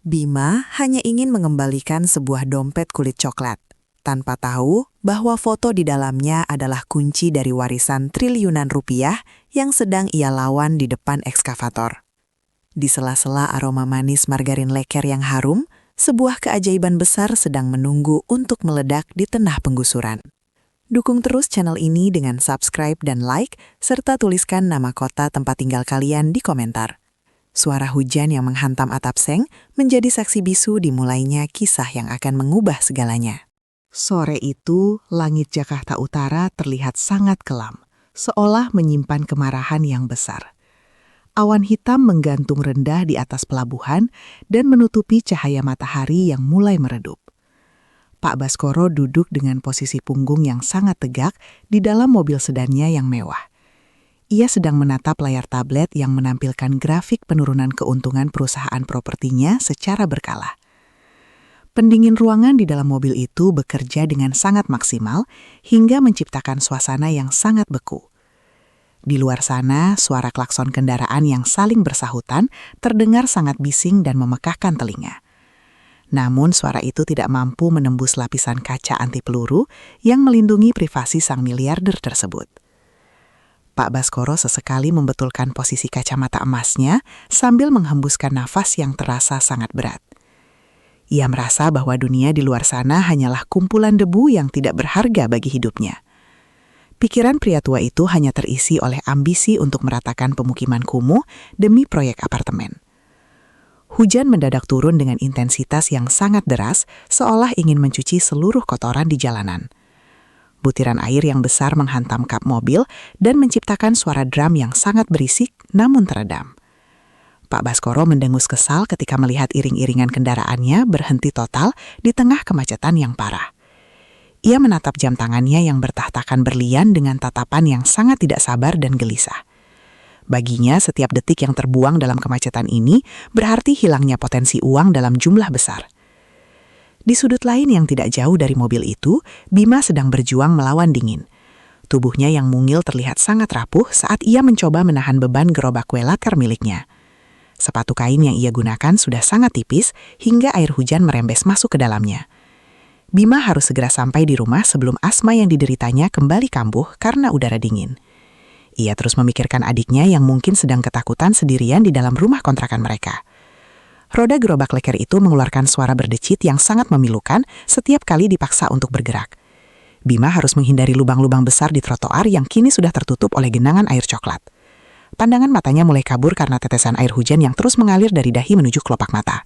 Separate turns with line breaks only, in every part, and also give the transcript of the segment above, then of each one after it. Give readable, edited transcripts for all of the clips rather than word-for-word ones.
Bima hanya ingin mengembalikan sebuah dompet kulit coklat, tanpa tahu bahwa foto di dalamnya adalah kunci dari warisan triliunan rupiah yang sedang ia lawan di depan ekskavator. Di sela-sela aroma manis margarin leker yang harum, sebuah keajaiban besar sedang menunggu untuk meledak di tengah penggusuran. Dukung terus channel ini dengan subscribe dan like, serta tuliskan nama kota tempat tinggal kalian di komentar. Suara hujan yang menghantam atap seng menjadi saksi bisu dimulainya kisah yang akan mengubah segalanya.
Sore itu, langit Jakarta Utara terlihat sangat kelam, seolah menyimpan kemarahan yang besar. Awan hitam menggantung rendah di atas pelabuhan dan menutupi cahaya matahari yang mulai meredup. Pak Baskoro duduk dengan posisi punggung yang sangat tegak di dalam mobil sedannya yang mewah. Ia sedang menatap layar tablet yang menampilkan grafik penurunan keuntungan perusahaan propertinya secara berkala. Pendingin ruangan di dalam mobil itu bekerja dengan sangat maksimal hingga menciptakan suasana yang sangat beku. Di luar sana, suara klakson kendaraan yang saling bersahutan terdengar sangat bising dan memekakkan telinga. Namun suara itu tidak mampu menembus lapisan kaca anti peluru yang melindungi privasi sang miliarder tersebut. Pak Baskoro sesekali membetulkan posisi kacamata emasnya sambil menghembuskan nafas yang terasa sangat berat. Ia merasa bahwa dunia di luar sana hanyalah kumpulan debu yang tidak berharga bagi hidupnya. Pikiran pria tua itu hanya terisi oleh ambisi untuk meratakan pemukiman kumuh demi proyek apartemen. Hujan mendadak turun dengan intensitas yang sangat deras, seolah ingin mencuci seluruh kotoran di jalanan. Butiran air yang besar menghantam kap mobil dan menciptakan suara drum yang sangat berisik namun teredam. Pak Baskoro mendengus kesal ketika melihat iring-iringan kendaraannya berhenti total di tengah kemacetan yang parah. Ia menatap jam tangannya yang bertahtakan berlian dengan tatapan yang sangat tidak sabar dan gelisah. Baginya, setiap detik yang terbuang dalam kemacetan ini berarti hilangnya potensi uang dalam jumlah besar. Di sudut lain yang tidak jauh dari mobil itu, Bima sedang berjuang melawan dingin. Tubuhnya yang mungil terlihat sangat rapuh saat ia mencoba menahan beban gerobak kue laker miliknya. Sepatu kain yang ia gunakan sudah sangat tipis hingga air hujan merembes masuk ke dalamnya. Bima harus segera sampai di rumah sebelum asma yang dideritanya kembali kambuh karena udara dingin. Ia terus memikirkan adiknya yang mungkin sedang ketakutan sendirian di dalam rumah kontrakan mereka. Roda gerobak leker itu mengeluarkan suara berdecit yang sangat memilukan setiap kali dipaksa untuk bergerak. Bima harus menghindari lubang-lubang besar di trotoar yang kini sudah tertutup oleh genangan air coklat. Pandangan matanya mulai kabur karena tetesan air hujan yang terus mengalir dari dahi menuju kelopak mata.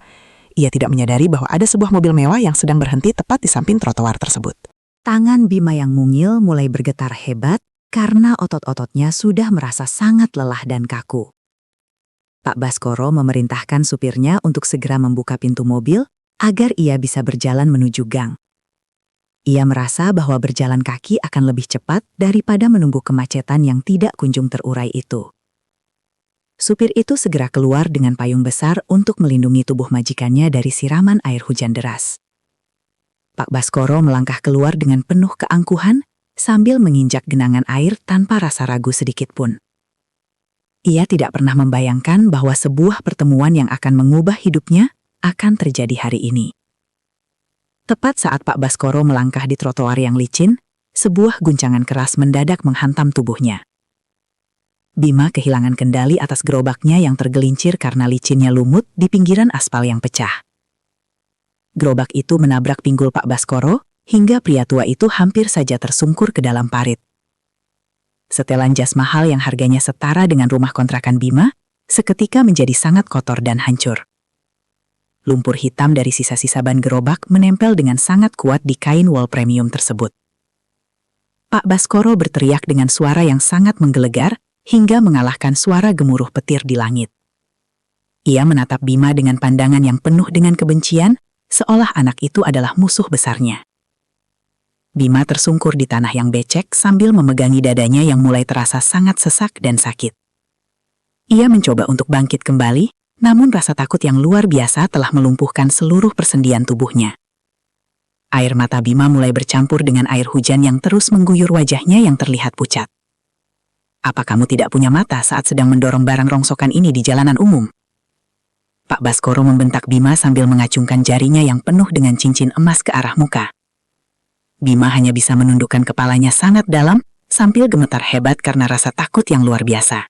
Ia tidak menyadari bahwa ada sebuah mobil mewah yang sedang berhenti tepat di samping trotoar tersebut.
Tangan Bima yang mungil mulai bergetar hebat karena otot-ototnya sudah merasa sangat lelah dan kaku. Pak Baskoro memerintahkan supirnya untuk segera membuka pintu mobil agar ia bisa berjalan menuju gang. Ia merasa bahwa berjalan kaki akan lebih cepat daripada menunggu kemacetan yang tidak kunjung terurai itu. Supir itu segera keluar dengan payung besar untuk melindungi tubuh majikannya dari siraman air hujan deras. Pak Baskoro melangkah keluar dengan penuh keangkuhan sambil menginjak genangan air tanpa rasa ragu sedikit pun. Ia tidak pernah membayangkan bahwa sebuah pertemuan yang akan mengubah hidupnya akan terjadi hari ini. Tepat saat Pak Baskoro melangkah di trotoar yang licin, sebuah guncangan keras mendadak menghantam tubuhnya. Bima kehilangan kendali atas gerobaknya yang tergelincir karena licinnya lumut di pinggiran aspal yang pecah. Gerobak itu menabrak pinggul Pak Baskoro hingga pria tua itu hampir saja tersungkur ke dalam parit. Setelan jas mahal yang harganya setara dengan rumah kontrakan Bima, seketika menjadi sangat kotor dan hancur. Lumpur hitam dari sisa-sisa ban gerobak menempel dengan sangat kuat di kain wol premium tersebut. Pak Baskoro berteriak dengan suara yang sangat menggelegar hingga mengalahkan suara gemuruh petir di langit. Ia menatap Bima dengan pandangan yang penuh dengan kebencian, seolah anak itu adalah musuh besarnya. Bima tersungkur di tanah yang becek sambil memegangi dadanya yang mulai terasa sangat sesak dan sakit. Ia mencoba untuk bangkit kembali, namun rasa takut yang luar biasa telah melumpuhkan seluruh persendian tubuhnya. Air mata Bima mulai bercampur dengan air hujan yang terus mengguyur wajahnya yang terlihat pucat. Apa kamu tidak punya mata saat sedang mendorong barang rongsokan ini di jalanan umum? Pak Baskoro membentak Bima sambil mengacungkan jarinya yang penuh dengan cincin emas ke arah muka. Bima hanya bisa menundukkan kepalanya sangat dalam sambil gemetar hebat karena rasa takut yang luar biasa.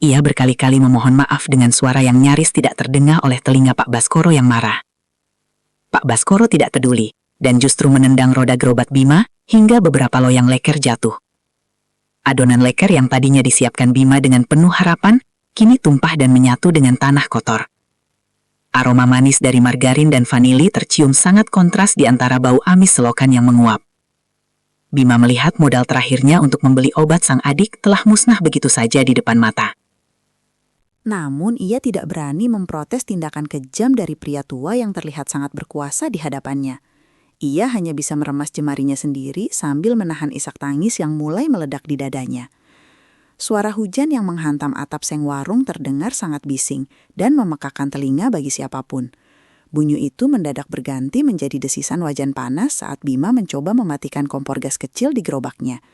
Ia berkali-kali memohon maaf dengan suara yang nyaris tidak terdengar oleh telinga Pak Baskoro yang marah. Pak Baskoro tidak peduli dan justru menendang roda gerobak Bima hingga beberapa loyang leker jatuh. Adonan leker yang tadinya disiapkan Bima dengan penuh harapan, kini tumpah dan menyatu dengan tanah kotor. Aroma manis dari margarin dan vanili tercium sangat kontras di antara bau amis selokan yang menguap. Bima melihat modal terakhirnya untuk membeli obat sang adik telah musnah begitu saja di depan mata.
Namun ia tidak berani memprotes tindakan kejam dari pria tua yang terlihat sangat berkuasa di hadapannya. Ia hanya bisa meremas jemarinya sendiri sambil menahan isak tangis yang mulai meledak di dadanya. Suara hujan yang menghantam atap seng warung terdengar sangat bising dan memekakan telinga bagi siapapun. Bunyi itu mendadak berganti menjadi desisan wajan panas saat Bima mencoba mematikan kompor gas kecil di gerobaknya.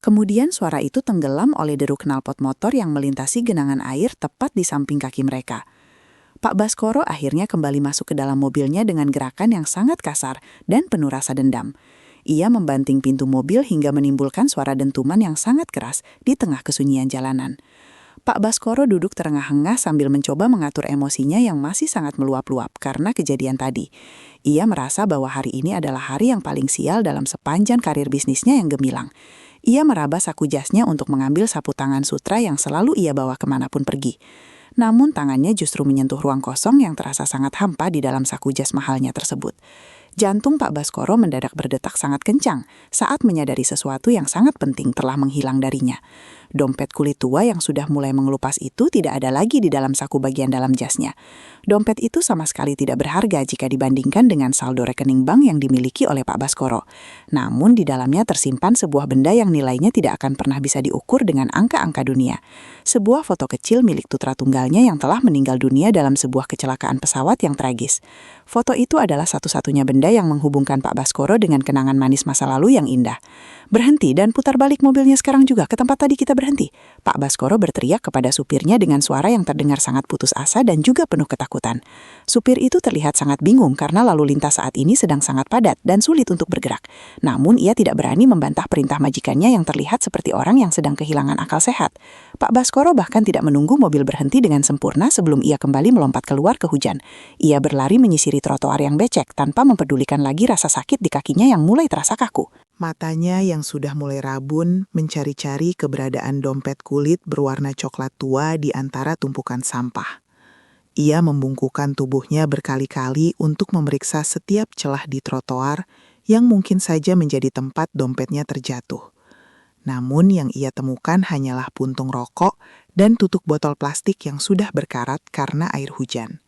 Kemudian suara itu tenggelam oleh deru knalpot motor yang melintasi genangan air tepat di samping kaki mereka. Pak Baskoro akhirnya kembali masuk ke dalam mobilnya dengan gerakan yang sangat kasar dan penuh rasa dendam. Ia membanting pintu mobil hingga menimbulkan suara dentuman yang sangat keras di tengah kesunyian jalanan. Pak Baskoro duduk terengah-engah sambil mencoba mengatur emosinya yang masih sangat meluap-luap karena kejadian tadi. Ia merasa bahwa hari ini adalah hari yang paling sial dalam sepanjang karir bisnisnya yang gemilang. Ia meraba saku jasnya untuk mengambil sapu tangan sutra yang selalu ia bawa kemanapun pergi. Namun tangannya justru menyentuh ruang kosong yang terasa sangat hampa di dalam saku jas mahalnya tersebut. Jantung Pak Baskoro mendadak berdetak sangat kencang saat menyadari sesuatu yang sangat penting telah menghilang darinya. Dompet kulit tua yang sudah mulai mengelupas itu tidak ada lagi di dalam saku bagian dalam jasnya. Dompet itu sama sekali tidak berharga jika dibandingkan dengan saldo rekening bank yang dimiliki oleh Pak Baskoro. Namun di dalamnya tersimpan sebuah benda yang nilainya tidak akan pernah bisa diukur dengan angka-angka dunia. Sebuah foto kecil milik putra tunggalnya yang telah meninggal dunia dalam sebuah kecelakaan pesawat yang tragis. Foto itu adalah satu-satunya benda yang menghubungkan Pak Baskoro dengan kenangan manis masa lalu yang indah. Berhenti dan putar balik mobilnya sekarang juga ke tempat tadi kita berhenti. Pak Baskoro berteriak kepada supirnya dengan suara yang terdengar sangat putus asa dan juga penuh ketakutan. Supir itu terlihat sangat bingung karena lalu lintas saat ini sedang sangat padat dan sulit untuk bergerak. Namun ia tidak berani membantah perintah majikannya yang terlihat seperti orang yang sedang kehilangan akal sehat. Pak Baskoro bahkan tidak menunggu mobil berhenti dengan sempurna sebelum ia kembali melompat keluar ke hujan. Ia berlari menyisiri trotoar yang becek tanpa mempedulikan lagi rasa sakit di kakinya yang mulai terasa kaku.
Matanya yang sudah mulai rabun mencari-cari keberadaan dompet kulit berwarna coklat tua di antara tumpukan sampah. Ia membungkukkan tubuhnya berkali-kali untuk memeriksa setiap celah di trotoar yang mungkin saja menjadi tempat dompetnya terjatuh. Namun yang ia temukan hanyalah puntung rokok dan tutup botol plastik yang sudah berkarat karena air hujan.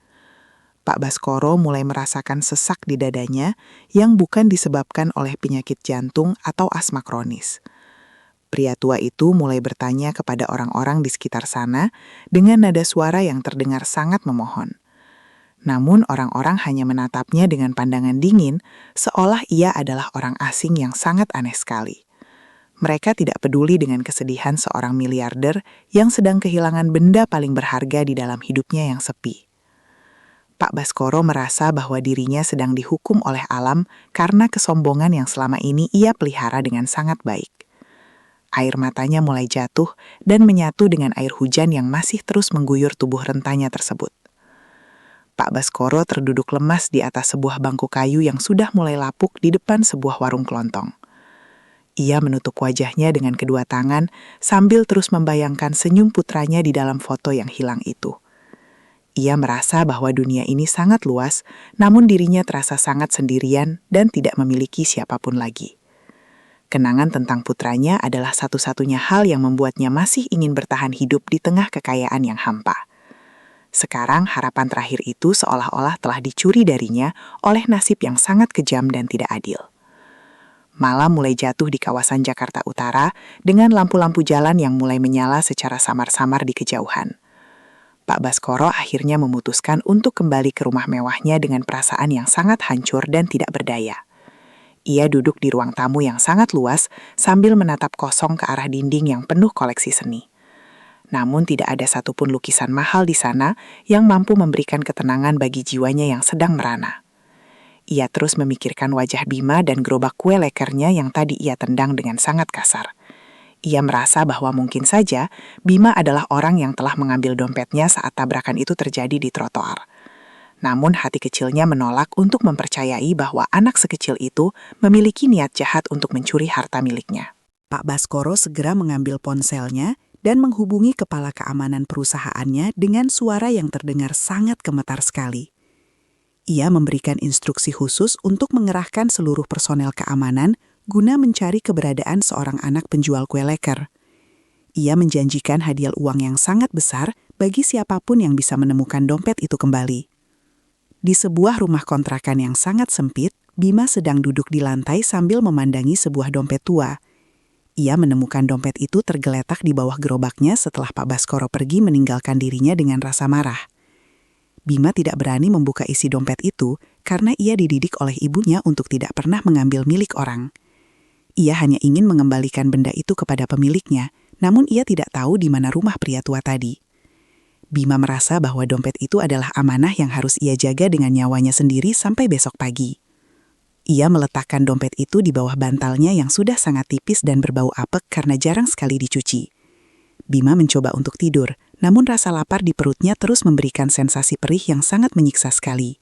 Pak Baskoro mulai merasakan sesak di dadanya yang bukan disebabkan oleh penyakit jantung atau asma kronis. Pria tua itu mulai bertanya kepada orang-orang di sekitar sana dengan nada suara yang terdengar sangat memohon. Namun orang-orang hanya menatapnya dengan pandangan dingin, seolah ia adalah orang asing yang sangat aneh sekali. Mereka tidak peduli dengan kesedihan seorang miliarder yang sedang kehilangan benda paling berharga di dalam hidupnya yang sepi. Pak Baskoro merasa bahwa dirinya sedang dihukum oleh alam karena kesombongan yang selama ini ia pelihara dengan sangat baik. Air matanya mulai jatuh dan menyatu dengan air hujan yang masih terus mengguyur tubuh rentanya tersebut. Pak Baskoro terduduk lemas di atas sebuah bangku kayu yang sudah mulai lapuk di depan sebuah warung kelontong. Ia menutup wajahnya dengan kedua tangan sambil terus membayangkan senyum putranya di dalam foto yang hilang itu. Ia merasa bahwa dunia ini sangat luas, namun dirinya terasa sangat sendirian dan tidak memiliki siapapun lagi. Kenangan tentang putranya adalah satu-satunya hal yang membuatnya masih ingin bertahan hidup di tengah kekayaan yang hampa. Sekarang harapan terakhir itu seolah-olah telah dicuri darinya oleh nasib yang sangat kejam dan tidak adil. Malam mulai jatuh di kawasan Jakarta Utara dengan lampu-lampu jalan yang mulai menyala secara samar-samar di kejauhan. Pak Baskoro akhirnya memutuskan untuk kembali ke rumah mewahnya dengan perasaan yang sangat hancur dan tidak berdaya. Ia duduk di ruang tamu yang sangat luas sambil menatap kosong ke arah dinding yang penuh koleksi seni. Namun tidak ada satupun lukisan mahal di sana yang mampu memberikan ketenangan bagi jiwanya yang sedang merana. Ia terus memikirkan wajah Bima dan gerobak kue lekernya yang tadi ia tendang dengan sangat kasar. Ia merasa bahwa mungkin saja Bima adalah orang yang telah mengambil dompetnya saat tabrakan itu terjadi di trotoar. Namun hati kecilnya menolak untuk mempercayai bahwa anak sekecil itu memiliki niat jahat untuk mencuri harta miliknya.
Pak Baskoro segera mengambil ponselnya dan menghubungi kepala keamanan perusahaannya dengan suara yang terdengar sangat gemetar sekali. Ia memberikan instruksi khusus untuk mengerahkan seluruh personel keamanan guna mencari keberadaan seorang anak penjual kue leker. Ia menjanjikan hadiah uang yang sangat besar bagi siapapun yang bisa menemukan dompet itu kembali. Di sebuah rumah kontrakan yang sangat sempit, Bima sedang duduk di lantai sambil memandangi sebuah dompet tua. Ia menemukan dompet itu tergeletak di bawah gerobaknya setelah Pak Baskoro pergi meninggalkan dirinya dengan rasa marah. Bima tidak berani membuka isi dompet itu karena ia dididik oleh ibunya untuk tidak pernah mengambil milik orang. Ia hanya ingin mengembalikan benda itu kepada pemiliknya, namun ia tidak tahu di mana rumah pria tua tadi. Bima merasa bahwa dompet itu adalah amanah yang harus ia jaga dengan nyawanya sendiri sampai besok pagi. Ia meletakkan dompet itu di bawah bantalnya yang sudah sangat tipis dan berbau apek karena jarang sekali dicuci. Bima mencoba untuk tidur, namun rasa lapar di perutnya terus memberikan sensasi perih yang sangat menyiksa sekali.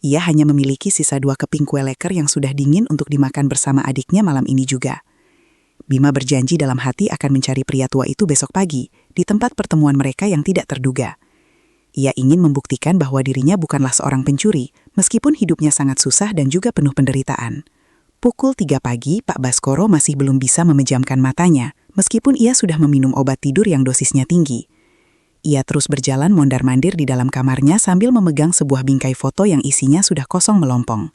Ia hanya memiliki sisa 2 keping kue leker yang sudah dingin untuk dimakan bersama adiknya malam ini juga. Bima berjanji dalam hati akan mencari pria tua itu besok pagi, di tempat pertemuan mereka yang tidak terduga. Ia ingin membuktikan bahwa dirinya bukanlah seorang pencuri, meskipun hidupnya sangat susah dan juga penuh penderitaan. Pukul 3 pagi, Pak Baskoro masih belum bisa memejamkan matanya, meskipun ia sudah meminum obat tidur yang dosisnya tinggi. Ia terus berjalan mondar-mandir di dalam kamarnya sambil memegang sebuah bingkai foto yang isinya sudah kosong melompong.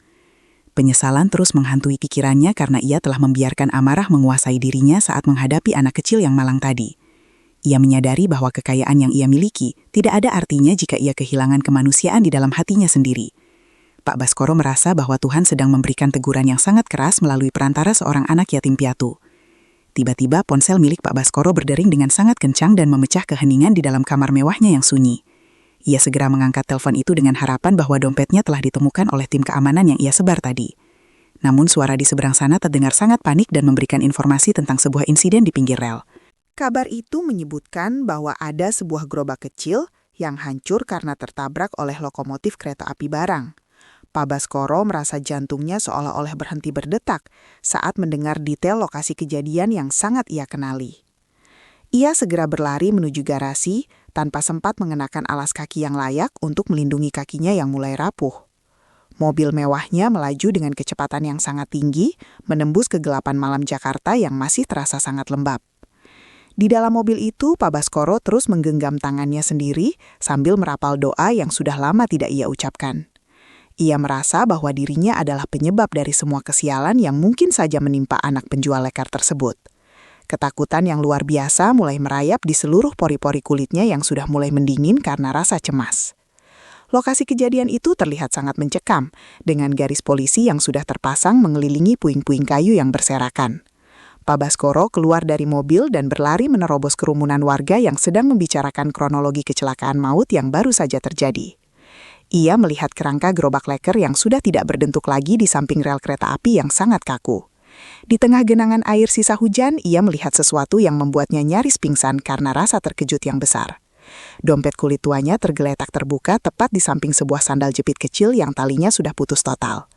Penyesalan terus menghantui pikirannya karena ia telah membiarkan amarah menguasai dirinya saat menghadapi anak kecil yang malang tadi. Ia menyadari bahwa kekayaan yang ia miliki tidak ada artinya jika ia kehilangan kemanusiaan di dalam hatinya sendiri. Pak Baskoro merasa bahwa Tuhan sedang memberikan teguran yang sangat keras melalui perantara seorang anak yatim piatu. Tiba-tiba ponsel milik Pak Baskoro berdering dengan sangat kencang dan memecah keheningan di dalam kamar mewahnya yang sunyi. Ia segera mengangkat telepon itu dengan harapan bahwa dompetnya telah ditemukan oleh tim keamanan yang ia sebar tadi. Namun suara di seberang sana terdengar sangat panik dan memberikan informasi tentang sebuah insiden di pinggir rel. Kabar itu menyebutkan bahwa ada sebuah gerobak kecil yang hancur karena tertabrak oleh lokomotif kereta api barang. Pak Baskoro merasa jantungnya seolah-olah berhenti berdetak saat mendengar detail lokasi kejadian yang sangat ia kenali. Ia segera berlari menuju garasi tanpa sempat mengenakan alas kaki yang layak untuk melindungi kakinya yang mulai rapuh. Mobil mewahnya melaju dengan kecepatan yang sangat tinggi, menembus kegelapan malam Jakarta yang masih terasa sangat lembab. Di dalam mobil itu, Pak Baskoro terus menggenggam tangannya sendiri sambil merapal doa yang sudah lama tidak ia ucapkan. Ia merasa bahwa dirinya adalah penyebab dari semua kesialan yang mungkin saja menimpa anak penjual leker tersebut. Ketakutan yang luar biasa mulai merayap di seluruh pori-pori kulitnya yang sudah mulai mendingin karena rasa cemas. Lokasi kejadian itu terlihat sangat mencekam, dengan garis polisi yang sudah terpasang mengelilingi puing-puing kayu yang berserakan. Pak Baskoro keluar dari mobil dan berlari menerobos kerumunan warga yang sedang membicarakan kronologi kecelakaan maut yang baru saja terjadi. Ia melihat kerangka gerobak leker yang sudah tidak berdentuk lagi di samping rel kereta api yang sangat kaku. Di tengah genangan air sisa hujan, ia melihat sesuatu yang membuatnya nyaris pingsan karena rasa terkejut yang besar. Dompet kulit tuanya tergeletak terbuka tepat di samping sebuah sandal jepit kecil yang talinya sudah putus total.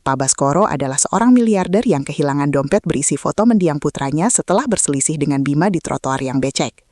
Pak Baskoro adalah seorang miliarder yang kehilangan dompet berisi foto mendiang putranya setelah berselisih dengan Bima di trotoar yang becek.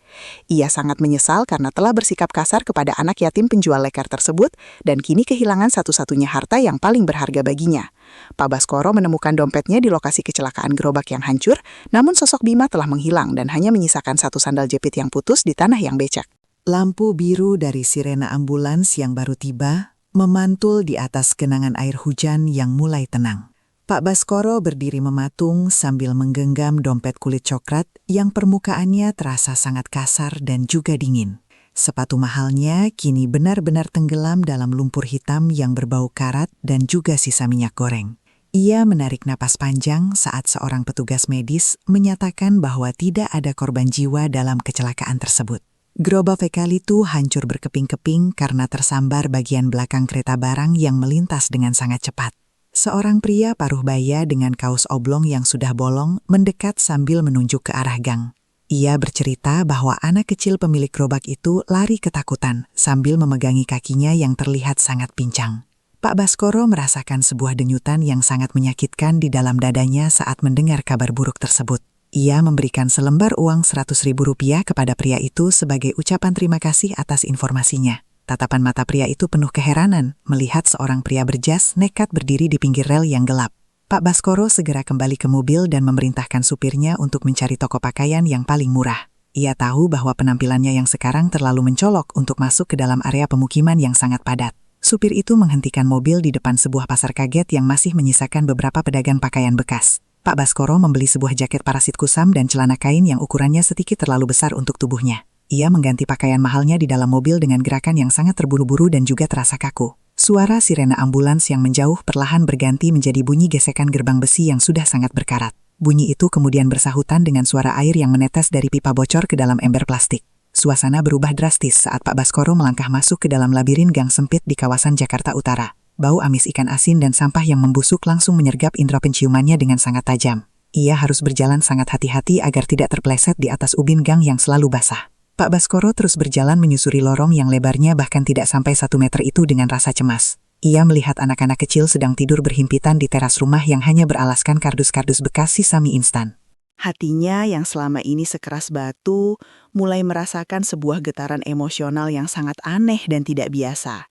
Ia sangat menyesal karena telah bersikap kasar kepada anak yatim penjual leker tersebut dan kini kehilangan satu-satunya harta yang paling berharga baginya. Pak Baskoro menemukan dompetnya di lokasi kecelakaan gerobak yang hancur, namun sosok Bima telah menghilang dan hanya menyisakan satu sandal jepit yang putus di tanah yang becek. Lampu biru dari sirena ambulans yang baru tiba memantul di atas genangan air hujan yang mulai tenang. Pak Baskoro berdiri mematung sambil menggenggam dompet kulit coklat yang permukaannya terasa sangat kasar dan juga dingin. Sepatu mahalnya kini benar-benar tenggelam dalam lumpur hitam yang berbau karat dan juga sisa minyak goreng. Ia menarik napas panjang saat seorang petugas medis menyatakan bahwa tidak ada korban jiwa dalam kecelakaan tersebut. Gerobak fekal itu hancur berkeping-keping karena tersambar bagian belakang kereta barang yang melintas dengan sangat cepat. Seorang pria paruh baya dengan kaos oblong yang sudah bolong mendekat sambil menunjuk ke arah gang. Ia bercerita bahwa anak kecil pemilik gerobak itu lari ketakutan sambil memegangi kakinya yang terlihat sangat pincang. Pak Baskoro merasakan sebuah denyutan yang sangat menyakitkan di dalam dadanya saat mendengar kabar buruk tersebut. Ia memberikan selembar uang Rp100.000 kepada pria itu sebagai ucapan terima kasih atas informasinya. Tatapan mata pria itu penuh keheranan melihat seorang pria berjas nekat berdiri di pinggir rel yang gelap. Pak Baskoro segera kembali ke mobil dan memerintahkan supirnya untuk mencari toko pakaian yang paling murah. Ia tahu bahwa penampilannya yang sekarang terlalu mencolok untuk masuk ke dalam area pemukiman yang sangat padat. Supir itu menghentikan mobil di depan sebuah pasar kaget yang masih menyisakan beberapa pedagang pakaian bekas. Pak Baskoro membeli sebuah jaket parasit kusam dan celana kain yang ukurannya sedikit terlalu besar untuk tubuhnya. Ia mengganti pakaian mahalnya di dalam mobil dengan gerakan yang sangat terburu-buru dan juga terasa kaku. Suara sirena ambulans yang menjauh perlahan berganti menjadi bunyi gesekan gerbang besi yang sudah sangat berkarat. Bunyi itu kemudian bersahutan dengan suara air yang menetes dari pipa bocor ke dalam ember plastik. Suasana berubah drastis saat Pak Baskoro melangkah masuk ke dalam labirin gang sempit di kawasan Jakarta Utara. Bau amis ikan asin dan sampah yang membusuk langsung menyergap indera penciumannya dengan sangat tajam. Ia harus berjalan sangat hati-hati agar tidak terpeleset di atas ubin gang yang selalu basah. Pak Baskoro terus berjalan menyusuri lorong yang lebarnya bahkan tidak sampai 1 meter itu dengan rasa cemas. Ia melihat anak-anak kecil sedang tidur berhimpitan di teras rumah yang hanya beralaskan kardus-kardus bekas sisa mie instan.
Hatinya yang selama ini sekeras batu mulai merasakan sebuah getaran emosional yang sangat aneh dan tidak biasa.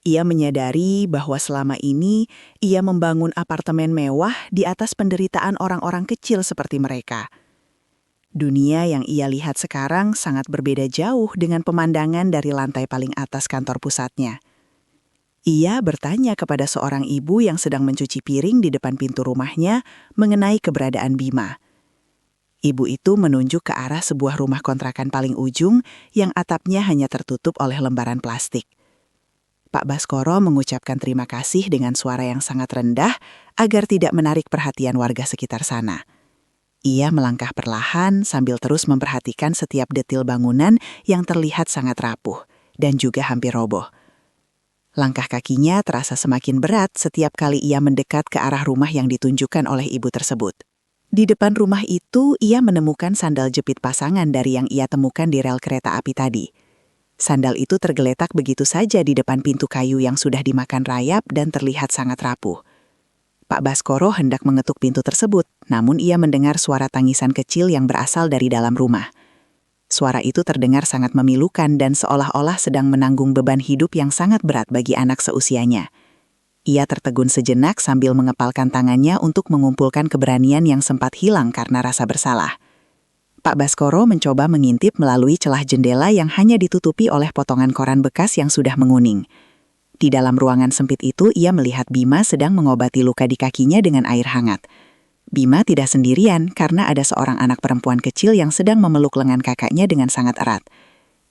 Ia menyadari bahwa selama ini ia membangun apartemen mewah di atas penderitaan orang-orang kecil seperti mereka. Dunia yang ia lihat sekarang sangat berbeda jauh dengan pemandangan dari lantai paling atas kantor pusatnya. Ia bertanya kepada seorang ibu yang sedang mencuci piring di depan pintu rumahnya mengenai keberadaan Bima. Ibu itu menunjuk ke arah sebuah rumah kontrakan paling ujung yang atapnya hanya tertutup oleh lembaran plastik. Pak Baskoro mengucapkan terima kasih dengan suara yang sangat rendah agar tidak menarik perhatian warga sekitar sana. Ia melangkah perlahan sambil terus memperhatikan setiap detil bangunan yang terlihat sangat rapuh dan juga hampir roboh. Langkah kakinya terasa semakin berat setiap kali ia mendekat ke arah rumah yang ditunjukkan oleh ibu tersebut. Di depan rumah itu, ia menemukan sandal jepit pasangan dari yang ia temukan di rel kereta api tadi. Sandal itu tergeletak begitu saja di depan pintu kayu yang sudah dimakan rayap dan terlihat sangat rapuh. Pak Baskoro hendak mengetuk pintu tersebut, namun ia mendengar suara tangisan kecil yang berasal dari dalam rumah. Suara itu terdengar sangat memilukan dan seolah-olah sedang menanggung beban hidup yang sangat berat bagi anak seusianya. Ia tertegun sejenak sambil mengepalkan tangannya untuk mengumpulkan keberanian yang sempat hilang karena rasa bersalah. Pak Baskoro mencoba mengintip melalui celah jendela yang hanya ditutupi oleh potongan koran bekas yang sudah menguning. Di dalam ruangan sempit itu, ia melihat Bima sedang mengobati luka di kakinya dengan air hangat. Bima tidak sendirian karena ada seorang anak perempuan kecil yang sedang memeluk lengan kakaknya dengan sangat erat.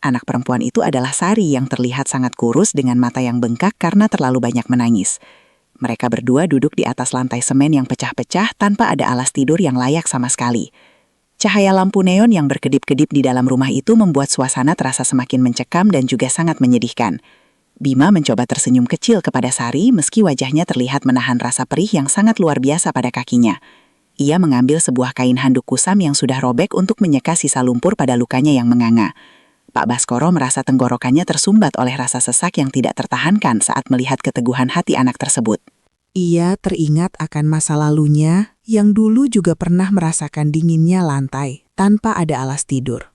Anak perempuan itu adalah Sari yang terlihat sangat kurus dengan mata yang bengkak karena terlalu banyak menangis. Mereka berdua duduk di atas lantai semen yang pecah-pecah tanpa ada alas tidur yang layak sama sekali. Cahaya lampu neon yang berkedip-kedip di dalam rumah itu membuat suasana terasa semakin mencekam dan juga sangat menyedihkan. Bima mencoba tersenyum kecil kepada Sari meski wajahnya terlihat menahan rasa perih yang sangat luar biasa pada kakinya. Ia mengambil sebuah kain handuk kusam yang sudah robek untuk menyeka sisa lumpur pada lukanya yang menganga. Pak Baskoro merasa tenggorokannya tersumbat oleh rasa sesak yang tidak tertahankan saat melihat keteguhan hati anak tersebut.
Ia teringat akan masa lalunya yang dulu juga pernah merasakan dinginnya lantai tanpa ada alas tidur.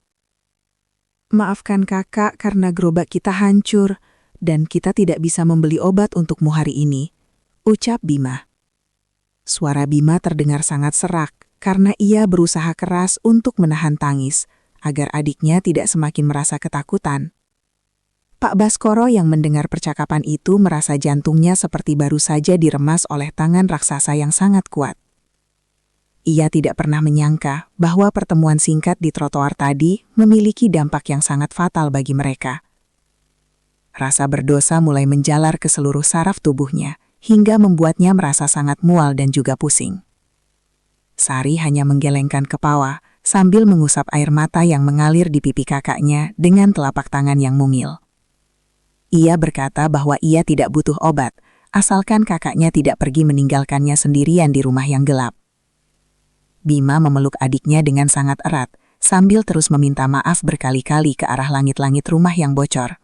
Maafkan kakak karena gerobak kita hancur dan kita tidak bisa membeli obat untukmu hari ini, ucap Bima. Suara Bima terdengar sangat serak karena ia berusaha keras untuk menahan tangis agar adiknya tidak semakin merasa ketakutan. Pak Baskoro yang mendengar percakapan itu merasa jantungnya seperti baru saja diremas oleh tangan raksasa yang sangat kuat. Ia tidak pernah menyangka bahwa pertemuan singkat di trotoar tadi memiliki dampak yang sangat fatal bagi mereka. Rasa berdosa mulai menjalar ke seluruh saraf tubuhnya, hingga membuatnya merasa sangat mual dan juga pusing. Sari hanya menggelengkan kepala
sambil mengusap air mata yang mengalir di pipi kakaknya dengan telapak tangan yang mungil. Ia berkata bahwa ia tidak butuh obat, asalkan kakaknya tidak pergi meninggalkannya sendirian di rumah yang gelap. Bima memeluk adiknya dengan sangat erat, sambil terus meminta maaf berkali-kali ke arah langit-langit rumah yang bocor.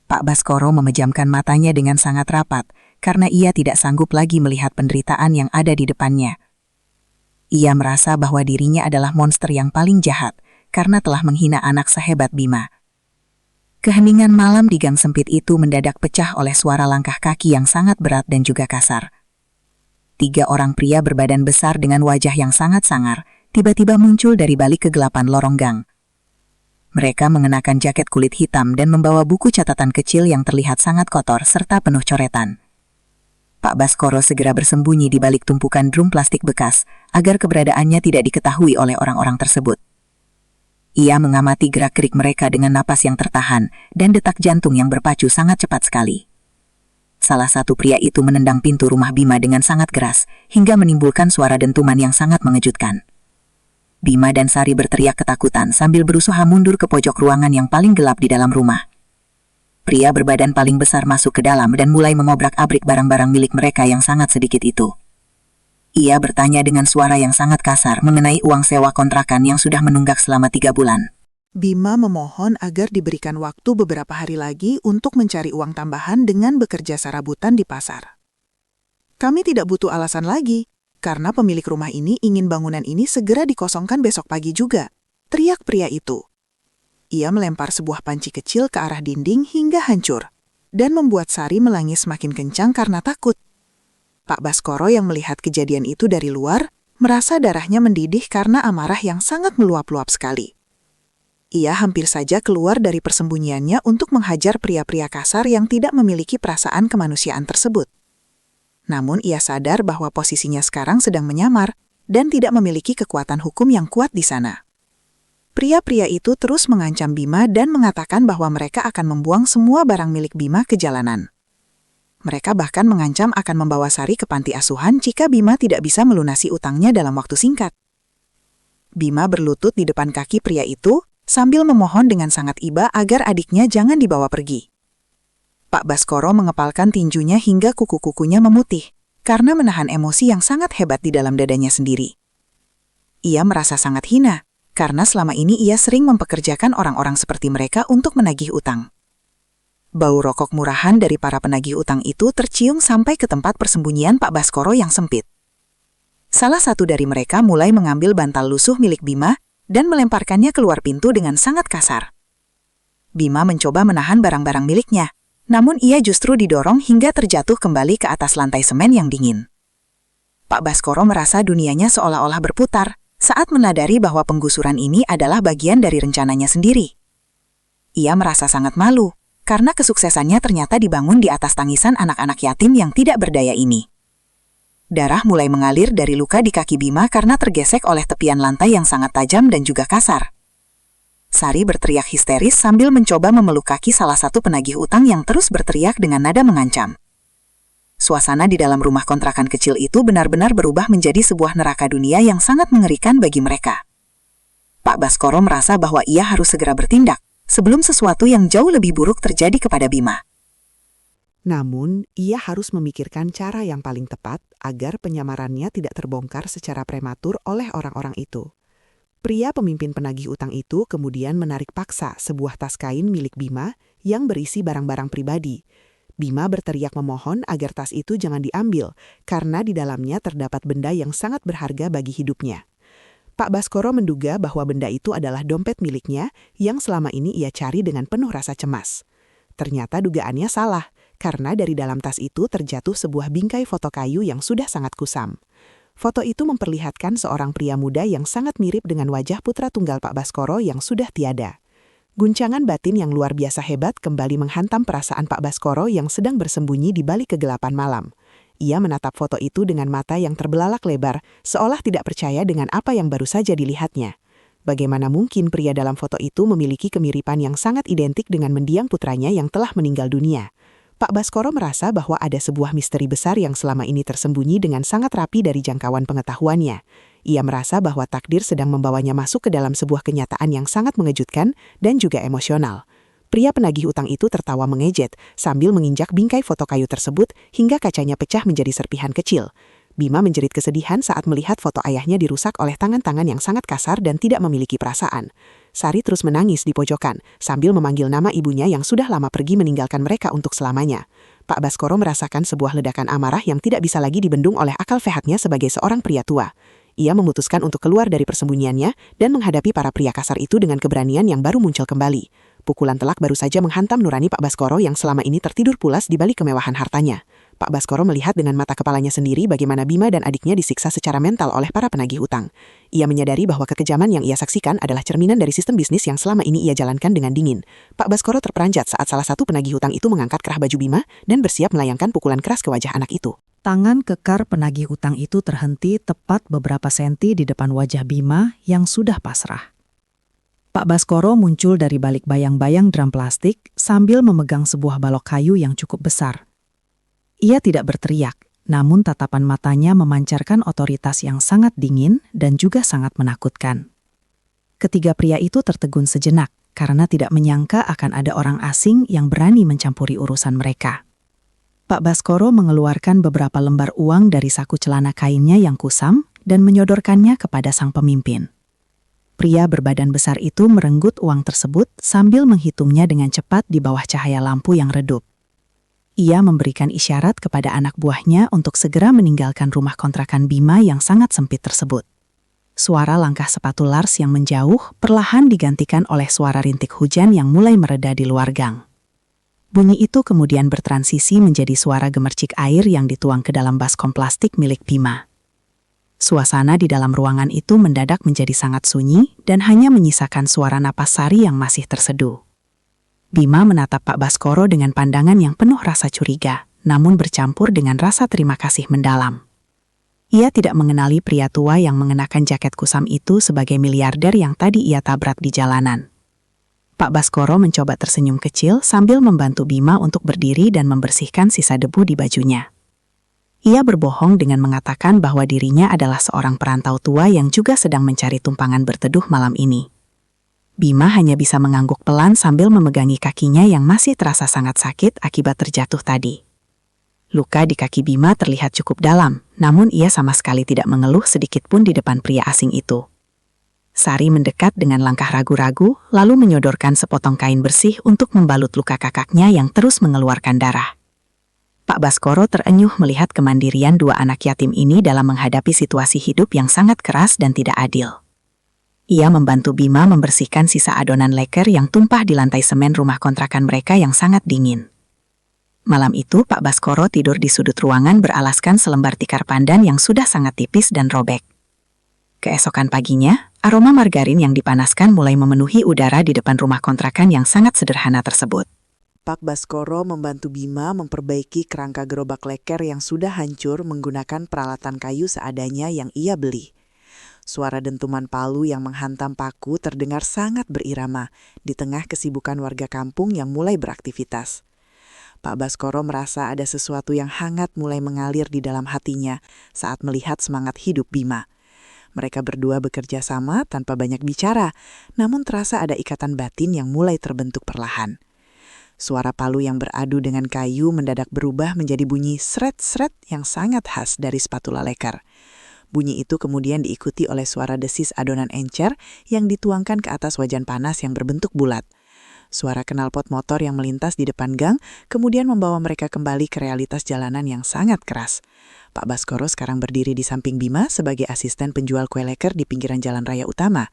Pak Baskoro memejamkan matanya dengan sangat rapat, karena ia tidak sanggup lagi melihat penderitaan yang ada di depannya. Ia merasa bahwa dirinya adalah monster yang paling jahat, karena telah menghina anak sehebat Bima. Keheningan malam di gang sempit itu mendadak pecah oleh suara langkah kaki yang sangat berat dan juga kasar. 3 orang pria berbadan besar dengan wajah yang sangat sangar, tiba-tiba muncul dari balik kegelapan lorong gang. Mereka mengenakan jaket kulit hitam dan membawa buku catatan kecil yang terlihat sangat kotor serta penuh coretan. Pak Baskoro segera bersembunyi di balik tumpukan drum plastik bekas, agar keberadaannya tidak diketahui oleh orang-orang tersebut. Ia mengamati gerak-gerik mereka dengan napas yang tertahan dan detak jantung yang berpacu sangat cepat sekali. Salah satu pria itu menendang pintu rumah Bima dengan sangat keras, hingga menimbulkan suara dentuman yang sangat mengejutkan. Bima dan Sari berteriak ketakutan sambil berusaha mundur ke pojok ruangan yang paling gelap di dalam rumah. Pria berbadan paling besar masuk ke dalam dan mulai mengobrak-abrik barang-barang milik mereka yang sangat sedikit itu. Ia bertanya dengan suara yang sangat kasar mengenai uang sewa kontrakan yang sudah menunggak selama 3 bulan.
Bima memohon agar diberikan waktu beberapa hari lagi untuk mencari uang tambahan dengan bekerja sarabutan di pasar. Kami tidak butuh alasan lagi, karena pemilik rumah ini ingin bangunan ini segera dikosongkan besok pagi juga, teriak pria itu. Ia melempar sebuah panci kecil ke arah dinding hingga hancur, dan membuat Sari menangis semakin kencang karena takut. Pak Baskoro yang melihat kejadian itu dari luar, merasa darahnya mendidih karena amarah yang sangat meluap-luap sekali. Ia hampir saja keluar dari persembunyiannya untuk menghajar pria-pria kasar yang tidak memiliki perasaan kemanusiaan tersebut. Namun ia sadar bahwa posisinya sekarang sedang menyamar dan tidak memiliki kekuatan hukum yang kuat di sana. Pria-pria itu terus mengancam Bima dan mengatakan bahwa mereka akan membuang semua barang milik Bima ke jalanan. Mereka bahkan mengancam akan membawa Sari ke panti asuhan jika Bima tidak bisa melunasi utangnya dalam waktu singkat. Bima berlutut di depan kaki pria itu, sambil memohon dengan sangat iba agar adiknya jangan dibawa pergi. Pak Baskoro mengepalkan tinjunya hingga kuku-kukunya memutih, karena menahan emosi yang sangat hebat di dalam dadanya sendiri. Ia merasa sangat hina, karena selama ini ia sering mempekerjakan orang-orang seperti mereka untuk menagih utang. Bau rokok murahan dari para penagih utang itu tercium sampai ke tempat persembunyian Pak Baskoro yang sempit. Salah satu dari mereka mulai mengambil bantal lusuh milik Bima dan melemparkannya keluar pintu dengan sangat kasar. Bima mencoba menahan barang-barang miliknya, namun ia justru didorong hingga terjatuh kembali ke atas lantai semen yang dingin. Pak Baskoro merasa dunianya seolah-olah berputar saat menyadari bahwa penggusuran ini adalah bagian dari rencananya sendiri. Ia merasa sangat malu, karena kesuksesannya ternyata dibangun di atas tangisan anak-anak yatim yang tidak berdaya ini. Darah mulai mengalir dari luka di kaki Bima karena tergesek oleh tepian lantai yang sangat tajam dan juga kasar. Sari berteriak histeris sambil mencoba memeluk kaki salah satu penagih utang yang terus berteriak dengan nada mengancam. Suasana di dalam rumah kontrakan kecil itu benar-benar berubah menjadi sebuah neraka dunia yang sangat mengerikan bagi mereka. Pak Baskoro merasa bahwa ia harus segera bertindak, sebelum sesuatu yang jauh lebih buruk terjadi kepada Bima. Namun, ia harus memikirkan cara yang paling tepat agar penyamarannya tidak terbongkar secara prematur oleh orang-orang itu. Pria pemimpin penagih utang itu kemudian menarik paksa sebuah tas kain milik Bima yang berisi barang-barang pribadi. Bima berteriak memohon agar tas itu jangan diambil, karena di dalamnya terdapat benda yang sangat berharga bagi hidupnya. Pak Baskoro menduga bahwa benda itu adalah dompet miliknya yang selama ini ia cari dengan penuh rasa cemas. Ternyata dugaannya salah, karena dari dalam tas itu terjatuh sebuah bingkai foto kayu yang sudah sangat kusam. Foto itu memperlihatkan seorang pria muda yang sangat mirip dengan wajah putra tunggal Pak Baskoro yang sudah tiada. Guncangan batin yang luar biasa hebat kembali menghantam perasaan Pak Baskoro yang sedang bersembunyi di balik kegelapan malam. Ia menatap foto itu dengan mata yang terbelalak lebar, seolah tidak percaya dengan apa yang baru saja dilihatnya. Bagaimana mungkin pria dalam foto itu memiliki kemiripan yang sangat identik dengan mendiang putranya yang telah meninggal dunia? Pak Baskoro merasa bahwa ada sebuah misteri besar yang selama ini tersembunyi dengan sangat rapi dari jangkauan pengetahuannya.
Ia merasa bahwa takdir sedang membawanya masuk ke dalam sebuah kenyataan yang sangat mengejutkan dan juga emosional. Pria penagih utang itu tertawa mengejet sambil menginjak bingkai foto kayu tersebut hingga kacanya pecah menjadi serpihan kecil. Bima menjerit kesedihan saat melihat foto ayahnya dirusak oleh tangan-tangan yang sangat kasar dan tidak memiliki perasaan. Sari terus menangis di pojokan sambil memanggil nama ibunya yang sudah lama pergi meninggalkan mereka untuk selamanya. Pak Baskoro merasakan sebuah ledakan amarah yang tidak bisa lagi dibendung oleh akal sehatnya sebagai seorang pria tua. Ia memutuskan untuk keluar dari persembunyiannya dan menghadapi para pria kasar itu dengan keberanian yang baru muncul kembali. Pukulan telak baru saja menghantam nurani Pak Baskoro yang selama ini tertidur pulas di balik kemewahan hartanya. Pak Baskoro melihat dengan mata kepalanya sendiri bagaimana Bima dan adiknya disiksa secara mental oleh para penagih utang. Ia menyadari bahwa kekejaman yang ia saksikan adalah cerminan dari sistem bisnis yang selama ini ia jalankan dengan dingin. Pak Baskoro terperanjat saat salah satu penagih utang itu mengangkat kerah baju Bima dan bersiap melayangkan pukulan keras ke wajah anak itu.
Tangan kekar penagih utang itu terhenti tepat beberapa senti di depan wajah Bima yang sudah pasrah. Pak Baskoro muncul dari balik bayang-bayang drum plastik sambil memegang sebuah balok kayu yang cukup besar. Ia tidak berteriak, namun tatapan matanya memancarkan otoritas yang sangat dingin dan juga sangat menakutkan. Ketiga pria itu tertegun sejenak karena tidak menyangka akan ada orang asing yang berani mencampuri urusan mereka. Pak Baskoro mengeluarkan beberapa lembar uang dari saku celana kainnya yang kusam dan menyodorkannya kepada sang pemimpin. Pria berbadan besar itu merenggut uang tersebut sambil menghitungnya dengan cepat di bawah cahaya lampu yang redup. Ia memberikan isyarat kepada anak buahnya untuk segera meninggalkan rumah kontrakan Bima yang sangat sempit tersebut. Suara langkah sepatu Lars yang menjauh perlahan digantikan oleh suara rintik hujan yang mulai mereda di luar gang. Bunyi itu kemudian bertransisi menjadi suara gemercik air yang dituang ke dalam baskom plastik milik Bima. Suasana di dalam ruangan itu mendadak menjadi sangat sunyi dan hanya menyisakan suara napas Sari yang masih terseduh. Bima menatap Pak Baskoro dengan pandangan yang penuh rasa curiga, namun bercampur dengan rasa terima kasih mendalam. Ia tidak mengenali pria tua yang mengenakan jaket kusam itu sebagai miliarder yang tadi ia tabrak di jalanan. Pak Baskoro mencoba tersenyum kecil sambil membantu Bima untuk berdiri dan membersihkan sisa debu di bajunya. Ia berbohong dengan mengatakan bahwa dirinya adalah seorang perantau tua yang juga sedang mencari tumpangan berteduh malam ini. Bima hanya bisa mengangguk pelan sambil memegangi kakinya yang masih terasa sangat sakit akibat terjatuh tadi. Luka di kaki Bima terlihat cukup dalam, namun ia sama sekali tidak mengeluh sedikit pun di depan pria asing itu. Sari mendekat dengan langkah ragu-ragu, lalu menyodorkan sepotong kain bersih untuk membalut luka kakaknya yang terus mengeluarkan darah. Pak Baskoro terenyuh melihat kemandirian dua anak yatim ini dalam menghadapi situasi hidup yang sangat keras dan tidak adil. Ia membantu Bima membersihkan sisa adonan leker yang tumpah di lantai semen rumah kontrakan mereka yang sangat dingin. Malam itu Pak Baskoro tidur di sudut ruangan beralaskan selembar tikar pandan yang sudah sangat tipis dan robek. Keesokan paginya, aroma margarin yang dipanaskan mulai memenuhi udara di depan rumah kontrakan yang sangat sederhana tersebut.
Pak Baskoro membantu Bima memperbaiki kerangka gerobak leker yang sudah hancur menggunakan peralatan kayu seadanya yang ia beli. Suara dentuman palu yang menghantam paku terdengar sangat berirama di tengah kesibukan warga kampung yang mulai beraktivitas. Pak Baskoro merasa ada sesuatu yang hangat mulai mengalir di dalam hatinya saat melihat semangat hidup Bima. Mereka berdua bekerja sama tanpa banyak bicara, namun terasa ada ikatan batin yang mulai terbentuk perlahan. Suara palu yang beradu dengan kayu mendadak berubah menjadi bunyi sret-sret yang sangat khas dari spatula leker. Bunyi itu kemudian diikuti oleh suara desis adonan encer yang dituangkan ke atas wajan panas yang berbentuk bulat. Suara knalpot motor yang melintas di depan gang kemudian membawa mereka kembali ke realitas jalanan yang sangat keras. Pak Baskoro sekarang berdiri di samping Bima sebagai asisten penjual kue leker di pinggiran jalan raya utama.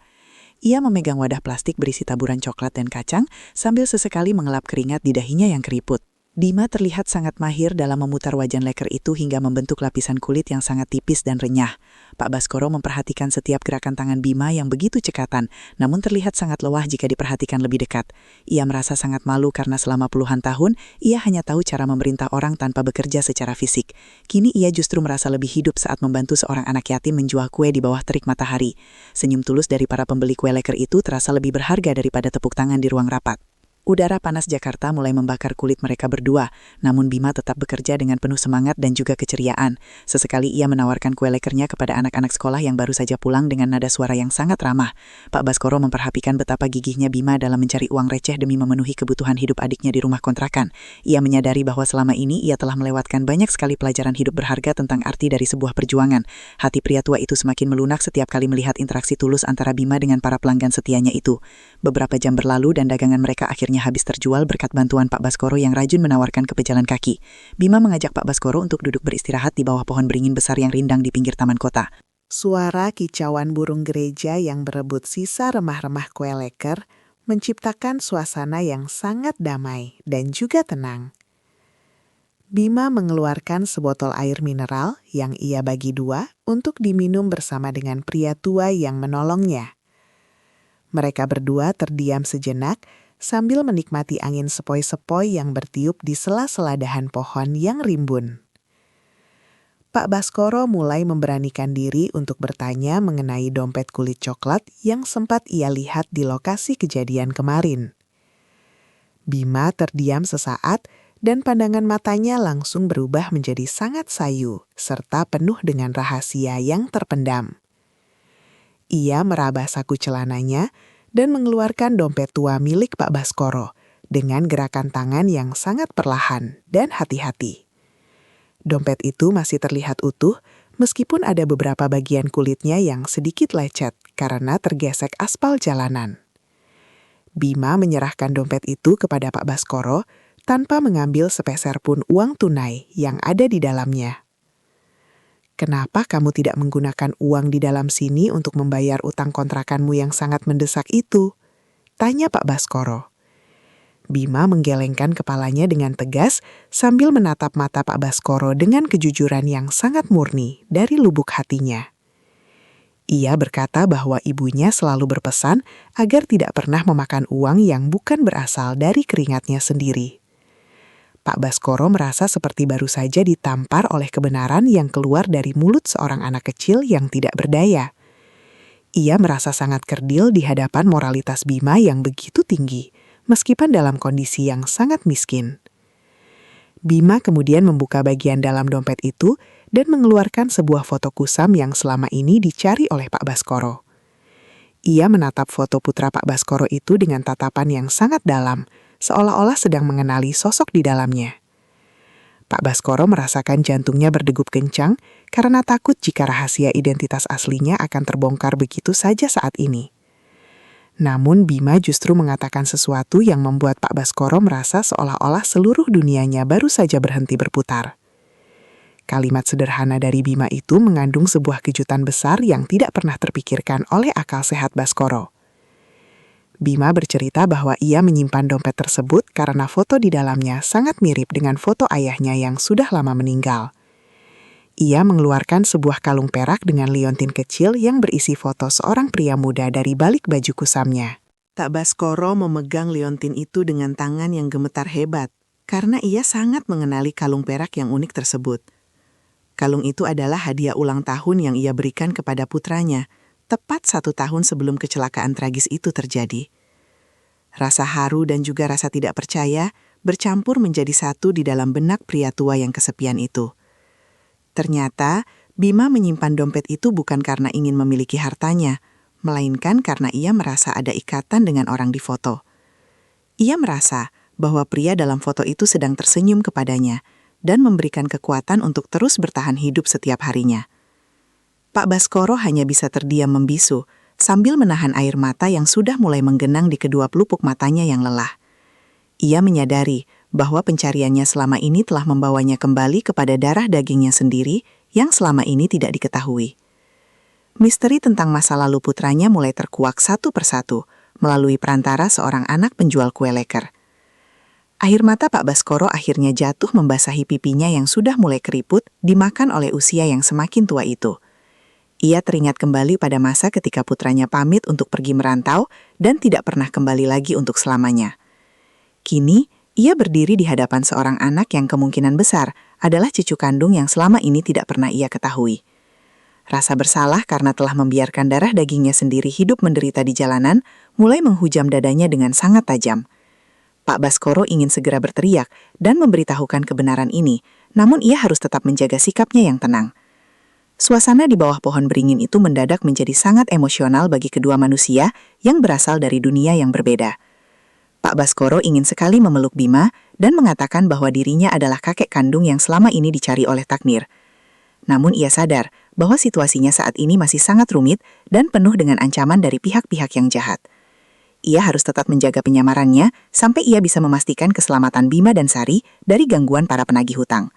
Ia memegang wadah plastik berisi taburan coklat dan kacang sambil sesekali mengelap keringat di dahinya yang keriput. Bima terlihat sangat mahir dalam memutar wajan leker itu hingga membentuk lapisan kulit yang sangat tipis dan renyah. Pak Baskoro memperhatikan setiap gerakan tangan Bima yang begitu cekatan, namun terlihat sangat lelah jika diperhatikan lebih dekat. Ia merasa sangat malu karena selama puluhan tahun, ia hanya tahu cara memerintah orang tanpa bekerja secara fisik. Kini ia justru merasa lebih hidup saat membantu seorang anak yatim menjual kue di bawah terik matahari. Senyum tulus dari para pembeli kue leker itu terasa lebih berharga daripada tepuk tangan di ruang rapat. Udara panas Jakarta mulai membakar kulit mereka berdua, namun Bima tetap bekerja dengan penuh semangat dan juga keceriaan. Sesekali ia menawarkan kue lekernya kepada anak-anak sekolah yang baru saja pulang dengan nada suara yang sangat ramah. Pak Baskoro memperhatikan betapa gigihnya Bima dalam mencari uang receh demi memenuhi kebutuhan hidup adiknya di rumah kontrakan. Ia menyadari bahwa selama ini ia telah melewatkan banyak sekali pelajaran hidup berharga tentang arti dari sebuah perjuangan. Hati pria tua itu semakin melunak setiap kali melihat interaksi tulus antara Bima dengan para pelanggan setianya itu. Beberapa jam berlalu dan dagangan mereka akhirnya habis terjual berkat bantuan Pak Baskoro yang rajin menawarkan kepejalan kaki. Bima mengajak Pak Baskoro untuk duduk beristirahat di bawah pohon beringin besar yang rindang di pinggir taman kota.
Suara kicauan burung gereja yang berebut sisa remah-remah kue leker menciptakan suasana yang sangat damai dan juga tenang. Bima mengeluarkan sebotol air mineral yang ia bagi dua untuk diminum bersama dengan pria tua yang menolongnya. Mereka berdua terdiam sejenak sambil menikmati angin sepoi-sepoi yang bertiup di sela-sela dahan pohon yang rimbun. Pak Baskoro mulai memberanikan diri untuk bertanya mengenai dompet kulit coklat yang sempat ia lihat di lokasi kejadian kemarin. Bima terdiam sesaat dan pandangan matanya langsung berubah menjadi sangat sayu serta penuh dengan rahasia yang terpendam. Ia meraba saku celananya dan mengeluarkan dompet tua milik Pak Baskoro dengan gerakan tangan yang sangat perlahan dan hati-hati. Dompet itu masih terlihat utuh meskipun ada beberapa bagian kulitnya yang sedikit lecet karena tergesek aspal jalanan. Bima menyerahkan dompet itu kepada Pak Baskoro tanpa mengambil sepeser pun uang tunai yang ada di dalamnya. "Kenapa kamu tidak menggunakan uang di dalam sini untuk membayar utang kontrakanmu yang sangat mendesak itu?" tanya Pak Baskoro. Bima menggelengkan kepalanya dengan tegas sambil menatap mata Pak Baskoro dengan kejujuran yang sangat murni dari lubuk hatinya. Ia berkata bahwa ibunya selalu berpesan agar tidak pernah memakan uang yang bukan berasal dari keringatnya sendiri. Pak Baskoro merasa seperti baru saja ditampar oleh kebenaran yang keluar dari mulut seorang anak kecil yang tidak berdaya. Ia merasa sangat kerdil di hadapan moralitas Bima yang begitu tinggi, meskipun dalam kondisi yang sangat miskin. Bima kemudian membuka bagian dalam dompet itu dan mengeluarkan sebuah foto kusam yang selama ini dicari oleh Pak Baskoro. Ia menatap foto putra Pak Baskoro itu dengan tatapan yang sangat dalam, seolah-olah sedang mengenali sosok di dalamnya. Pak Baskoro merasakan jantungnya berdegup kencang karena takut jika rahasia identitas aslinya akan terbongkar begitu saja saat ini. Namun Bima justru mengatakan sesuatu yang membuat Pak Baskoro merasa seolah-olah seluruh dunianya baru saja berhenti berputar. Kalimat sederhana dari Bima itu mengandung sebuah kejutan besar yang tidak pernah terpikirkan oleh akal sehat Baskoro. Bima bercerita bahwa ia menyimpan dompet tersebut karena foto di dalamnya sangat mirip dengan foto ayahnya yang sudah lama meninggal. Ia mengeluarkan sebuah kalung perak dengan liontin kecil yang berisi foto seorang pria muda dari balik baju kusamnya. Pak Baskoro memegang liontin itu dengan tangan yang gemetar hebat, karena ia sangat mengenali kalung perak yang unik tersebut. Kalung itu adalah hadiah ulang tahun yang ia berikan kepada putranya, tepat 1 tahun sebelum kecelakaan tragis itu terjadi. Rasa haru dan juga rasa tidak percaya bercampur menjadi satu di dalam benak pria tua yang kesepian itu. Ternyata, Bima menyimpan dompet itu bukan karena ingin memiliki hartanya, melainkan karena ia merasa ada ikatan dengan orang di foto. Ia merasa bahwa pria dalam foto itu sedang tersenyum kepadanya dan memberikan kekuatan untuk terus bertahan hidup setiap harinya. Pak Baskoro hanya bisa terdiam membisu sambil menahan air mata yang sudah mulai menggenang di kedua pelupuk matanya yang lelah. Ia menyadari bahwa pencariannya selama ini telah membawanya kembali kepada darah dagingnya sendiri yang selama ini tidak diketahui. Misteri tentang masa lalu putranya mulai terkuak satu persatu melalui perantara seorang anak penjual kue leker. Air mata Pak Baskoro akhirnya jatuh membasahi pipinya yang sudah mulai keriput dimakan oleh usia yang semakin tua itu. Ia teringat kembali pada masa ketika putranya pamit untuk pergi merantau dan tidak pernah kembali lagi untuk selamanya. Kini, ia berdiri di hadapan seorang anak yang kemungkinan besar adalah cucu kandung yang selama ini tidak pernah ia ketahui. Rasa bersalah karena telah membiarkan darah dagingnya sendiri hidup menderita di jalanan mulai menghujam dadanya dengan sangat tajam.
Pak Baskoro ingin segera berteriak dan memberitahukan kebenaran ini, namun ia harus tetap menjaga sikapnya yang tenang. Suasana di bawah pohon beringin itu mendadak menjadi sangat emosional bagi kedua manusia yang berasal dari dunia yang berbeda. Pak Baskoro ingin sekali memeluk Bima dan mengatakan bahwa dirinya adalah kakek kandung yang selama ini dicari oleh takdir. Namun ia sadar bahwa situasinya saat ini masih sangat rumit dan penuh dengan ancaman dari pihak-pihak yang jahat. Ia harus tetap menjaga penyamarannya sampai ia bisa memastikan keselamatan Bima dan Sari dari gangguan para penagih hutang.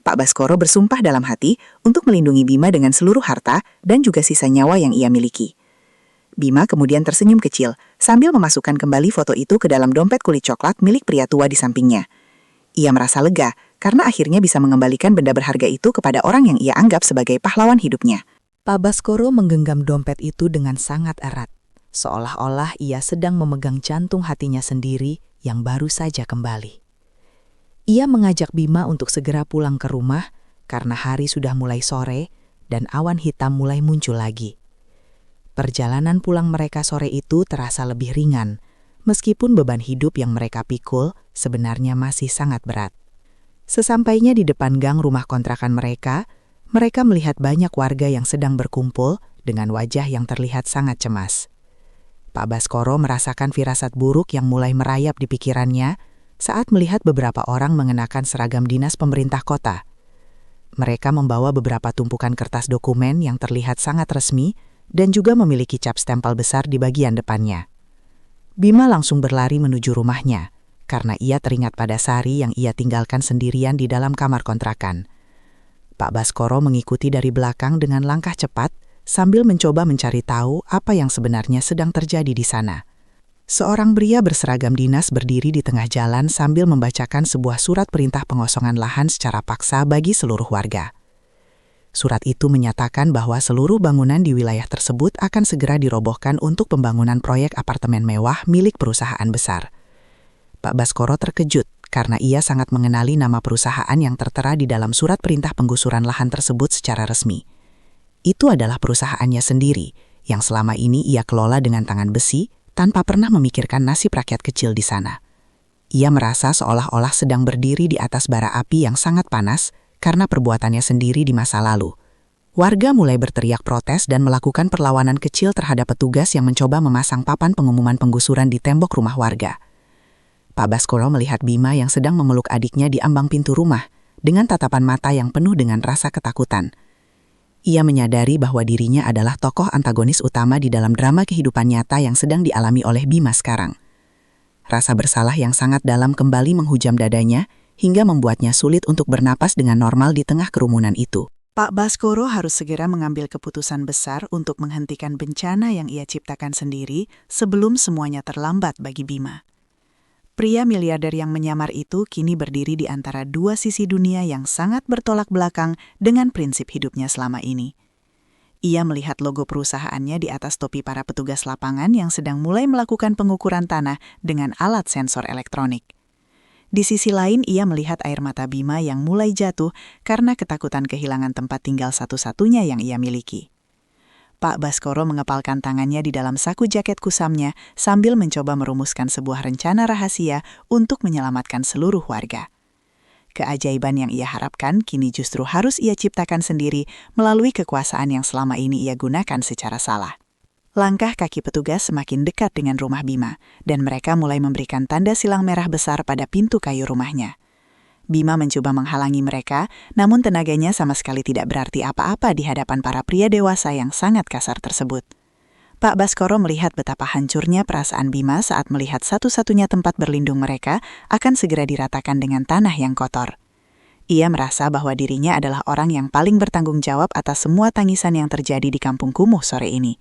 Pak Baskoro bersumpah dalam hati untuk melindungi Bima dengan seluruh harta dan juga sisa nyawa yang ia miliki. Bima kemudian tersenyum kecil sambil memasukkan kembali foto itu ke dalam dompet kulit coklat milik pria tua di sampingnya. Ia merasa lega karena akhirnya bisa mengembalikan benda berharga itu kepada orang yang ia anggap sebagai pahlawan hidupnya.
Pak Baskoro menggenggam dompet itu dengan sangat erat, seolah-olah ia sedang memegang jantung hatinya sendiri yang baru saja kembali. Ia mengajak Bima untuk segera pulang ke rumah karena hari sudah mulai sore dan awan hitam mulai muncul lagi. Perjalanan pulang mereka sore itu terasa lebih ringan, meskipun beban hidup yang mereka pikul sebenarnya masih sangat berat. Sesampainya di depan gang rumah kontrakan mereka melihat banyak warga yang sedang berkumpul dengan wajah yang terlihat sangat cemas. Pak Baskoro merasakan firasat buruk yang mulai merayap di pikirannya saat melihat beberapa orang mengenakan seragam dinas pemerintah kota. Mereka membawa beberapa tumpukan kertas dokumen yang terlihat sangat resmi dan juga memiliki cap stempel besar di bagian depannya. Bima langsung berlari menuju rumahnya karena ia teringat pada Sari yang ia tinggalkan sendirian di dalam kamar kontrakan. Pak Baskoro mengikuti dari belakang dengan langkah cepat sambil mencoba mencari tahu apa yang sebenarnya sedang terjadi di sana. Seorang pria berseragam dinas berdiri di tengah jalan sambil membacakan sebuah surat perintah pengosongan lahan secara paksa bagi seluruh warga. Surat itu menyatakan bahwa seluruh bangunan di wilayah tersebut akan segera dirobohkan untuk pembangunan proyek apartemen mewah milik perusahaan besar. Pak Baskoro terkejut karena ia sangat mengenali nama perusahaan yang tertera di dalam surat perintah penggusuran lahan tersebut secara resmi. Itu adalah perusahaannya sendiri yang selama ini ia kelola dengan tangan besi tanpa pernah memikirkan nasib rakyat kecil di sana. Ia merasa seolah-olah sedang berdiri di atas bara api yang sangat panas karena perbuatannya sendiri di masa lalu. Warga mulai berteriak protes dan melakukan perlawanan kecil terhadap petugas yang mencoba memasang papan pengumuman penggusuran di tembok rumah warga. Pak Baskoro melihat Bima yang sedang memeluk adiknya di ambang pintu rumah dengan tatapan mata yang penuh dengan rasa ketakutan. Ia menyadari bahwa dirinya adalah tokoh antagonis utama di dalam drama kehidupan nyata yang sedang dialami oleh Bima sekarang. Rasa bersalah yang sangat dalam kembali menghujam dadanya hingga membuatnya sulit untuk bernapas dengan normal di tengah kerumunan itu.
Pak Baskoro harus segera mengambil keputusan besar untuk menghentikan bencana yang ia ciptakan sendiri sebelum semuanya terlambat bagi Bima. Pria miliarder yang menyamar itu kini berdiri di antara dua sisi dunia yang sangat bertolak belakang dengan prinsip hidupnya selama ini. Ia melihat logo perusahaannya di atas topi para petugas lapangan yang sedang mulai melakukan pengukuran tanah dengan alat sensor elektronik. Di sisi lain, ia melihat air mata Bima yang mulai jatuh karena ketakutan kehilangan tempat tinggal satu-satunya yang ia miliki. Pak Baskoro mengepalkan tangannya di dalam saku jaket kusamnya sambil mencoba merumuskan sebuah rencana rahasia untuk menyelamatkan seluruh warga. Keajaiban yang ia harapkan kini justru harus ia ciptakan sendiri melalui kekuasaan yang selama ini ia gunakan secara salah. Langkah kaki petugas semakin dekat dengan rumah Bima, dan mereka mulai memberikan tanda silang merah besar pada pintu kayu rumahnya. Bima mencoba menghalangi mereka, namun tenaganya sama sekali tidak berarti apa-apa di hadapan para pria dewasa yang sangat kasar tersebut. Pak Baskoro melihat betapa hancurnya perasaan Bima saat melihat satu-satunya tempat berlindung mereka akan segera diratakan dengan tanah yang kotor. Ia merasa bahwa dirinya adalah orang yang paling bertanggung jawab atas semua tangisan yang terjadi di kampung kumuh sore ini.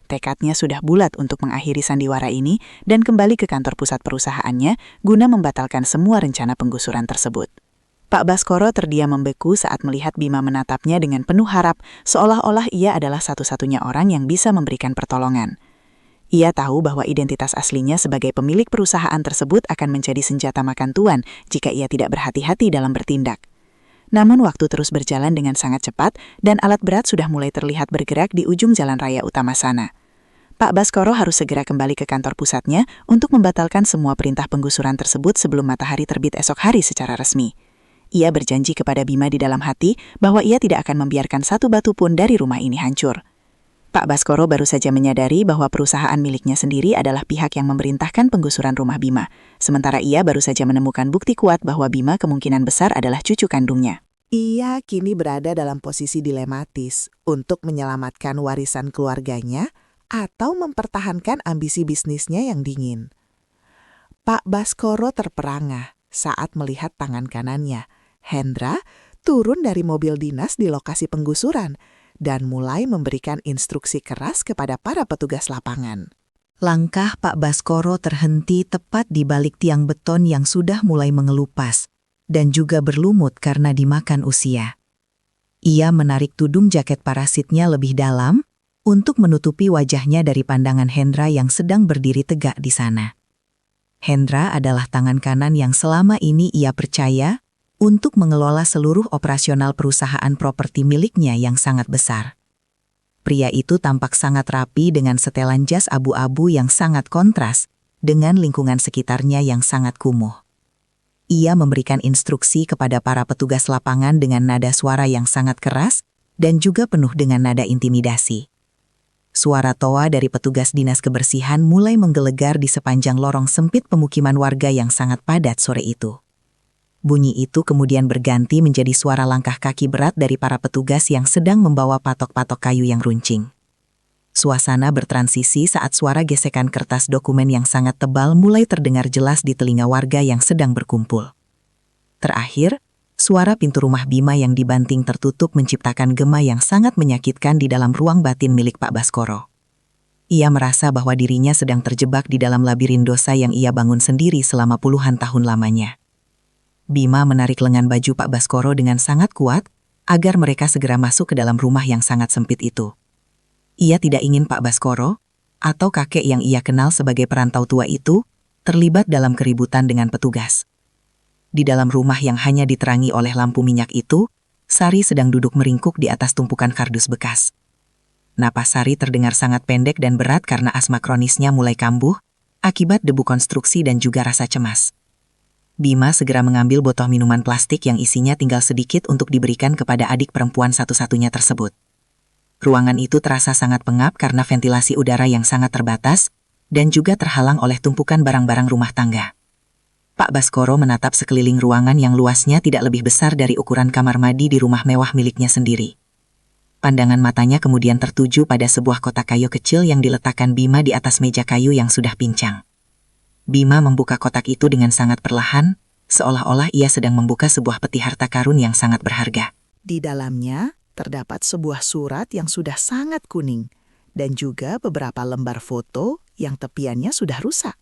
Tekadnya sudah bulat untuk mengakhiri sandiwara ini dan kembali ke kantor pusat perusahaannya guna membatalkan semua rencana penggusuran tersebut. Pak Baskoro terdiam membeku saat melihat Bima menatapnya dengan penuh harap, seolah-olah ia adalah satu-satunya orang yang bisa memberikan pertolongan. Ia tahu bahwa identitas aslinya sebagai pemilik perusahaan tersebut akan menjadi senjata makan tuan jika ia tidak berhati-hati dalam bertindak. Namun waktu terus berjalan dengan sangat cepat dan alat berat sudah mulai terlihat bergerak di ujung jalan raya utama sana.
Pak Baskoro harus segera kembali ke kantor pusatnya untuk membatalkan semua perintah penggusuran tersebut sebelum matahari terbit esok hari secara resmi. Ia berjanji kepada Bima di dalam hati bahwa ia tidak akan membiarkan satu batu pun dari rumah ini hancur. Pak Baskoro baru saja menyadari bahwa perusahaan miliknya sendiri adalah pihak yang memerintahkan penggusuran rumah Bima, sementara ia baru saja menemukan bukti kuat bahwa Bima kemungkinan besar adalah cucu kandungnya.
Ia kini berada dalam posisi dilematis untuk menyelamatkan warisan keluarganya atau mempertahankan ambisi bisnisnya yang dingin. Pak Baskoro terperangah saat melihat tangan kanannya, Hendra, turun dari mobil dinas di lokasi penggusuran dan mulai memberikan instruksi keras kepada para petugas lapangan.
Langkah Pak Baskoro terhenti tepat di balik tiang beton yang sudah mulai mengelupas dan juga berlumut karena dimakan usia. Ia menarik tudung jaket parasitnya lebih dalam untuk menutupi wajahnya dari pandangan Hendra yang sedang berdiri tegak di sana. Hendra adalah tangan kanan yang selama ini ia percaya untuk mengelola seluruh operasional perusahaan properti miliknya yang sangat besar. Pria itu tampak sangat rapi dengan setelan jas abu-abu yang sangat kontras dengan lingkungan sekitarnya yang sangat kumuh. Ia memberikan instruksi kepada para petugas lapangan dengan nada suara yang sangat keras dan juga penuh dengan nada intimidasi. Suara toa dari petugas dinas kebersihan mulai menggelegar di sepanjang lorong sempit pemukiman warga yang sangat padat sore itu. Bunyi itu kemudian berganti menjadi suara langkah kaki berat dari para petugas yang sedang membawa patok-patok kayu yang runcing. Suasana bertransisi saat suara gesekan kertas dokumen yang sangat tebal mulai terdengar jelas di telinga warga yang sedang berkumpul. Terakhir, suara pintu rumah Bima yang dibanting tertutup menciptakan gema yang sangat menyakitkan di dalam ruang batin milik Pak Baskoro. Ia merasa bahwa dirinya sedang terjebak di dalam labirin dosa yang ia bangun sendiri selama puluhan tahun lamanya. Bima menarik lengan baju Pak Baskoro dengan sangat kuat agar mereka segera masuk ke dalam rumah yang sangat sempit itu. Ia tidak ingin Pak Baskoro, atau kakek yang ia kenal sebagai perantau tua itu, terlibat dalam keributan dengan petugas. Di dalam rumah yang hanya diterangi oleh lampu minyak itu, Sari sedang duduk meringkuk di atas tumpukan kardus bekas. Napas Sari terdengar sangat pendek dan berat karena asma kronisnya mulai kambuh, akibat debu konstruksi dan juga rasa cemas. Bima segera mengambil botol minuman plastik yang isinya tinggal sedikit untuk diberikan kepada adik perempuan satu-satunya tersebut. Ruangan itu terasa sangat pengap karena ventilasi udara yang sangat terbatas dan juga terhalang oleh tumpukan barang-barang rumah tangga. Pak Baskoro menatap sekeliling ruangan yang luasnya tidak lebih besar dari ukuran kamar mandi di rumah mewah miliknya sendiri. Pandangan matanya kemudian tertuju pada sebuah kotak kayu kecil yang diletakkan Bima di atas meja kayu yang sudah pincang. Bima membuka kotak itu dengan sangat perlahan, seolah-olah ia sedang membuka sebuah peti harta karun yang sangat berharga.
Di dalamnya terdapat sebuah surat yang sudah sangat kuning dan juga beberapa lembar foto yang tepiannya sudah rusak.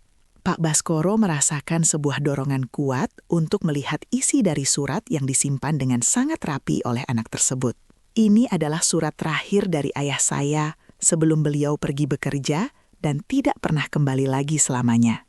Pak Baskoro merasakan sebuah dorongan kuat untuk melihat isi dari surat yang disimpan dengan sangat rapi oleh anak tersebut. Ini adalah surat terakhir dari ayah saya sebelum beliau pergi bekerja dan tidak pernah kembali lagi selamanya.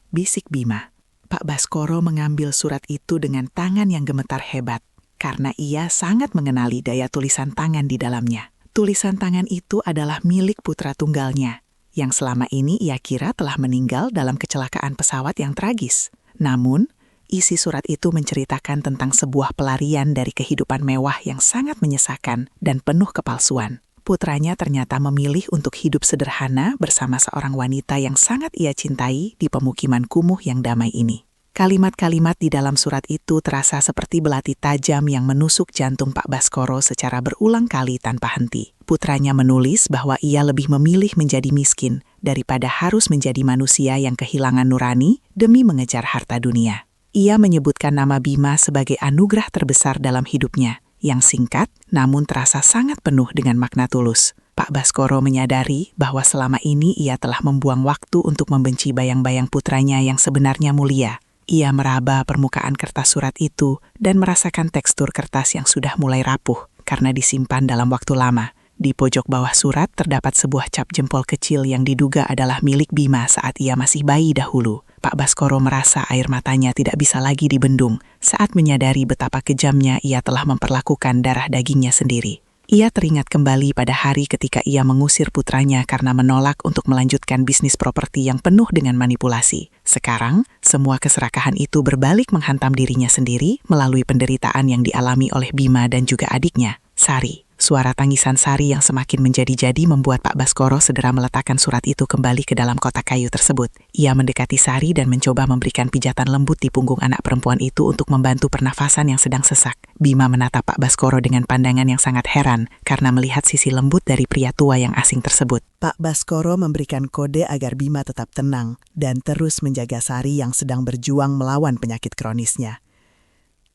Bisik Bima. Pak Baskoro mengambil surat itu dengan tangan yang gemetar hebat karena ia sangat mengenali daya tulisan tangan di dalamnya. Tulisan tangan itu adalah milik putra tunggalnya, yang selama ini ia kira telah meninggal dalam kecelakaan pesawat yang tragis. Namun, isi surat itu menceritakan tentang sebuah pelarian dari kehidupan mewah yang sangat menyesakan dan penuh kepalsuan. Putranya ternyata memilih untuk hidup sederhana bersama seorang wanita yang sangat ia cintai di pemukiman kumuh yang damai ini. Kalimat-kalimat di dalam surat itu terasa seperti belati tajam yang menusuk jantung Pak Baskoro secara berulang kali tanpa henti. Putranya menulis bahwa ia lebih memilih menjadi miskin daripada harus menjadi manusia yang kehilangan nurani demi mengejar harta dunia. Ia menyebutkan nama Bima sebagai anugerah terbesar dalam hidupnya, yang singkat namun terasa sangat penuh dengan makna tulus. Pak Baskoro menyadari bahwa selama ini ia telah membuang waktu untuk membenci bayang-bayang putranya yang sebenarnya mulia. Ia meraba permukaan kertas surat itu dan merasakan tekstur kertas yang sudah mulai rapuh karena disimpan dalam waktu lama. Di pojok bawah surat terdapat sebuah cap jempol kecil yang diduga adalah milik Bima saat ia masih bayi dahulu. Pak Baskoro merasa air matanya tidak bisa lagi dibendung saat menyadari betapa kejamnya ia telah memperlakukan darah dagingnya sendiri. Ia teringat kembali pada hari ketika ia mengusir putranya karena menolak untuk melanjutkan bisnis properti yang penuh dengan manipulasi. Sekarang, semua keserakahan itu berbalik menghantam dirinya sendiri melalui penderitaan yang dialami oleh Bima dan juga adiknya, Sari. Suara tangisan Sari yang semakin menjadi-jadi membuat Pak Baskoro segera meletakkan surat itu kembali ke dalam kotak kayu tersebut. Ia mendekati Sari dan mencoba memberikan pijatan lembut di punggung anak perempuan itu untuk membantu pernafasan yang sedang sesak. Bima menatap Pak Baskoro dengan pandangan yang sangat heran karena melihat sisi lembut dari pria tua yang asing tersebut.
Pak Baskoro memberikan kode agar Bima tetap tenang dan terus menjaga Sari yang sedang berjuang melawan penyakit kronisnya.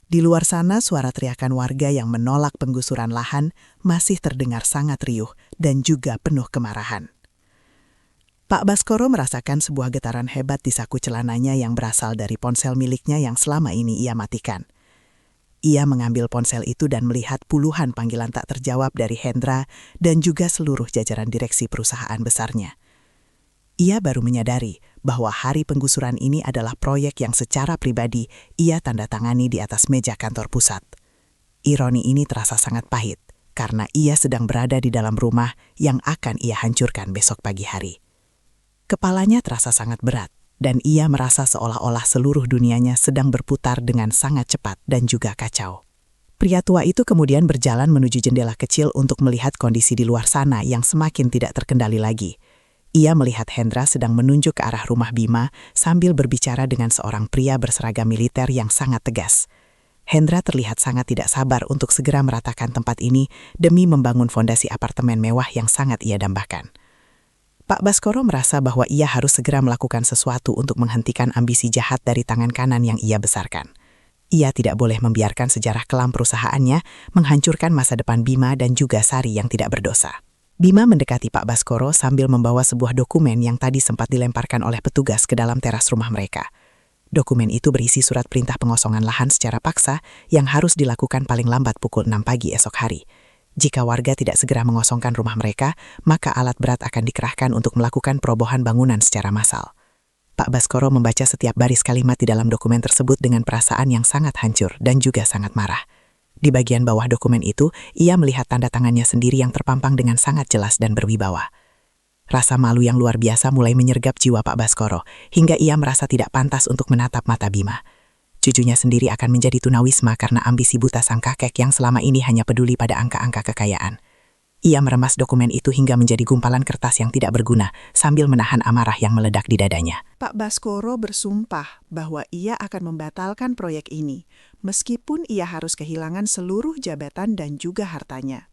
Di luar sana, suara teriakan warga yang menolak penggusuran lahan masih terdengar sangat riuh dan juga penuh kemarahan. Pak Baskoro merasakan sebuah getaran hebat di saku celananya yang berasal dari ponsel miliknya yang selama ini ia matikan. Ia mengambil ponsel itu dan melihat puluhan panggilan tak terjawab dari Hendra dan juga seluruh jajaran direksi perusahaan besarnya. Ia baru menyadari bahwa hari penggusuran ini adalah proyek yang secara pribadi ia tanda tangani di atas meja kantor pusat. Ironi ini terasa sangat pahit karena ia sedang berada di dalam rumah yang akan ia hancurkan besok pagi hari. Kepalanya terasa sangat berat dan ia merasa seolah-olah seluruh dunianya sedang berputar dengan sangat cepat dan juga kacau. Pria tua itu kemudian berjalan menuju jendela kecil untuk melihat kondisi di luar sana yang semakin tidak terkendali lagi. Ia melihat Hendra sedang menunjuk ke arah rumah Bima sambil berbicara dengan seorang pria berseragam militer yang sangat tegas. Hendra terlihat sangat tidak sabar untuk segera meratakan tempat ini demi membangun fondasi apartemen mewah yang sangat ia dambakan. Pak Baskoro merasa bahwa ia harus segera melakukan sesuatu untuk menghentikan ambisi jahat dari tangan kanan yang ia besarkan. Ia tidak boleh membiarkan sejarah kelam perusahaannya menghancurkan masa depan Bima dan juga Sari yang tidak berdosa. Bima mendekati Pak Baskoro sambil membawa sebuah dokumen yang tadi sempat dilemparkan oleh petugas ke dalam teras rumah mereka. Dokumen itu berisi surat perintah pengosongan lahan secara paksa yang harus dilakukan paling lambat pukul 6 pagi esok hari. Jika warga tidak segera mengosongkan rumah mereka, maka alat berat akan dikerahkan untuk melakukan perobohan bangunan secara massal. Pak Baskoro membaca setiap baris kalimat di dalam dokumen tersebut dengan perasaan yang sangat hancur dan juga sangat marah. Di bagian bawah dokumen itu, ia melihat tanda tangannya sendiri yang terpampang dengan sangat jelas dan berwibawa. Rasa malu yang luar biasa mulai menyergap jiwa Pak Baskoro, hingga ia merasa tidak pantas untuk menatap mata Bima. Cucunya sendiri akan menjadi tunawisma karena ambisi buta sang kakek yang selama ini hanya peduli pada angka-angka kekayaan. Ia meremas dokumen itu hingga menjadi gumpalan kertas yang tidak berguna, sambil menahan amarah yang meledak di dadanya.
Pak Baskoro bersumpah bahwa ia akan membatalkan proyek ini, meskipun ia harus kehilangan seluruh jabatan dan juga hartanya.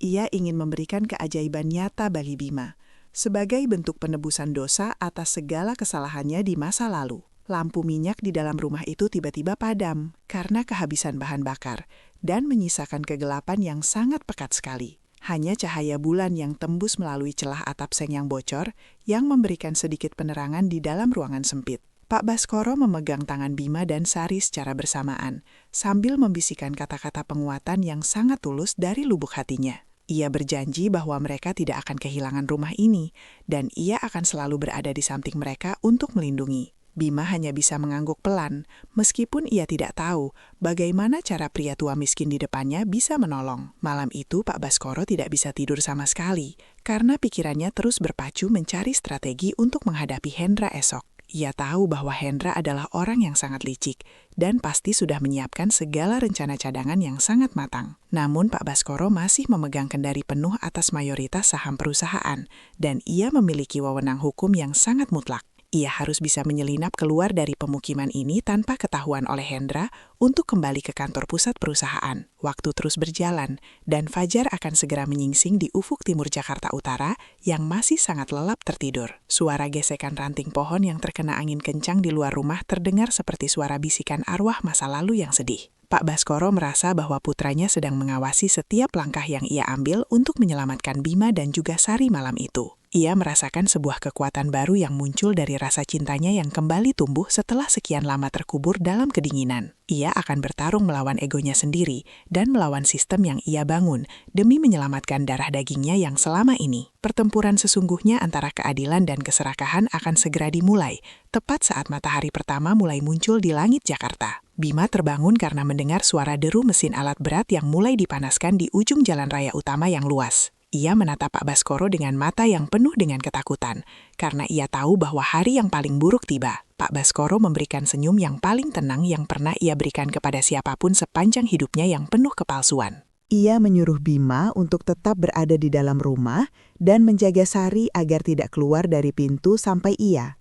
Ia ingin memberikan keajaiban nyata bagi Bima, sebagai bentuk penebusan dosa atas segala kesalahannya di masa lalu. Lampu minyak di dalam rumah itu tiba-tiba padam karena kehabisan bahan bakar dan menyisakan kegelapan yang sangat pekat sekali. Hanya cahaya bulan yang tembus melalui celah atap seng yang bocor yang memberikan sedikit penerangan di dalam ruangan sempit. Pak Baskoro memegang tangan Bima dan Sari secara bersamaan, sambil membisikkan kata-kata penguatan yang sangat tulus dari lubuk hatinya. Ia berjanji bahwa mereka tidak akan kehilangan rumah ini, dan ia akan selalu berada di samping mereka untuk melindungi. Bima hanya bisa mengangguk pelan, meskipun ia tidak tahu bagaimana cara pria tua miskin di depannya bisa menolong. Malam itu Pak Baskoro tidak bisa tidur sama sekali, karena pikirannya terus berpacu mencari strategi untuk menghadapi Hendra esok. Ia tahu bahwa Hendra adalah orang yang sangat licik, dan pasti sudah menyiapkan segala rencana cadangan yang sangat matang. Namun Pak Baskoro masih memegang kendali penuh atas mayoritas saham perusahaan, dan ia memiliki wewenang hukum yang sangat mutlak. Ia harus bisa menyelinap keluar dari pemukiman ini tanpa ketahuan oleh Hendra untuk kembali ke kantor pusat perusahaan. Waktu terus berjalan, dan fajar akan segera menyingsing di ufuk timur Jakarta Utara yang masih sangat lelap tertidur. Suara gesekan ranting pohon yang terkena angin kencang di luar rumah terdengar seperti suara bisikan arwah masa lalu yang sedih. Pak Baskoro merasa bahwa putranya sedang mengawasi setiap langkah yang ia ambil untuk menyelamatkan Bima dan juga Sari malam itu. Ia merasakan sebuah kekuatan baru yang muncul dari rasa cintanya yang kembali tumbuh setelah sekian lama terkubur dalam kedinginan. Ia akan bertarung melawan egonya sendiri dan melawan sistem yang ia bangun demi menyelamatkan darah dagingnya yang selama ini. Pertempuran sesungguhnya antara keadilan dan keserakahan akan segera dimulai, tepat saat matahari pertama mulai muncul di langit Jakarta. Bima terbangun karena mendengar suara deru mesin alat berat yang mulai dipanaskan di ujung jalan raya utama yang luas. Ia menatap Pak Baskoro dengan mata yang penuh dengan ketakutan, karena ia tahu bahwa hari yang paling buruk tiba. Pak Baskoro memberikan senyum yang paling tenang yang pernah ia berikan kepada siapapun sepanjang hidupnya yang penuh kepalsuan.
Ia menyuruh Bima untuk tetap berada di dalam rumah dan menjaga Sari agar tidak keluar dari pintu sampai ia.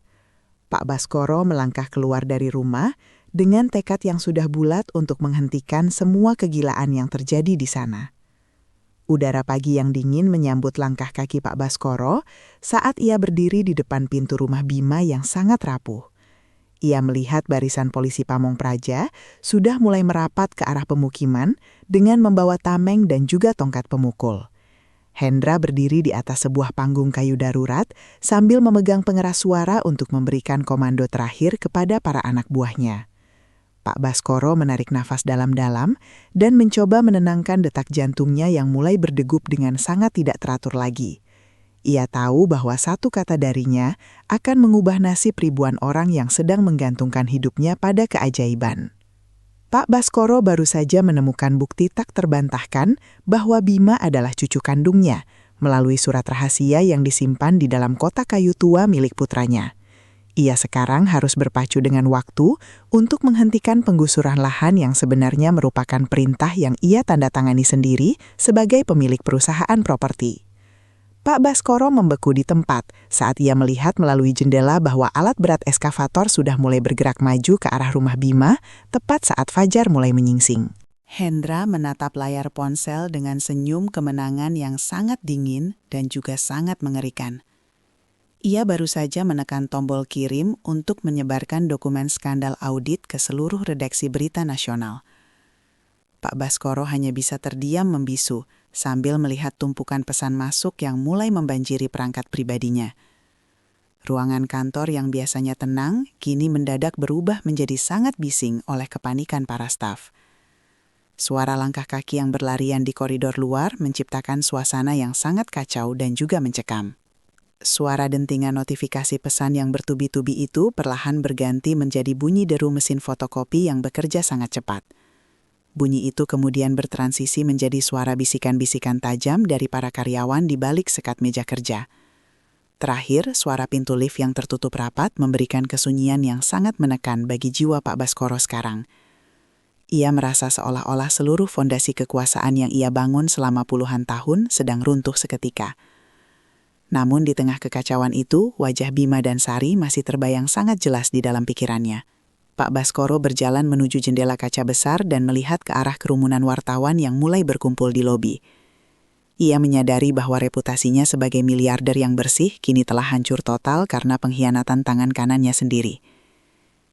Pak Baskoro melangkah keluar dari rumah dengan tekad yang sudah bulat untuk menghentikan semua kegilaan yang terjadi di sana. Udara pagi yang dingin menyambut langkah kaki Pak Baskoro saat ia berdiri di depan pintu rumah Bima yang sangat rapuh. Ia melihat barisan polisi Pamong Praja sudah mulai merapat ke arah pemukiman dengan membawa tameng dan juga tongkat pemukul. Hendra berdiri di atas sebuah panggung kayu darurat sambil memegang pengeras suara untuk memberikan komando terakhir kepada para anak buahnya. Pak Baskoro menarik nafas dalam-dalam dan mencoba menenangkan detak jantungnya yang mulai berdegup dengan sangat tidak teratur lagi. Ia tahu bahwa satu kata darinya akan mengubah nasib ribuan orang yang sedang menggantungkan hidupnya pada keajaiban. Pak Baskoro baru saja menemukan bukti tak terbantahkan bahwa Bima adalah cucu kandungnya melalui surat rahasia yang disimpan di dalam kotak kayu tua milik putranya. Ia sekarang harus berpacu dengan waktu untuk menghentikan penggusuran lahan yang sebenarnya merupakan perintah yang ia tanda tangani sendiri sebagai pemilik perusahaan properti. Pak Baskoro membeku di tempat saat ia melihat melalui jendela bahwa alat berat eskavator sudah mulai bergerak maju ke arah rumah Bima tepat saat fajar mulai menyingsing.
Hendra menatap layar ponsel dengan senyum kemenangan yang sangat dingin dan juga sangat mengerikan. Ia baru saja menekan tombol kirim untuk menyebarkan dokumen skandal audit ke seluruh redaksi berita nasional. Pak Baskoro hanya bisa terdiam membisu sambil melihat tumpukan pesan masuk yang mulai membanjiri perangkat pribadinya. Ruangan kantor yang biasanya tenang kini mendadak berubah menjadi sangat bising oleh kepanikan para staf. Suara langkah kaki yang berlarian di koridor luar menciptakan suasana yang sangat kacau dan juga mencekam. Suara dentingan notifikasi pesan yang bertubi-tubi itu perlahan berganti menjadi bunyi deru mesin fotokopi yang bekerja sangat cepat. Bunyi itu kemudian bertransisi menjadi suara bisikan-bisikan tajam dari para karyawan di balik sekat meja kerja. Terakhir, suara pintu lift yang tertutup rapat memberikan kesunyian yang sangat menekan bagi jiwa Pak Baskoro sekarang. Ia merasa seolah-olah seluruh fondasi kekuasaan yang ia bangun selama puluhan tahun sedang runtuh seketika. Namun di tengah kekacauan itu, wajah Bima dan Sari masih terbayang sangat jelas di dalam pikirannya. Pak Baskoro berjalan menuju jendela kaca besar dan melihat ke arah kerumunan wartawan yang mulai berkumpul di lobi. Ia menyadari bahwa reputasinya sebagai miliarder yang bersih kini telah hancur total karena pengkhianatan tangan kanannya sendiri.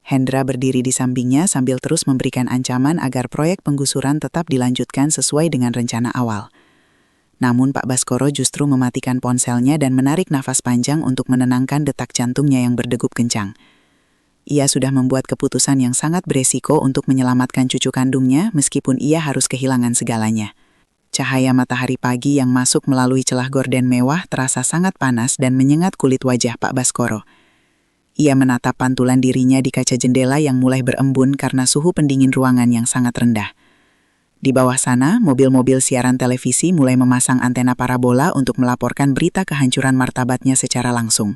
Hendra berdiri di sampingnya sambil terus memberikan ancaman agar proyek penggusuran tetap dilanjutkan sesuai dengan rencana awal. Namun Pak Baskoro justru mematikan ponselnya dan menarik nafas panjang untuk menenangkan detak jantungnya yang berdegup kencang. Ia sudah membuat keputusan yang sangat beresiko untuk menyelamatkan cucu kandungnya meskipun ia harus kehilangan segalanya. Cahaya matahari pagi yang masuk melalui celah gorden mewah terasa sangat panas dan menyengat kulit wajah Pak Baskoro. Ia menatap pantulan dirinya di kaca jendela yang mulai berembun karena suhu pendingin ruangan yang sangat rendah. Di bawah sana, mobil-mobil siaran televisi mulai memasang antena parabola untuk melaporkan berita kehancuran martabatnya secara langsung.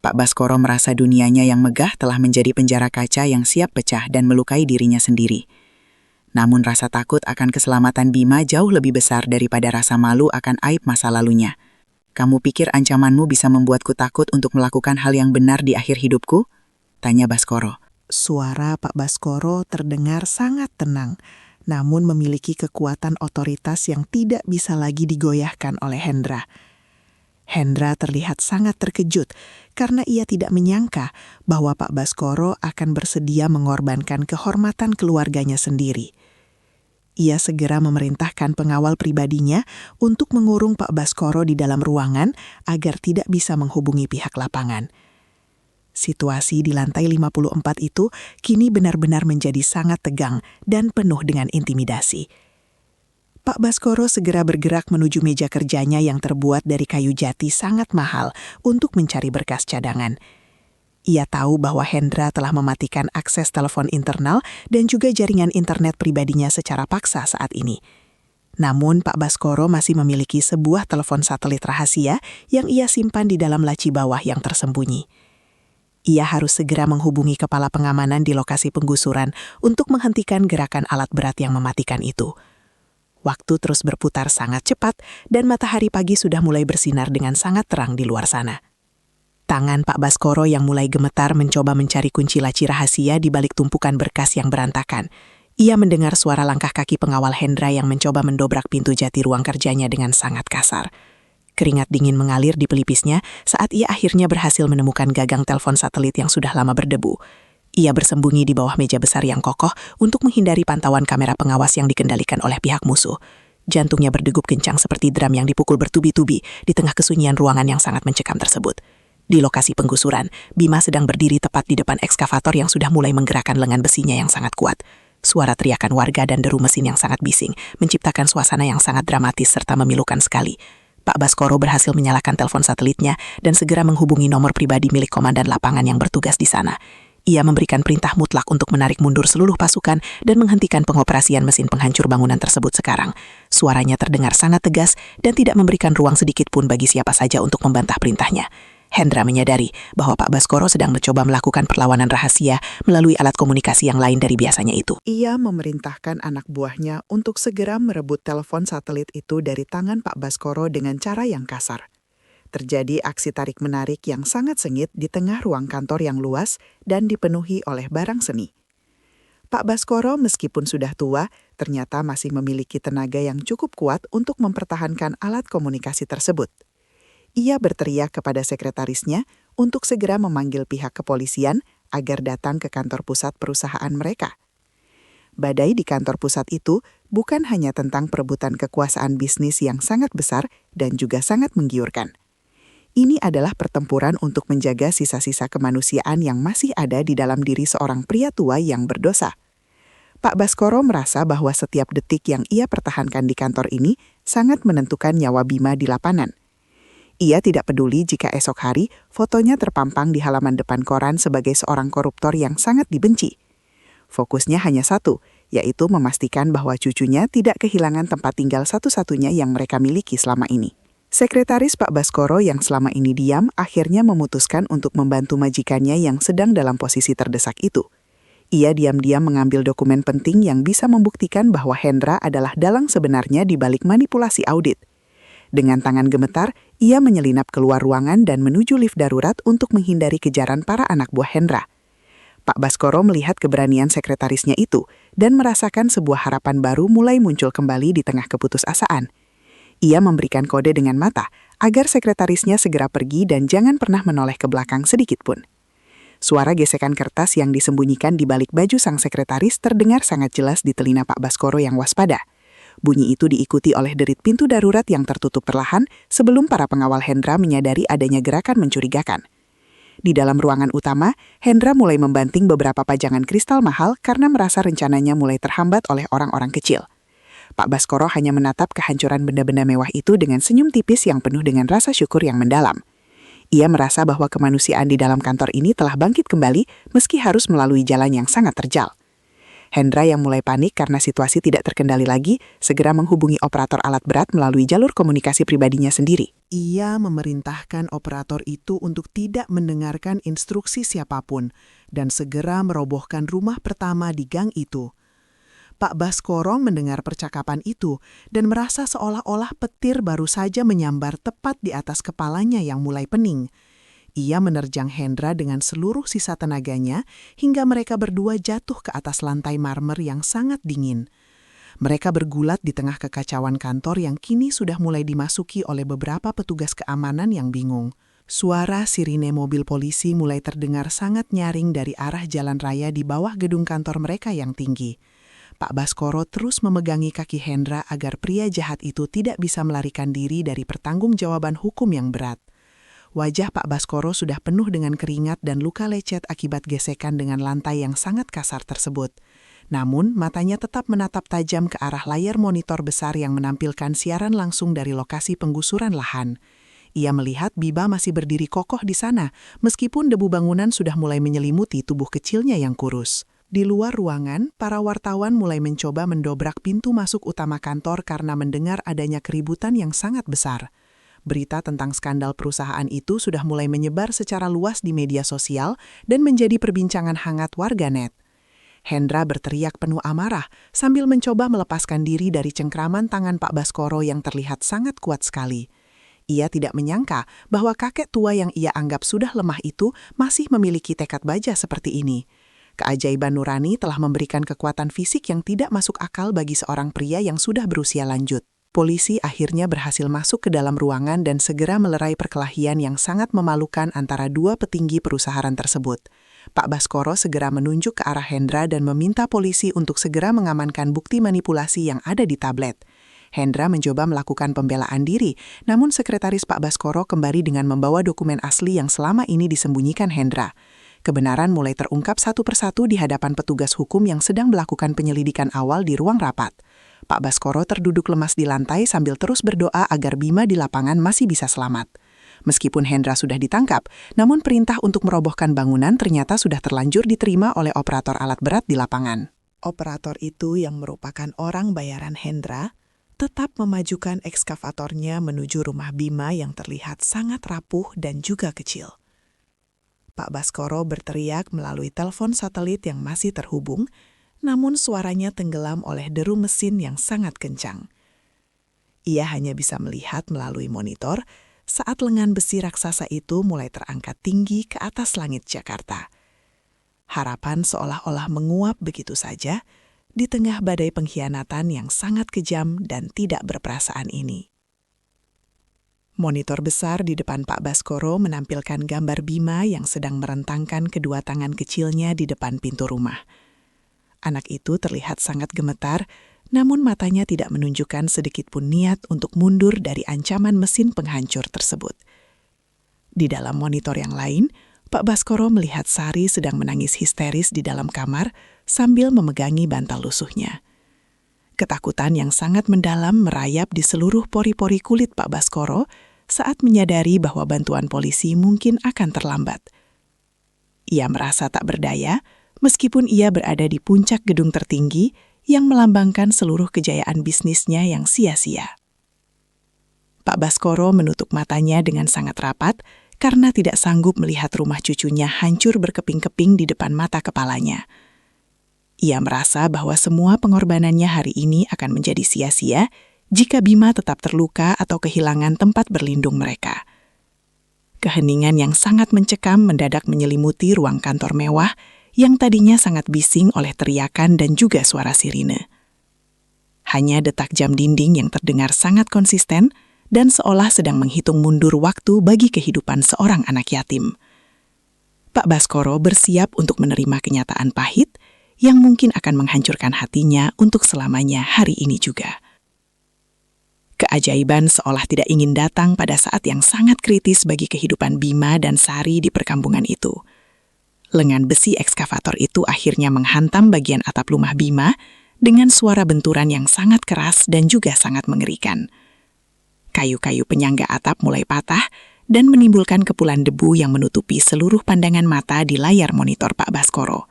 Pak Baskoro merasa dunianya yang megah telah menjadi penjara kaca yang siap pecah dan melukai dirinya sendiri. Namun rasa takut akan keselamatan Bima jauh lebih besar daripada rasa malu akan aib masa lalunya. "Kamu pikir ancamanmu bisa membuatku takut untuk melakukan hal yang benar di akhir hidupku?" tanya Baskoro.
Suara Pak Baskoro terdengar sangat tenang, namun memiliki kekuatan otoritas yang tidak bisa lagi digoyahkan oleh Hendra. Hendra terlihat sangat terkejut karena ia tidak menyangka bahwa Pak Baskoro akan bersedia mengorbankan kehormatan keluarganya sendiri.
Ia segera memerintahkan pengawal pribadinya untuk mengurung Pak Baskoro di dalam ruangan agar tidak bisa menghubungi pihak lapangan. Situasi di lantai 54 itu kini benar-benar menjadi sangat tegang dan penuh dengan intimidasi. Pak Baskoro segera bergerak menuju meja kerjanya yang terbuat dari kayu jati sangat mahal untuk mencari berkas cadangan. Ia tahu bahwa Hendra telah mematikan akses telepon internal dan juga jaringan internet pribadinya secara paksa saat ini. Namun Pak Baskoro masih memiliki sebuah telepon satelit rahasia yang ia simpan di dalam laci bawah yang tersembunyi. Ia harus segera menghubungi kepala pengamanan di lokasi penggusuran untuk menghentikan gerakan alat berat yang mematikan itu. Waktu terus berputar sangat cepat dan matahari pagi sudah mulai bersinar dengan sangat terang di luar sana. Tangan Pak Baskoro yang mulai gemetar mencoba mencari kunci laci rahasia di balik tumpukan berkas yang berantakan. Ia mendengar suara langkah kaki pengawal Hendra yang mencoba mendobrak pintu jati ruang kerjanya dengan sangat kasar. Keringat dingin mengalir di pelipisnya saat ia akhirnya berhasil menemukan gagang telepon satelit yang sudah lama berdebu. Ia bersembunyi di bawah meja besar yang kokoh untuk menghindari pantauan kamera pengawas yang dikendalikan oleh pihak musuh. Jantungnya berdegup kencang seperti drum yang dipukul bertubi-tubi di tengah kesunyian ruangan yang sangat mencekam tersebut. Di lokasi penggusuran, Bima sedang berdiri tepat di depan ekskavator yang sudah mulai menggerakkan lengan besinya yang sangat kuat. Suara teriakan warga dan deru mesin yang sangat bising menciptakan suasana yang sangat dramatis serta memilukan sekali. Pak Baskoro berhasil menyalakan telepon satelitnya dan segera menghubungi nomor pribadi milik komandan lapangan yang bertugas di sana. Ia memberikan perintah mutlak untuk menarik mundur seluruh pasukan dan menghentikan pengoperasian mesin penghancur bangunan tersebut sekarang. Suaranya terdengar sangat tegas dan tidak memberikan ruang sedikit pun bagi siapa saja untuk membantah perintahnya. Hendra menyadari bahwa Pak Baskoro sedang mencoba melakukan perlawanan rahasia melalui alat komunikasi yang lain dari biasanya itu. Ia memerintahkan anak buahnya untuk segera merebut telepon satelit itu dari tangan Pak Baskoro dengan cara yang kasar. Terjadi aksi tarik-menarik yang sangat sengit di tengah ruang kantor yang luas dan dipenuhi oleh barang seni. Pak Baskoro meskipun sudah tua, ternyata masih memiliki tenaga yang cukup kuat untuk mempertahankan alat komunikasi tersebut. Ia berteriak kepada sekretarisnya untuk segera memanggil pihak kepolisian agar datang ke kantor pusat perusahaan mereka. Badai di kantor pusat itu bukan hanya tentang perebutan kekuasaan bisnis yang sangat besar dan juga sangat menggiurkan. Ini adalah pertempuran untuk menjaga sisa-sisa kemanusiaan yang masih ada di dalam diri seorang pria tua yang berdosa. Pak Baskoro merasa bahwa setiap detik yang ia pertahankan di kantor ini sangat menentukan nyawa Bima di lapangan. Ia tidak peduli jika esok hari fotonya terpampang di halaman depan koran sebagai seorang koruptor yang sangat dibenci. Fokusnya hanya satu, yaitu memastikan bahwa cucunya tidak kehilangan tempat tinggal satu-satunya yang mereka miliki selama ini. Sekretaris Pak Baskoro yang selama ini diam akhirnya memutuskan untuk membantu majikannya yang sedang dalam posisi terdesak itu. Ia diam-diam mengambil dokumen penting yang bisa membuktikan bahwa Hendra adalah dalang sebenarnya di balik manipulasi audit. Dengan tangan gemetar, ia menyelinap keluar ruangan dan menuju lift darurat untuk menghindari kejaran para anak buah Hendra. Pak Baskoro melihat keberanian sekretarisnya itu dan merasakan sebuah harapan baru mulai muncul kembali di tengah keputusasaan. Ia memberikan kode dengan mata agar sekretarisnya segera pergi dan jangan pernah menoleh ke belakang sedikit pun. Suara gesekan kertas yang disembunyikan di balik baju sang sekretaris terdengar sangat jelas di telinga Pak Baskoro yang waspada. Bunyi itu diikuti oleh derit pintu darurat yang tertutup perlahan sebelum para pengawal Hendra menyadari adanya gerakan mencurigakan. Di dalam ruangan utama, Hendra mulai membanting beberapa pajangan kristal mahal karena merasa rencananya mulai terhambat oleh orang-orang kecil. Pak Baskoro hanya menatap kehancuran benda-benda mewah itu dengan senyum tipis yang penuh dengan rasa syukur yang mendalam. Ia merasa bahwa kemanusiaan di dalam kantor ini telah bangkit kembali meski harus melalui jalan yang sangat terjal. Hendra yang mulai panik karena situasi tidak terkendali lagi, segera menghubungi operator alat berat melalui jalur komunikasi pribadinya sendiri.
Ia memerintahkan operator itu untuk tidak mendengarkan instruksi siapapun dan segera merobohkan rumah pertama di gang itu. Pak Baskoro mendengar percakapan itu dan merasa seolah-olah petir baru saja menyambar tepat di atas kepalanya yang mulai pening. Ia menerjang Hendra dengan seluruh sisa tenaganya hingga mereka berdua jatuh ke atas lantai marmer yang sangat dingin. Mereka bergulat di tengah kekacauan kantor yang kini sudah mulai dimasuki oleh beberapa petugas keamanan yang bingung. Suara sirine mobil polisi mulai terdengar sangat nyaring dari arah jalan raya di bawah gedung kantor mereka yang tinggi.
Pak Baskoro terus memegangi kaki Hendra agar pria jahat itu tidak bisa melarikan diri dari pertanggungjawaban hukum yang berat. Wajah Pak Baskoro sudah penuh dengan keringat dan luka lecet akibat gesekan dengan lantai yang sangat kasar tersebut. Namun, matanya tetap menatap tajam ke arah layar monitor besar yang menampilkan siaran langsung dari lokasi penggusuran lahan. Ia melihat Bima masih berdiri kokoh di sana, meskipun debu bangunan sudah mulai menyelimuti tubuh kecilnya yang kurus. Di luar ruangan, para wartawan mulai mencoba mendobrak pintu masuk utama kantor karena mendengar adanya keributan yang sangat besar. Berita tentang skandal perusahaan itu sudah mulai menyebar secara luas di media sosial dan menjadi perbincangan hangat warganet. Hendra berteriak penuh amarah sambil mencoba melepaskan diri dari cengkraman tangan Pak Baskoro yang terlihat sangat kuat sekali. Ia tidak menyangka bahwa kakek tua yang ia anggap sudah lemah itu masih memiliki tekad baja seperti ini. Keajaiban nurani telah memberikan kekuatan fisik yang tidak masuk akal bagi seorang pria yang sudah berusia lanjut. Polisi akhirnya berhasil masuk ke dalam ruangan dan segera melerai perkelahian yang sangat memalukan antara dua petinggi perusahaan tersebut. Pak Baskoro segera menunjuk ke arah Hendra dan meminta polisi untuk segera mengamankan bukti manipulasi yang ada di tablet. Hendra mencoba melakukan pembelaan diri, namun sekretaris Pak Baskoro kembali dengan membawa dokumen asli yang selama ini disembunyikan Hendra. Kebenaran mulai terungkap satu persatu di hadapan petugas hukum yang sedang melakukan penyelidikan awal di ruang rapat. Pak Baskoro terduduk lemas di lantai sambil terus berdoa agar Bima di lapangan masih bisa selamat. Meskipun Hendra sudah ditangkap, namun perintah untuk merobohkan bangunan ternyata sudah terlanjur diterima oleh operator alat berat di lapangan.
Operator itu yang merupakan orang bayaran Hendra tetap memajukan ekskavatornya menuju rumah Bima yang terlihat sangat rapuh dan juga kecil. Pak Baskoro berteriak melalui telepon satelit yang masih terhubung, namun suaranya tenggelam oleh deru mesin yang sangat kencang. Ia hanya bisa melihat melalui monitor saat lengan besi raksasa itu mulai terangkat tinggi ke atas langit Jakarta. Harapan seolah-olah menguap begitu saja di tengah badai pengkhianatan yang sangat kejam dan tidak berperasaan ini. Monitor besar di depan Pak Baskoro menampilkan gambar Bima yang sedang merentangkan kedua tangan kecilnya di depan pintu rumah. Anak itu terlihat sangat gemetar, namun matanya tidak menunjukkan sedikit pun niat untuk mundur dari ancaman mesin penghancur tersebut. Di dalam monitor yang lain, Pak Baskoro melihat Sari sedang menangis histeris di dalam kamar sambil memegangi bantal lusuhnya. Ketakutan yang sangat mendalam merayap di seluruh pori-pori kulit Pak Baskoro saat menyadari bahwa bantuan polisi mungkin akan terlambat. Ia merasa tak berdaya, meskipun ia berada di puncak gedung tertinggi yang melambangkan seluruh kejayaan bisnisnya yang sia-sia. Pak Baskoro menutup matanya dengan sangat rapat karena tidak sanggup melihat rumah cucunya hancur berkeping-keping di depan mata kepalanya. Ia merasa bahwa semua pengorbanannya hari ini akan menjadi sia-sia jika Bima tetap terluka atau kehilangan tempat berlindung mereka. Keheningan yang sangat mencekam mendadak menyelimuti ruang kantor mewah yang tadinya sangat bising oleh teriakan dan juga suara sirine. Hanya detak jam dinding yang terdengar sangat konsisten dan seolah sedang menghitung mundur waktu bagi kehidupan seorang anak yatim. Pak Baskoro bersiap untuk menerima kenyataan pahit yang mungkin akan menghancurkan hatinya untuk selamanya hari ini juga. Keajaiban seolah tidak ingin datang pada saat yang sangat kritis bagi kehidupan Bima dan Sari di perkampungan itu. Lengan besi ekskavator itu akhirnya menghantam bagian atap rumah Bima dengan suara benturan yang sangat keras dan juga sangat mengerikan. Kayu-kayu penyangga atap mulai patah dan menimbulkan kepulan debu yang menutupi seluruh pandangan mata di layar monitor Pak Baskoro.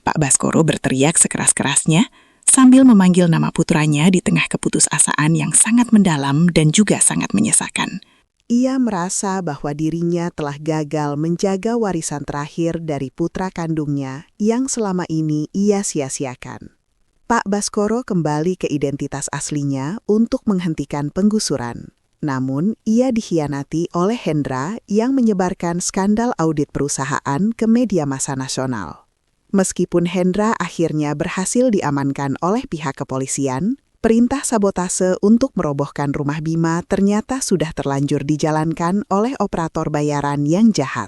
Pak Baskoro berteriak sekeras-kerasnya sambil memanggil nama putranya di tengah keputusasaan yang sangat mendalam dan juga sangat menyesakan.
Ia merasa bahwa dirinya telah gagal menjaga warisan terakhir dari putra kandungnya yang selama ini ia sia-siakan. Pak Baskoro kembali ke identitas aslinya untuk menghentikan penggusuran. Namun, ia dikhianati oleh Hendra yang menyebarkan skandal audit perusahaan ke media massa nasional. Meskipun Hendra akhirnya berhasil diamankan oleh pihak kepolisian, perintah sabotase untuk merobohkan rumah Bima ternyata sudah terlanjur dijalankan oleh operator bayaran yang jahat.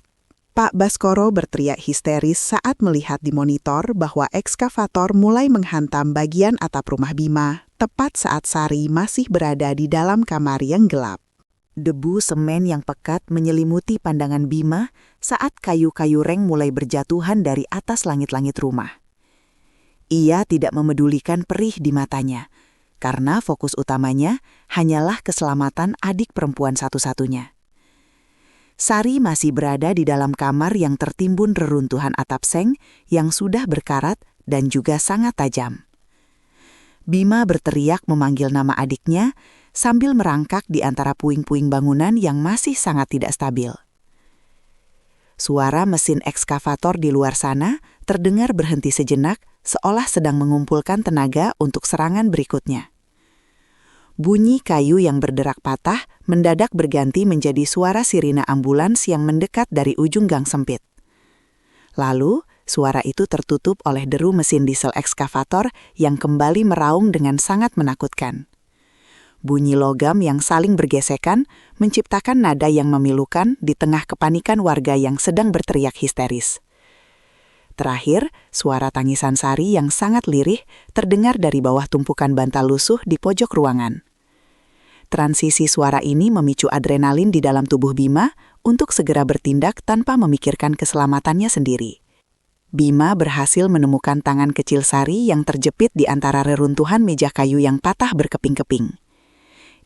Pak Baskoro berteriak histeris saat melihat di monitor bahwa ekskavator mulai menghantam bagian atap rumah Bima, tepat saat Sari masih berada di dalam kamar yang gelap.
Debu semen yang pekat menyelimuti pandangan Bima saat kayu-kayu reng mulai berjatuhan dari atas langit-langit rumah. Ia tidak memedulikan perih di matanya, karena fokus utamanya hanyalah keselamatan adik perempuan satu-satunya. Sari masih berada di dalam kamar yang tertimbun reruntuhan atap seng yang sudah berkarat dan juga sangat tajam. Bima berteriak memanggil nama adiknya sambil merangkak di antara puing-puing bangunan yang masih sangat tidak stabil. Suara mesin ekskavator di luar sana terdengar berhenti sejenak, seolah sedang mengumpulkan tenaga untuk serangan berikutnya. Bunyi kayu yang berderak patah mendadak berganti menjadi suara sirine ambulans yang mendekat dari ujung gang sempit. Lalu, suara itu tertutup oleh deru mesin diesel ekskavator yang kembali meraung dengan sangat menakutkan. Bunyi logam yang saling bergesekan menciptakan nada yang memilukan di tengah kepanikan warga yang sedang berteriak histeris. Terakhir, suara tangisan Sari yang sangat lirih terdengar dari bawah tumpukan bantal lusuh di pojok ruangan. Transisi suara ini memicu adrenalin di dalam tubuh Bima untuk segera bertindak tanpa memikirkan keselamatannya sendiri. Bima berhasil menemukan tangan kecil Sari yang terjepit di antara reruntuhan meja kayu yang patah berkeping-keping.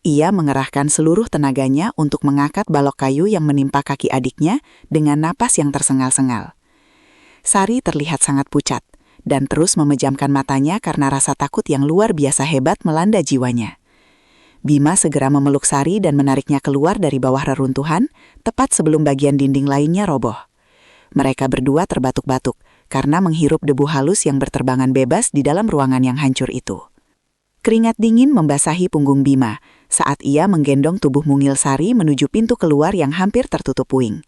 Ia mengerahkan seluruh tenaganya untuk mengangkat balok kayu yang menimpa kaki adiknya dengan napas yang tersengal-sengal. Sari terlihat sangat pucat dan terus memejamkan matanya karena rasa takut yang luar biasa hebat melanda jiwanya. Bima segera memeluk Sari dan menariknya keluar dari bawah reruntuhan, tepat sebelum bagian dinding lainnya roboh. Mereka berdua terbatuk-batuk karena menghirup debu halus yang berterbangan bebas di dalam ruangan yang hancur itu. Keringat dingin membasahi punggung Bima saat ia menggendong tubuh mungil Sari menuju pintu keluar yang hampir tertutup puing.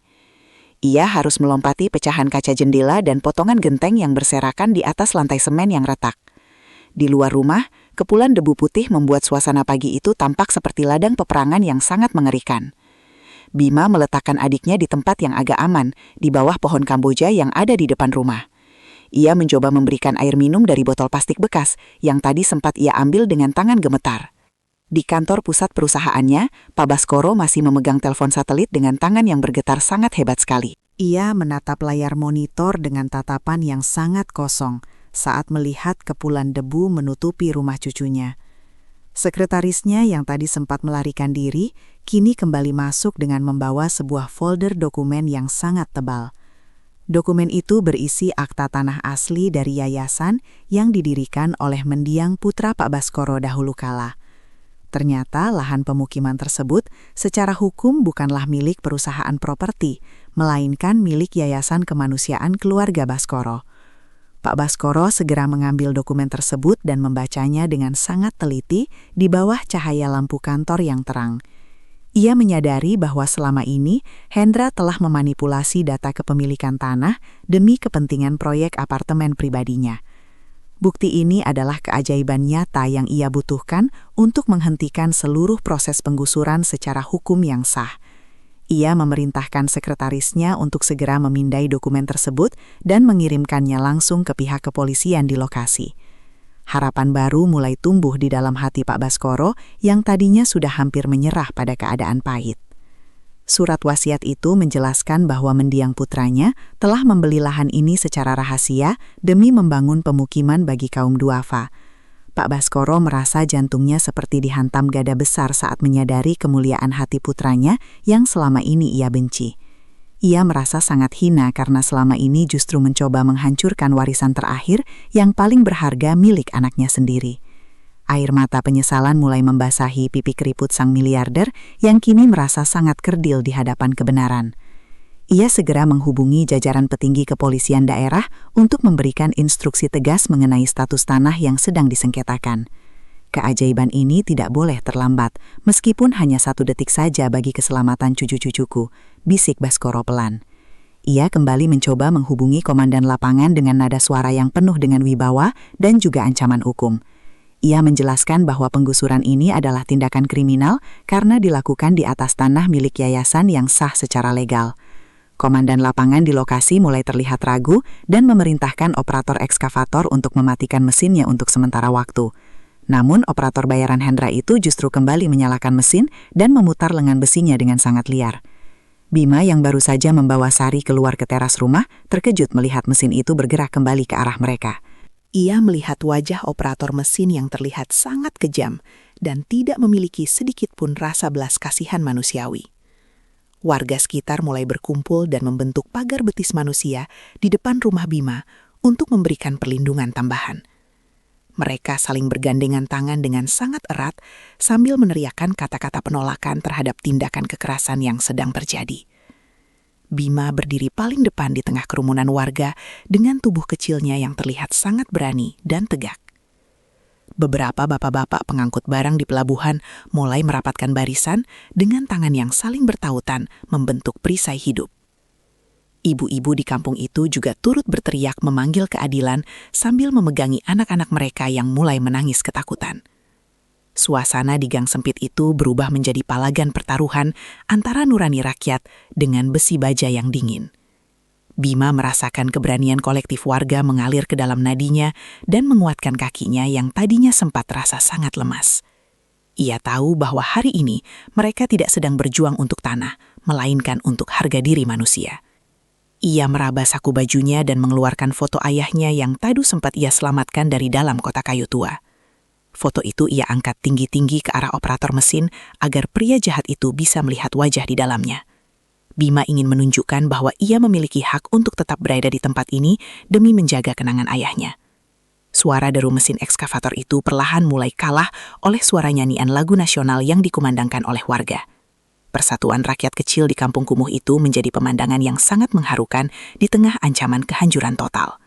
Ia harus melompati pecahan kaca jendela dan potongan genteng yang berserakan di atas lantai semen yang retak. Di luar rumah, kepulan debu putih membuat suasana pagi itu tampak seperti ladang peperangan yang sangat mengerikan. Bima meletakkan adiknya di tempat yang agak aman, di bawah pohon kamboja yang ada di depan rumah. Ia mencoba memberikan air minum dari botol plastik bekas yang tadi sempat ia ambil dengan tangan gemetar. Di kantor pusat perusahaannya, Pak Baskoro masih memegang telepon satelit dengan tangan yang bergetar sangat hebat sekali.
Ia menatap layar monitor dengan tatapan yang sangat kosong saat melihat kepulan debu menutupi rumah cucunya. Sekretarisnya yang tadi sempat melarikan diri, kini kembali masuk dengan membawa sebuah folder dokumen yang sangat tebal. Dokumen itu berisi akta tanah asli dari yayasan yang didirikan oleh mendiang putra Pak Baskoro dahulu kala. Ternyata lahan pemukiman tersebut secara hukum bukanlah milik perusahaan properti, melainkan milik Yayasan Kemanusiaan Keluarga Baskoro. Pak Baskoro segera mengambil dokumen tersebut dan membacanya dengan sangat teliti di bawah cahaya lampu kantor yang terang. Ia menyadari bahwa selama ini Hendra telah memanipulasi data kepemilikan tanah demi kepentingan proyek apartemen pribadinya. Bukti ini adalah keajaiban nyata yang ia butuhkan untuk menghentikan seluruh proses penggusuran secara hukum yang sah. Ia memerintahkan sekretarisnya untuk segera memindai dokumen tersebut dan mengirimkannya langsung ke pihak kepolisian di lokasi. Harapan baru mulai tumbuh di dalam hati Pak Baskoro yang tadinya sudah hampir menyerah pada keadaan pahit. Surat wasiat itu menjelaskan bahwa mendiang putranya telah membeli lahan ini secara rahasia demi membangun pemukiman bagi kaum duafa. Pak Baskoro merasa jantungnya seperti dihantam gada besar saat menyadari kemuliaan hati putranya yang selama ini ia benci. Ia merasa sangat hina karena selama ini justru mencoba menghancurkan warisan terakhir yang paling berharga milik anaknya sendiri. Air mata penyesalan mulai membasahi pipi keriput sang miliarder yang kini merasa sangat kerdil di hadapan kebenaran. Ia segera menghubungi jajaran petinggi kepolisian daerah untuk memberikan instruksi tegas mengenai status tanah yang sedang disengketakan. Keajaiban ini tidak boleh terlambat, meskipun hanya 1 detik saja bagi keselamatan cucu-cucuku, bisik Baskoro pelan. Ia kembali mencoba menghubungi komandan lapangan dengan nada suara yang penuh dengan wibawa dan juga ancaman hukum. Ia menjelaskan bahwa penggusuran ini adalah tindakan kriminal karena dilakukan di atas tanah milik yayasan yang sah secara legal.
Komandan lapangan di lokasi mulai terlihat ragu dan memerintahkan operator ekskavator untuk mematikan mesinnya untuk sementara waktu. Namun, operator bayaran Hendra itu justru kembali menyalakan mesin dan memutar lengan besinya dengan sangat liar. Bima yang baru saja membawa Sari keluar ke teras rumah, terkejut melihat mesin itu bergerak kembali ke arah mereka.
Ia melihat wajah operator mesin yang terlihat sangat kejam dan tidak memiliki sedikit pun rasa belas kasihan manusiawi. Warga sekitar mulai berkumpul dan membentuk pagar betis manusia di depan rumah Bima untuk memberikan perlindungan tambahan. Mereka saling bergandengan tangan dengan sangat erat sambil meneriakkan kata-kata penolakan terhadap tindakan kekerasan yang sedang terjadi. Bima berdiri paling depan di tengah kerumunan warga dengan tubuh kecilnya yang terlihat sangat berani dan tegak. Beberapa bapak-bapak pengangkut barang di pelabuhan mulai merapatkan barisan dengan tangan yang saling bertautan membentuk perisai hidup. Ibu-ibu di kampung itu juga turut berteriak memanggil keadilan sambil memegangi anak-anak mereka yang mulai menangis ketakutan. Suasana di gang sempit itu berubah menjadi palagan pertaruhan antara nurani rakyat dengan besi baja yang dingin. Bima merasakan keberanian kolektif warga mengalir ke dalam nadinya dan menguatkan kakinya yang tadinya sempat terasa sangat lemas. Ia tahu bahwa hari ini mereka tidak sedang berjuang untuk tanah, melainkan untuk harga diri manusia. Ia meraba saku bajunya dan mengeluarkan foto ayahnya yang tadi sempat ia selamatkan dari dalam kotak kayu tua. Foto itu ia angkat tinggi-tinggi ke arah operator mesin agar pria jahat itu bisa melihat wajah di dalamnya. Bima ingin menunjukkan bahwa ia memiliki hak untuk tetap berada di tempat ini demi menjaga kenangan ayahnya. Suara deru mesin ekskavator itu perlahan mulai kalah oleh suara nyanyian lagu nasional yang dikumandangkan oleh warga. Persatuan rakyat kecil di kampung kumuh itu menjadi pemandangan yang sangat mengharukan di tengah ancaman kehancuran total.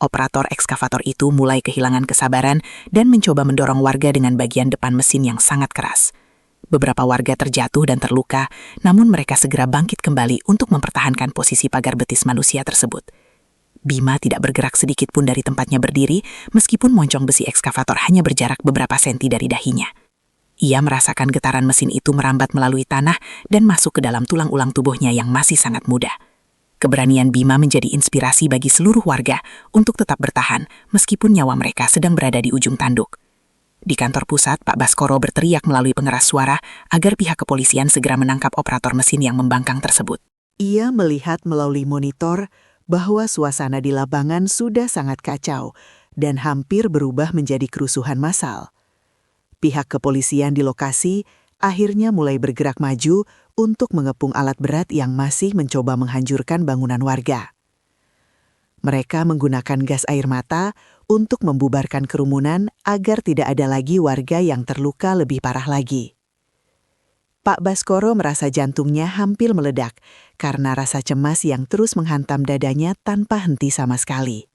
Operator ekskavator itu mulai kehilangan kesabaran dan mencoba mendorong warga dengan bagian depan mesin yang sangat keras. Beberapa warga terjatuh dan terluka, namun mereka segera bangkit kembali untuk mempertahankan posisi pagar betis manusia tersebut. Bima tidak bergerak sedikit pun dari tempatnya berdiri, meskipun moncong besi ekskavator hanya berjarak beberapa senti dari dahinya. Ia merasakan getaran mesin itu merambat melalui tanah dan masuk ke dalam tulang-ulang tubuhnya yang masih sangat muda. Keberanian Bima menjadi inspirasi bagi seluruh warga untuk tetap bertahan, meskipun nyawa mereka sedang berada di ujung tanduk. Di kantor pusat, Pak Baskoro berteriak melalui pengeras suara agar pihak kepolisian segera menangkap operator mesin yang membangkang tersebut. Ia melihat melalui monitor bahwa suasana di lapangan sudah sangat kacau dan hampir berubah menjadi kerusuhan massal. Pihak kepolisian di lokasi akhirnya mulai bergerak maju untuk mengepung alat berat yang masih mencoba menghancurkan bangunan warga. Mereka menggunakan gas air mata untuk membubarkan kerumunan agar tidak ada lagi warga yang terluka lebih parah lagi. Pak Baskoro merasa jantungnya hampir meledak karena rasa cemas yang terus menghantam dadanya tanpa henti sama sekali.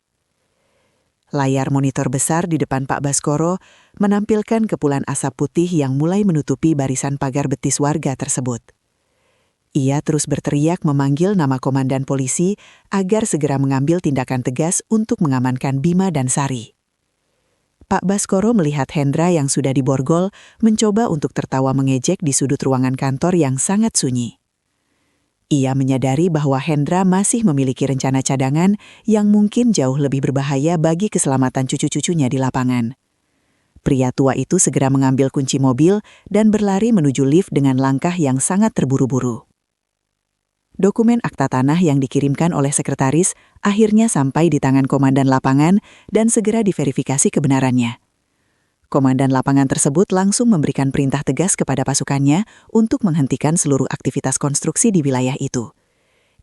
Layar monitor besar di depan Pak Baskoro menampilkan kepulan asap putih yang mulai menutupi barisan pagar betis warga tersebut. Ia terus berteriak memanggil nama komandan polisi agar segera mengambil tindakan tegas untuk mengamankan Bima dan Sari. Pak Baskoro melihat Hendra yang sudah diborgol mencoba untuk tertawa mengejek di sudut ruangan kantor yang sangat sunyi. Ia menyadari bahwa Hendra masih memiliki rencana cadangan yang mungkin jauh lebih berbahaya bagi keselamatan cucu-cucunya di lapangan. Pria tua itu segera mengambil kunci mobil dan berlari menuju lift dengan langkah yang sangat terburu-buru. Dokumen akta tanah yang dikirimkan oleh sekretaris akhirnya sampai di tangan komandan lapangan dan segera diverifikasi kebenarannya. Komandan lapangan tersebut langsung memberikan perintah tegas kepada pasukannya untuk menghentikan seluruh aktivitas konstruksi di wilayah itu.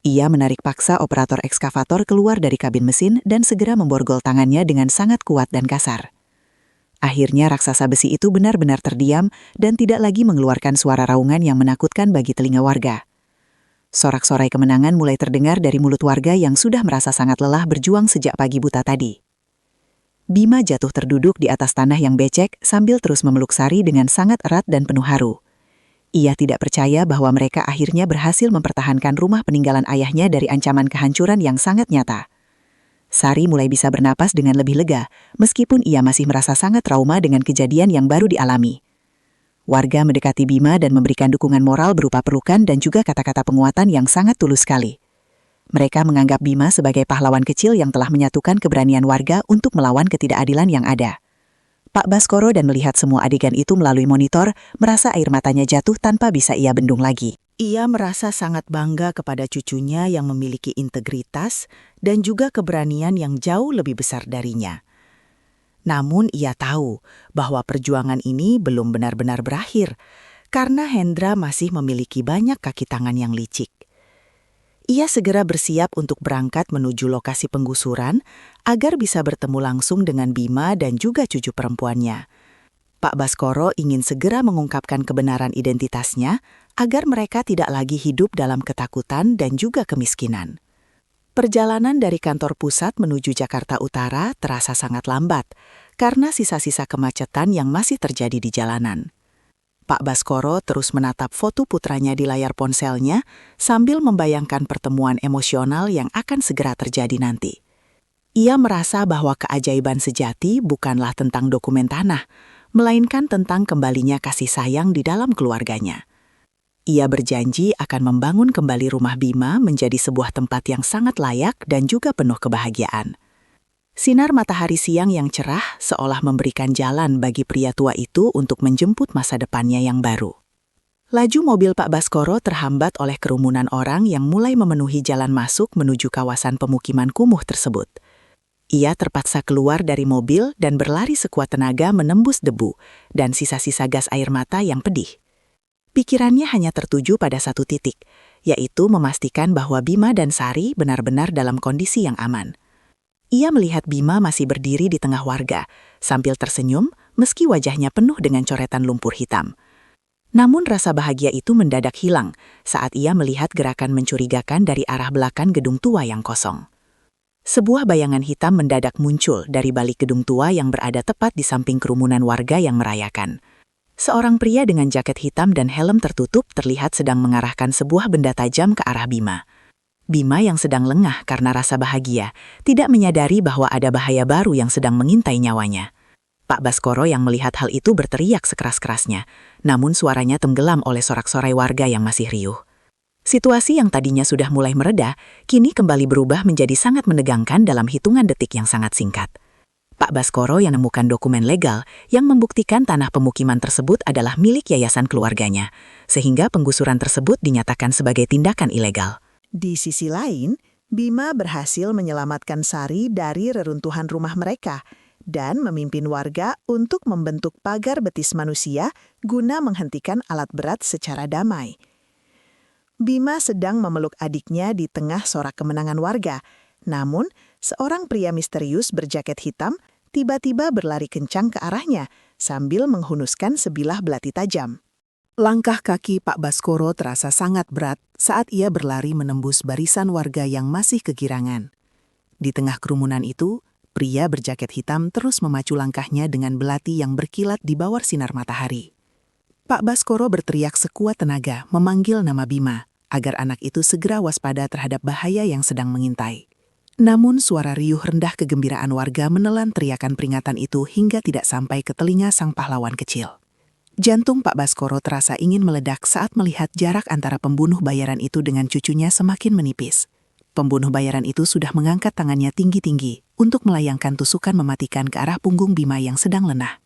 Ia menarik paksa operator ekskavator keluar dari kabin mesin dan segera memborgol tangannya dengan sangat kuat dan kasar. Akhirnya raksasa besi itu benar-benar terdiam dan tidak lagi mengeluarkan suara raungan yang menakutkan bagi telinga warga. Sorak-sorai kemenangan mulai terdengar dari mulut warga yang sudah merasa sangat lelah berjuang sejak pagi buta tadi. Bima jatuh terduduk di atas tanah yang becek sambil terus memeluk Sari dengan sangat erat dan penuh haru. Ia tidak percaya bahwa mereka akhirnya berhasil mempertahankan rumah peninggalan ayahnya dari ancaman kehancuran yang sangat nyata. Sari mulai bisa bernapas dengan lebih lega, meskipun ia masih merasa sangat trauma dengan kejadian yang baru dialami. Warga mendekati Bima dan memberikan dukungan moral berupa pelukan dan juga kata-kata penguatan yang sangat tulus sekali.
Mereka menganggap Bima sebagai pahlawan kecil yang telah menyatukan keberanian warga untuk melawan ketidakadilan yang ada. Pak Baskoro dan melihat semua adegan itu melalui monitor, merasa air matanya jatuh tanpa bisa ia bendung lagi.
Ia merasa sangat bangga kepada cucunya yang memiliki integritas dan juga keberanian yang jauh lebih besar darinya. Namun ia tahu bahwa perjuangan ini belum benar-benar berakhir, karena Hendra masih memiliki banyak kaki tangan yang licik. Ia segera bersiap untuk berangkat menuju lokasi penggusuran agar bisa bertemu langsung dengan Bima dan juga cucu perempuannya. Pak Baskoro ingin segera mengungkapkan kebenaran identitasnya agar mereka tidak lagi hidup dalam ketakutan dan juga kemiskinan. Perjalanan dari kantor pusat menuju Jakarta Utara terasa sangat lambat karena sisa-sisa kemacetan yang masih terjadi di jalanan. Pak Baskoro terus menatap foto putranya di layar ponselnya sambil membayangkan pertemuan emosional yang akan segera terjadi nanti. Ia merasa bahwa keajaiban sejati bukanlah tentang dokumen tanah, melainkan tentang kembalinya kasih sayang di dalam keluarganya. Ia berjanji akan membangun kembali rumah Bima menjadi sebuah tempat yang sangat layak dan juga penuh kebahagiaan. Sinar matahari siang yang cerah seolah memberikan jalan bagi pria tua itu untuk menjemput masa depannya yang baru. Laju mobil Pak Baskoro terhambat oleh kerumunan orang yang mulai memenuhi jalan masuk menuju kawasan pemukiman kumuh tersebut. Ia terpaksa keluar dari mobil dan berlari sekuat tenaga menembus debu dan sisa-sisa gas air mata yang pedih. Pikirannya hanya tertuju pada satu titik, yaitu memastikan bahwa Bima dan Sari benar-benar dalam kondisi yang aman. Ia melihat Bima masih berdiri di tengah warga, sambil tersenyum meski wajahnya penuh dengan coretan lumpur hitam. Namun rasa bahagia itu mendadak hilang saat ia melihat gerakan mencurigakan dari arah belakang gedung tua yang kosong. Sebuah bayangan hitam mendadak muncul dari balik gedung tua yang berada tepat di samping kerumunan warga yang merayakan. Seorang pria dengan jaket hitam dan helm tertutup terlihat sedang mengarahkan sebuah benda tajam ke arah Bima. Bima yang sedang lengah karena rasa bahagia, tidak menyadari bahwa ada bahaya baru yang sedang mengintai nyawanya. Pak Baskoro yang melihat hal itu berteriak sekeras-kerasnya, namun suaranya tenggelam oleh sorak-sorai warga yang masih riuh. Situasi yang tadinya sudah mulai mereda, kini kembali berubah menjadi sangat menegangkan dalam hitungan detik yang sangat singkat. Pak Baskoro yang menemukan dokumen legal yang membuktikan tanah pemukiman tersebut adalah milik yayasan keluarganya, sehingga penggusuran tersebut dinyatakan sebagai tindakan ilegal.
Di sisi lain, Bima berhasil menyelamatkan Sari dari reruntuhan rumah mereka dan memimpin warga untuk membentuk pagar betis manusia guna menghentikan alat berat secara damai. Bima sedang memeluk adiknya di tengah sorak kemenangan warga, namun seorang pria misterius berjaket hitam tiba-tiba berlari kencang ke arahnya sambil menghunuskan sebilah belati tajam. Langkah kaki Pak Baskoro terasa sangat berat saat ia berlari menembus barisan warga yang masih kegirangan. Di tengah kerumunan itu, pria berjaket hitam terus memacu langkahnya dengan belati yang berkilat di bawah sinar matahari. Pak Baskoro berteriak sekuat tenaga memanggil nama Bima, agar anak itu segera waspada terhadap bahaya yang sedang mengintai. Namun suara riuh rendah kegembiraan warga menelan teriakan peringatan itu hingga tidak sampai ke telinga sang pahlawan kecil. Jantung Pak Baskoro terasa ingin meledak saat melihat jarak antara pembunuh bayaran itu dengan cucunya semakin menipis. Pembunuh bayaran itu sudah mengangkat tangannya tinggi-tinggi untuk melayangkan tusukan mematikan ke arah punggung Bima yang sedang lengah.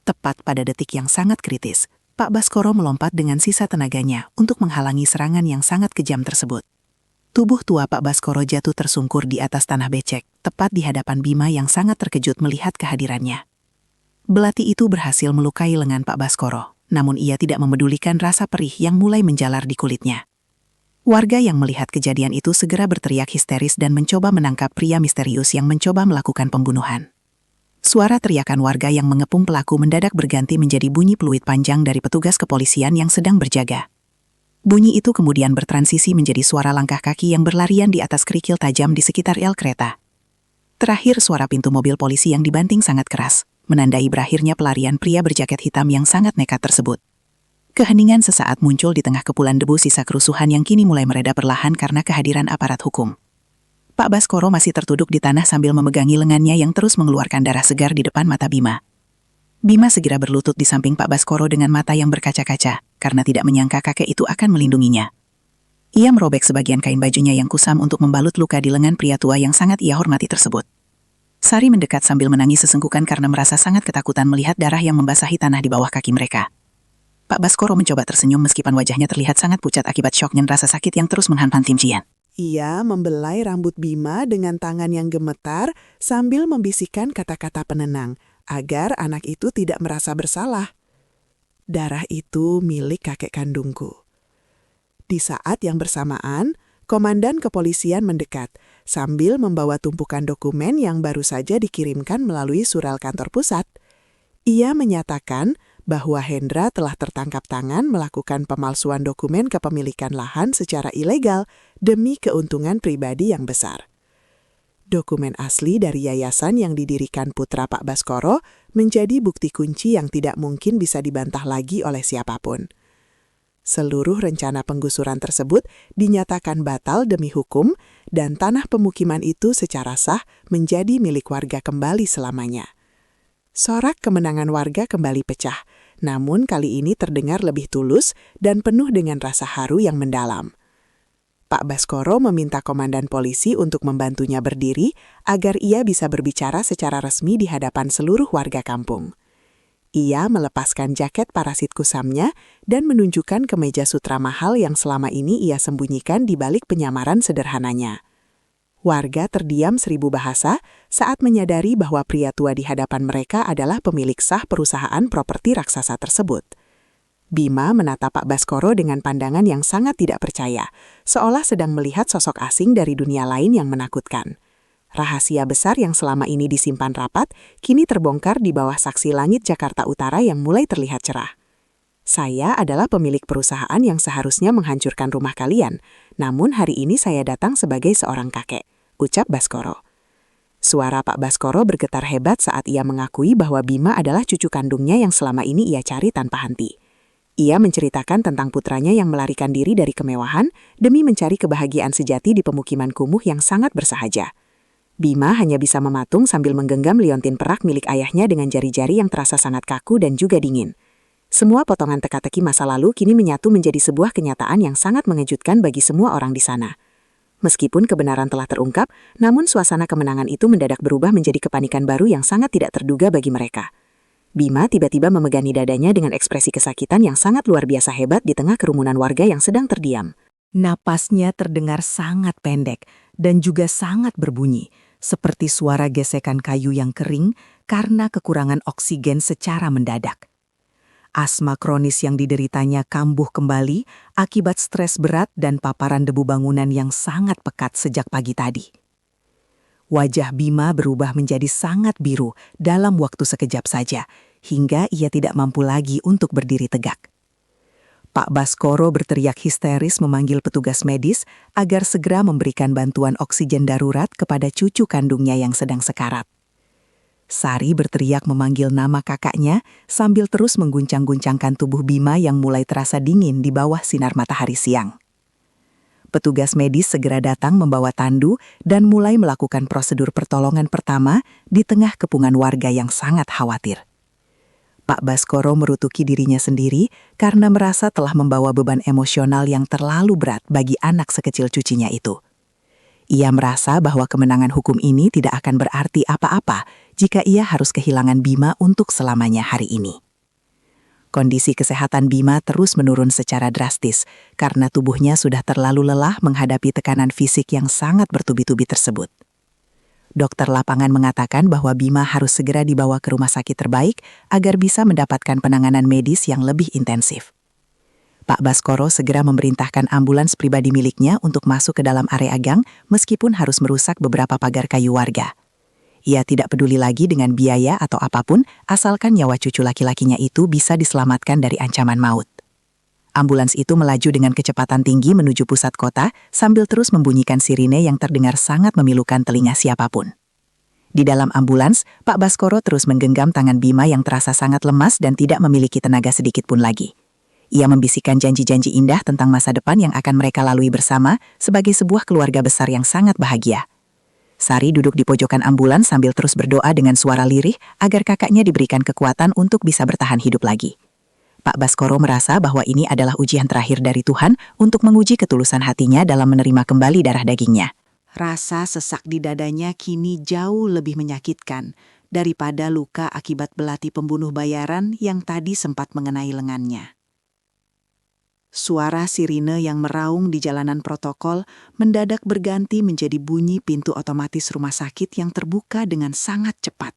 Tepat pada detik yang sangat kritis, Pak Baskoro melompat dengan sisa tenaganya untuk menghalangi serangan yang sangat kejam tersebut. Tubuh tua Pak Baskoro jatuh tersungkur di atas tanah becek, tepat di hadapan Bima yang sangat terkejut melihat kehadirannya. Belati itu berhasil melukai lengan Pak Baskoro, namun ia tidak memedulikan rasa perih yang mulai menjalar di kulitnya. Warga yang melihat kejadian itu segera berteriak histeris dan mencoba menangkap pria misterius yang mencoba melakukan pembunuhan. Suara teriakan warga yang mengepung pelaku mendadak berganti menjadi bunyi peluit panjang dari petugas kepolisian yang sedang berjaga. Bunyi itu kemudian bertransisi menjadi suara langkah kaki yang berlarian di atas kerikil tajam di sekitar rel kereta. Terakhir suara pintu mobil polisi yang dibanting sangat keras, menandai berakhirnya pelarian pria berjaket hitam yang sangat nekat tersebut. Keheningan sesaat muncul di tengah kepulan debu sisa kerusuhan yang kini mulai mereda perlahan karena kehadiran aparat hukum. Pak Baskoro masih tertuduk di tanah sambil memegangi lengannya yang terus mengeluarkan darah segar di depan mata Bima. Bima segera berlutut di samping Pak Baskoro dengan mata yang berkaca-kaca, karena tidak menyangka kakek itu akan melindunginya.
Ia merobek sebagian kain bajunya yang kusam untuk membalut luka di lengan pria tua yang sangat ia hormati tersebut. Sari mendekat sambil menangis sesenggukan karena merasa sangat ketakutan melihat darah yang membasahi tanah di bawah kaki mereka. Pak Baskoro mencoba tersenyum meskipun wajahnya terlihat sangat pucat akibat syok dan rasa sakit yang terus menghantam Tim Jian.
Ia membelai rambut Bima dengan tangan yang gemetar sambil membisikkan kata-kata penenang agar anak itu tidak merasa bersalah. Darah itu milik kakek kandungku. Di saat yang bersamaan, komandan kepolisian mendekat sambil membawa tumpukan dokumen yang baru saja dikirimkan melalui surel kantor pusat. Ia menyatakan bahwa Hendra telah tertangkap tangan melakukan pemalsuan dokumen kepemilikan lahan secara ilegal demi keuntungan pribadi yang besar. Dokumen asli dari yayasan yang didirikan putra Pak Baskoro menjadi bukti kunci yang tidak mungkin bisa dibantah lagi oleh siapapun. Seluruh rencana penggusuran tersebut dinyatakan batal demi hukum dan tanah pemukiman itu secara sah menjadi milik warga kembali selamanya. Sorak kemenangan warga kembali pecah, namun kali ini terdengar lebih tulus dan penuh dengan rasa haru yang mendalam. Pak Baskoro meminta komandan polisi untuk membantunya berdiri agar ia bisa berbicara secara resmi di hadapan seluruh warga kampung. Ia melepaskan jaket parasit kusamnya dan menunjukkan kemeja sutra mahal yang selama ini ia sembunyikan di balik penyamaran sederhananya. Warga terdiam 1000 bahasa saat menyadari bahwa pria tua di hadapan mereka adalah pemilik sah perusahaan properti raksasa tersebut. Bima menatap Pak Baskoro dengan pandangan yang sangat tidak percaya, seolah sedang melihat sosok asing dari dunia lain yang menakutkan. Rahasia besar yang selama ini disimpan rapat, kini terbongkar di bawah saksi langit Jakarta Utara yang mulai terlihat cerah. Saya adalah pemilik perusahaan yang seharusnya menghancurkan rumah kalian, namun hari ini saya datang sebagai seorang kakek, ucap Baskoro. Suara Pak Baskoro bergetar hebat saat ia mengakui bahwa Bima adalah cucu kandungnya yang selama ini ia cari tanpa henti. Ia menceritakan tentang putranya yang melarikan diri dari kemewahan demi mencari kebahagiaan sejati di pemukiman kumuh yang sangat bersahaja. Bima hanya bisa mematung sambil menggenggam liontin perak milik ayahnya dengan jari-jari yang terasa sangat kaku dan juga dingin. Semua potongan teka-teki masa lalu kini menyatu menjadi sebuah kenyataan yang sangat mengejutkan bagi semua orang di sana. Meskipun kebenaran telah terungkap, namun suasana kemenangan itu mendadak berubah menjadi kepanikan baru yang sangat tidak terduga bagi mereka. Bima tiba-tiba memegangi dadanya dengan ekspresi kesakitan yang sangat luar biasa hebat di tengah kerumunan warga yang sedang terdiam.
Napasnya terdengar sangat pendek dan juga sangat berbunyi, seperti suara gesekan kayu yang kering karena kekurangan oksigen secara mendadak. Asma kronis yang dideritanya kambuh kembali akibat stres berat dan paparan debu bangunan yang sangat pekat sejak pagi tadi. Wajah Bima berubah menjadi sangat biru dalam waktu sekejap saja, hingga ia tidak mampu lagi untuk berdiri tegak. Pak Baskoro berteriak histeris memanggil petugas medis agar segera memberikan bantuan oksigen darurat kepada cucu kandungnya yang sedang sekarat. Sari berteriak memanggil nama kakaknya sambil terus mengguncang-guncangkan tubuh Bima yang mulai terasa dingin di bawah sinar matahari siang. Petugas medis segera datang membawa tandu dan mulai melakukan prosedur pertolongan pertama di tengah kepungan warga yang sangat khawatir. Pak Baskoro merutuki dirinya sendiri karena merasa telah membawa beban emosional yang terlalu berat bagi anak sekecil cucinya itu. Ia merasa bahwa kemenangan hukum ini tidak akan berarti apa-apa jika ia harus kehilangan Bima untuk selamanya hari ini. Kondisi kesehatan Bima terus menurun secara drastis karena tubuhnya sudah terlalu lelah menghadapi tekanan fisik yang sangat bertubi-tubi tersebut. Dokter lapangan mengatakan bahwa Bima harus segera dibawa ke rumah sakit terbaik agar bisa mendapatkan penanganan medis yang lebih intensif. Pak Baskoro segera memerintahkan ambulans pribadi miliknya untuk masuk ke dalam area gang meskipun harus merusak beberapa pagar kayu warga. Ia tidak peduli lagi dengan biaya atau apapun asalkan nyawa cucu laki-lakinya itu bisa diselamatkan dari ancaman maut. Ambulans itu melaju dengan kecepatan tinggi menuju pusat kota sambil terus membunyikan sirine yang terdengar sangat memilukan telinga siapapun. Di dalam ambulans, Pak Baskoro terus menggenggam tangan Bima yang terasa sangat lemas dan tidak memiliki tenaga sedikit pun lagi. Ia membisikkan janji-janji indah tentang masa depan yang akan mereka lalui bersama sebagai sebuah keluarga besar yang sangat bahagia. Sari duduk di pojokan ambulans sambil terus berdoa dengan suara lirih agar kakaknya diberikan kekuatan untuk bisa bertahan hidup lagi.
Pak Baskoro merasa bahwa ini adalah ujian terakhir dari Tuhan untuk menguji ketulusan hatinya dalam menerima kembali darah dagingnya.
Rasa sesak di dadanya kini jauh lebih menyakitkan daripada luka akibat belati pembunuh bayaran yang tadi sempat mengenai lengannya. Suara sirine yang meraung di jalanan protokol mendadak berganti menjadi bunyi pintu otomatis rumah sakit yang terbuka dengan sangat cepat.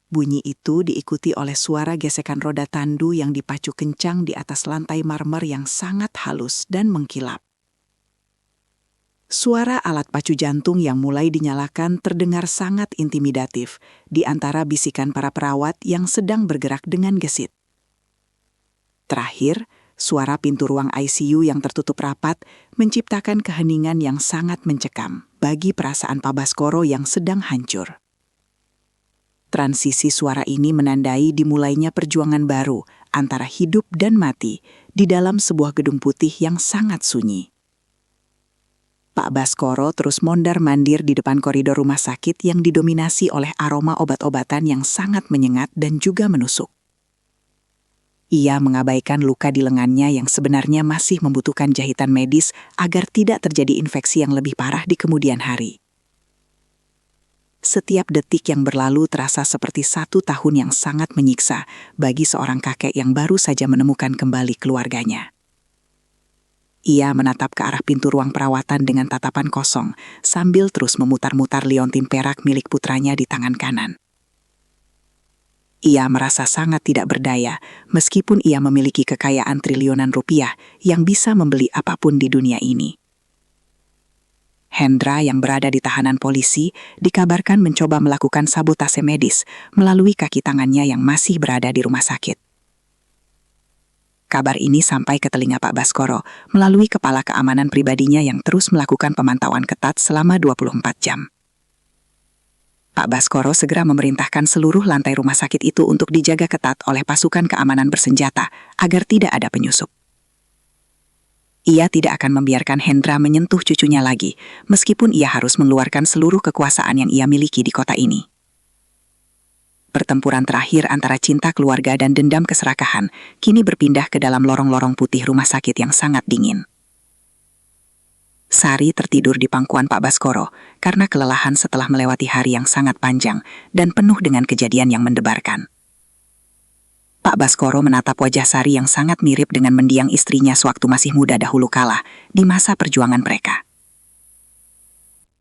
Bunyi itu diikuti oleh suara gesekan roda tandu yang dipacu kencang di atas lantai marmer yang sangat halus dan mengkilap. Suara alat pacu jantung yang mulai dinyalakan terdengar sangat intimidatif di antara bisikan para perawat yang sedang bergerak dengan gesit. Terakhir, suara pintu ruang ICU yang tertutup rapat menciptakan keheningan yang sangat mencekam bagi perasaan Pak Baskoro yang sedang hancur. Transisi suara ini menandai dimulainya perjuangan baru antara hidup dan mati di dalam sebuah gedung putih yang sangat sunyi. Pak Baskoro terus mondar-mandir di depan koridor rumah sakit yang didominasi oleh aroma obat-obatan yang sangat menyengat dan juga menusuk. Ia mengabaikan luka di lengannya yang sebenarnya masih membutuhkan jahitan medis agar tidak terjadi infeksi yang lebih parah di kemudian hari. Setiap detik yang berlalu terasa seperti 1 tahun yang sangat menyiksa bagi seorang kakek yang baru saja menemukan kembali keluarganya. Ia menatap ke arah pintu ruang perawatan dengan tatapan kosong sambil terus memutar-mutar liontin perak milik putranya di tangan kanan. Ia merasa sangat tidak berdaya meskipun ia memiliki kekayaan triliunan rupiah yang bisa membeli apapun di dunia ini. Hendra yang berada di tahanan polisi dikabarkan mencoba melakukan sabotase medis melalui kaki tangannya yang masih berada di rumah sakit. Kabar ini sampai ke telinga Pak Baskoro melalui kepala keamanan pribadinya yang terus melakukan pemantauan ketat selama 24 jam. Pak Baskoro segera memerintahkan seluruh lantai rumah sakit itu untuk dijaga ketat oleh pasukan keamanan bersenjata agar tidak ada penyusup. Ia tidak akan membiarkan Hendra menyentuh cucunya lagi, meskipun ia harus mengeluarkan seluruh kekuasaan yang ia miliki di kota ini. Pertempuran terakhir antara cinta keluarga dan dendam keserakahan kini berpindah ke dalam lorong-lorong putih rumah sakit yang sangat dingin. Sari tertidur di pangkuan Pak Baskoro karena kelelahan setelah melewati hari yang sangat panjang dan penuh dengan kejadian yang mendebarkan. Pak Baskoro menatap wajah Sari yang sangat mirip dengan mendiang istrinya sewaktu masih muda dahulu kala di masa perjuangan mereka.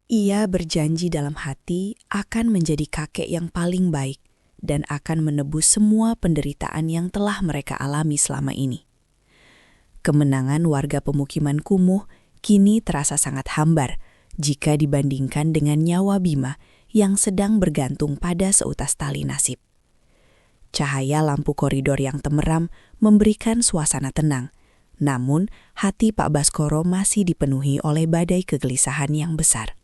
Ia berjanji dalam hati akan menjadi kakek yang paling baik dan akan menebus semua penderitaan yang telah mereka alami selama ini. Kemenangan warga pemukiman kumuh kini terasa sangat hambar jika dibandingkan dengan nyawa Bima yang sedang bergantung pada seutas tali nasib. Cahaya lampu koridor yang temeram memberikan suasana tenang, namun hati Pak Baskoro masih dipenuhi oleh badai kegelisahan yang besar.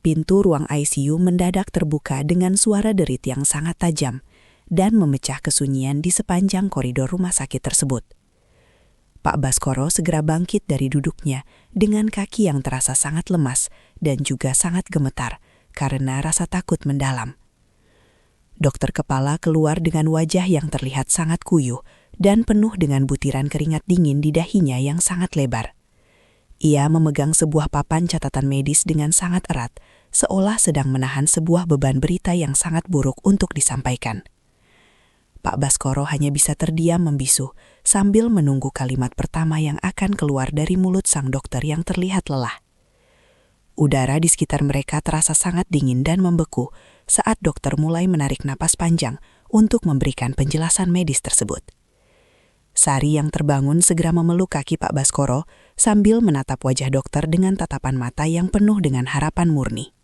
Pintu ruang ICU mendadak terbuka dengan suara derit yang sangat tajam dan memecah kesunyian di sepanjang koridor rumah sakit tersebut. Pak Baskoro segera bangkit dari duduknya dengan kaki yang terasa sangat lemas dan juga sangat gemetar karena rasa takut mendalam. Dokter kepala keluar dengan wajah yang terlihat sangat kuyuh dan penuh dengan butiran keringat dingin di dahinya yang sangat lebar. Ia memegang sebuah papan catatan medis dengan sangat erat, seolah sedang menahan sebuah beban berita yang sangat buruk untuk disampaikan. Pak Baskoro hanya bisa terdiam membisu sambil menunggu kalimat pertama yang akan keluar dari mulut sang dokter yang terlihat lelah. Udara di sekitar mereka terasa sangat dingin dan membeku saat dokter mulai menarik napas panjang untuk memberikan penjelasan medis tersebut. Sari yang terbangun segera memeluk kaki Pak Baskoro sambil menatap wajah dokter dengan tatapan mata yang penuh dengan harapan murni.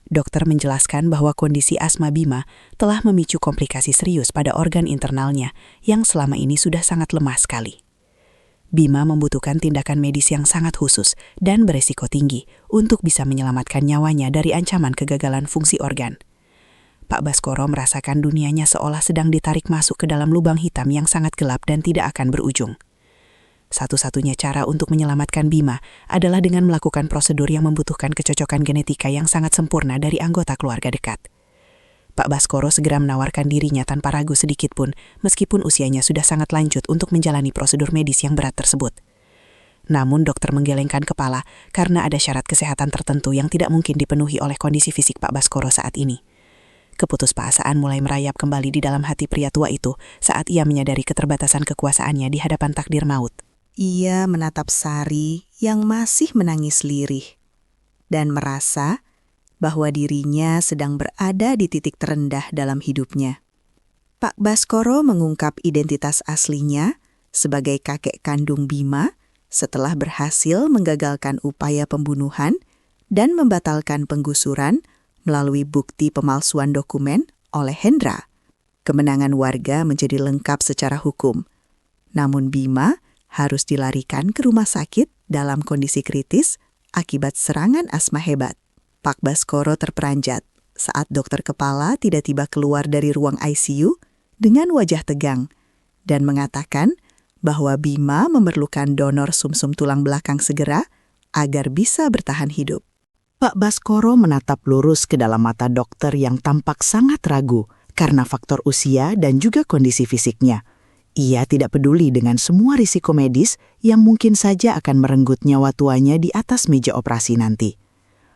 Dokter menjelaskan bahwa kondisi asma Bima telah memicu komplikasi serius pada organ internalnya yang selama ini sudah sangat lemah sekali. Bima membutuhkan tindakan medis yang sangat khusus dan beresiko tinggi untuk bisa menyelamatkan nyawanya dari ancaman kegagalan fungsi organ. Pak Baskoro merasakan dunianya seolah sedang ditarik masuk ke dalam lubang hitam yang sangat gelap dan tidak akan berujung. Satu-satunya cara untuk menyelamatkan Bima adalah dengan melakukan prosedur yang membutuhkan kecocokan genetika yang sangat sempurna dari anggota keluarga dekat. Pak Baskoro segera menawarkan dirinya tanpa ragu sedikit pun, meskipun usianya sudah sangat lanjut untuk menjalani prosedur medis yang berat tersebut. Namun dokter menggelengkan kepala karena ada syarat kesehatan tertentu yang tidak mungkin dipenuhi oleh kondisi fisik Pak Baskoro saat ini. Keputusasaan mulai merayap kembali di dalam hati pria tua itu saat ia menyadari keterbatasan kekuasaannya di hadapan takdir maut.
Ia menatap Sari yang masih menangis lirih dan merasa bahwa dirinya sedang berada di titik terendah dalam hidupnya. Pak Baskoro mengungkap identitas aslinya sebagai kakek kandung Bima setelah berhasil menggagalkan upaya pembunuhan dan membatalkan penggusuran melalui bukti pemalsuan dokumen oleh Hendra. Kemenangan warga menjadi lengkap secara hukum. Namun Bima harus dilarikan ke rumah sakit dalam kondisi kritis akibat serangan asma hebat. Pak Baskoro terperanjat saat dokter kepala tiba-tiba keluar dari ruang ICU dengan wajah tegang dan mengatakan bahwa Bima memerlukan donor sumsum tulang belakang segera agar bisa bertahan hidup.
Pak Baskoro menatap lurus ke dalam mata dokter yang tampak sangat ragu karena faktor usia dan juga kondisi fisiknya. Ia tidak peduli dengan semua risiko medis yang mungkin saja akan merenggut nyawa tuanya di atas meja operasi nanti.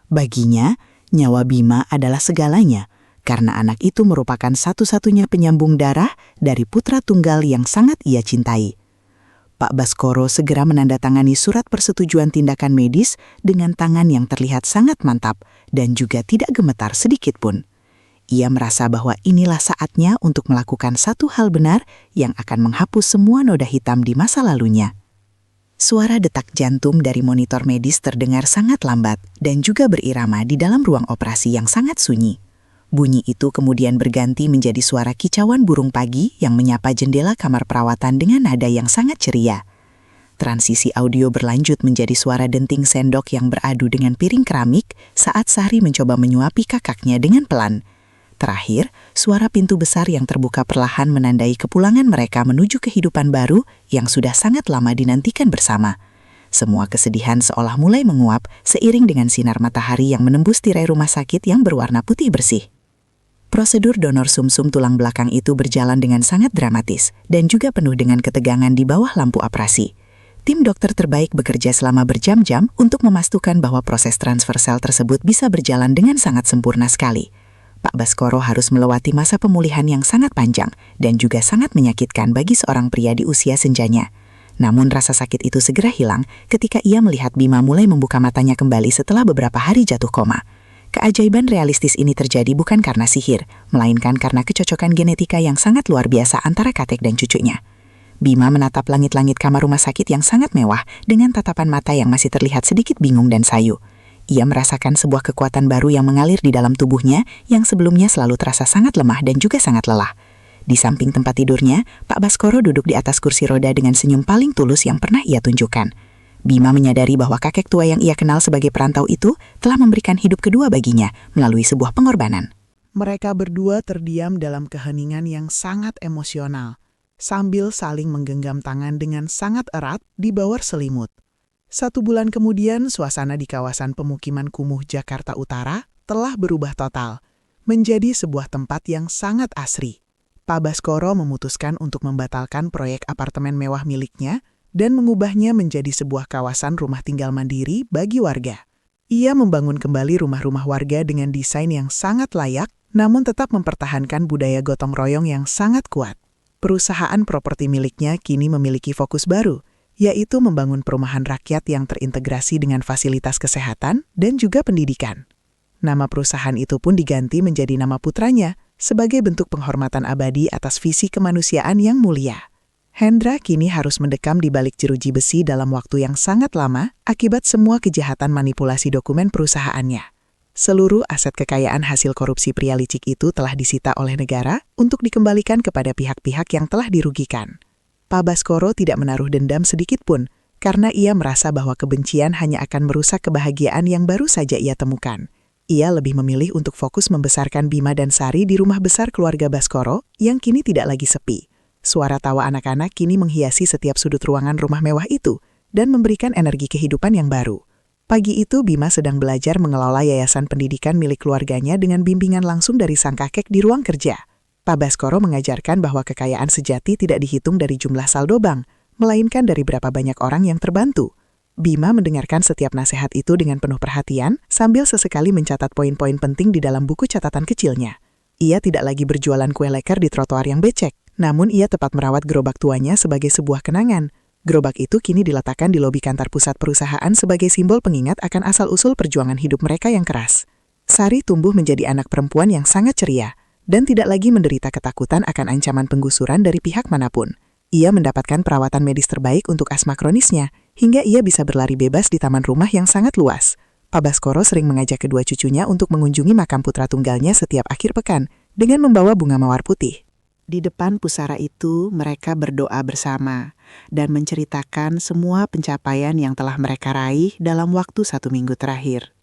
Baginya, nyawa Bima adalah segalanya, karena anak itu merupakan satu-satunya penyambung darah dari putra tunggal yang sangat ia cintai. Pak Baskoro segera menandatangani surat persetujuan tindakan medis dengan tangan yang terlihat sangat mantap dan juga tidak gemetar sedikit pun. Ia merasa bahwa inilah saatnya untuk melakukan satu hal benar yang akan menghapus semua noda hitam di masa lalunya. Suara detak jantung dari monitor medis terdengar sangat lambat dan juga berirama di dalam ruang operasi yang sangat sunyi. Bunyi itu kemudian berganti menjadi suara kicauan burung pagi yang menyapa jendela kamar perawatan dengan nada yang sangat ceria. Transisi audio berlanjut menjadi suara denting sendok yang beradu dengan piring keramik saat Sari mencoba menyuapi kakaknya dengan pelan. Terakhir, suara pintu besar yang terbuka perlahan menandai kepulangan mereka menuju kehidupan baru yang sudah sangat lama dinantikan bersama. Semua kesedihan seolah mulai menguap seiring dengan sinar matahari yang menembus tirai rumah sakit yang berwarna putih bersih. Prosedur donor sumsum tulang belakang itu berjalan dengan sangat dramatis dan juga penuh dengan ketegangan di bawah lampu operasi. Tim dokter terbaik bekerja selama berjam-jam untuk memastikan bahwa proses transfer sel tersebut bisa berjalan dengan sangat sempurna sekali. Pak Baskoro harus melewati masa pemulihan yang sangat panjang dan juga sangat menyakitkan bagi seorang pria di usia senjanya. Namun rasa sakit itu segera hilang ketika ia melihat Bima mulai membuka matanya kembali setelah beberapa hari jatuh koma. Keajaiban realistis ini terjadi bukan karena sihir, melainkan karena kecocokan genetika yang sangat luar biasa antara kakek dan cucunya. Bima menatap langit-langit kamar rumah sakit yang sangat mewah dengan tatapan mata yang masih terlihat sedikit bingung dan sayu. Ia merasakan sebuah kekuatan baru yang mengalir di dalam tubuhnya yang sebelumnya selalu terasa sangat lemah dan juga sangat lelah. Di samping tempat tidurnya, Pak Baskoro duduk di atas kursi roda dengan senyum paling tulus yang pernah ia tunjukkan. Bima menyadari bahwa kakek tua yang ia kenal sebagai perantau itu telah memberikan hidup kedua baginya melalui sebuah pengorbanan.
Mereka berdua terdiam dalam keheningan yang sangat emosional, sambil saling menggenggam tangan dengan sangat erat di bawah selimut. 1 bulan kemudian, suasana di kawasan pemukiman kumuh Jakarta Utara telah berubah total, menjadi sebuah tempat yang sangat asri. Pak Baskoro memutuskan untuk membatalkan proyek apartemen mewah miliknya dan mengubahnya menjadi sebuah kawasan rumah tinggal mandiri bagi warga. Ia membangun kembali rumah-rumah warga dengan desain yang sangat layak, namun tetap mempertahankan budaya gotong royong yang sangat kuat. Perusahaan properti miliknya kini memiliki fokus baru, yaitu membangun perumahan rakyat yang terintegrasi dengan fasilitas kesehatan dan juga pendidikan. Nama perusahaan itu pun diganti menjadi nama putranya sebagai bentuk penghormatan abadi atas visi kemanusiaan yang mulia. Hendra kini harus mendekam di balik jeruji besi dalam waktu yang sangat lama akibat semua kejahatan manipulasi dokumen perusahaannya. Seluruh aset kekayaan hasil korupsi pria licik itu telah disita oleh negara untuk dikembalikan kepada pihak-pihak yang telah dirugikan. Pak Baskoro tidak menaruh dendam sedikit pun, karena ia merasa bahwa kebencian hanya akan merusak kebahagiaan yang baru saja ia temukan. Ia lebih memilih untuk fokus membesarkan Bima dan Sari di rumah besar keluarga Baskoro yang kini tidak lagi sepi. Suara tawa anak-anak kini menghiasi setiap sudut ruangan rumah mewah itu dan memberikan energi kehidupan yang baru.
Pagi itu Bima sedang belajar mengelola yayasan pendidikan milik keluarganya dengan bimbingan langsung dari sang kakek di ruang kerja. Pak Baskoro mengajarkan bahwa kekayaan sejati tidak dihitung dari jumlah saldo bank, melainkan dari berapa banyak orang yang terbantu. Bima mendengarkan setiap nasihat itu dengan penuh perhatian, sambil sesekali mencatat poin-poin penting di dalam buku catatan kecilnya. Ia tidak lagi berjualan kue leker di trotoar yang becek, namun ia tepat merawat gerobak tuanya sebagai sebuah kenangan. Gerobak itu kini diletakkan di lobi kantor pusat perusahaan sebagai simbol pengingat akan asal-usul perjuangan hidup mereka yang keras. Sari tumbuh menjadi anak perempuan yang sangat ceria, dan tidak lagi menderita ketakutan akan ancaman penggusuran dari pihak manapun. Ia mendapatkan perawatan medis terbaik untuk asma kronisnya, hingga ia bisa berlari bebas di taman rumah yang sangat luas. Pak Baskoro sering mengajak kedua cucunya untuk mengunjungi makam putra tunggalnya setiap akhir pekan, dengan membawa bunga mawar putih.
Di depan pusara itu, mereka berdoa bersama dan menceritakan semua pencapaian yang telah mereka raih dalam waktu 1 minggu terakhir.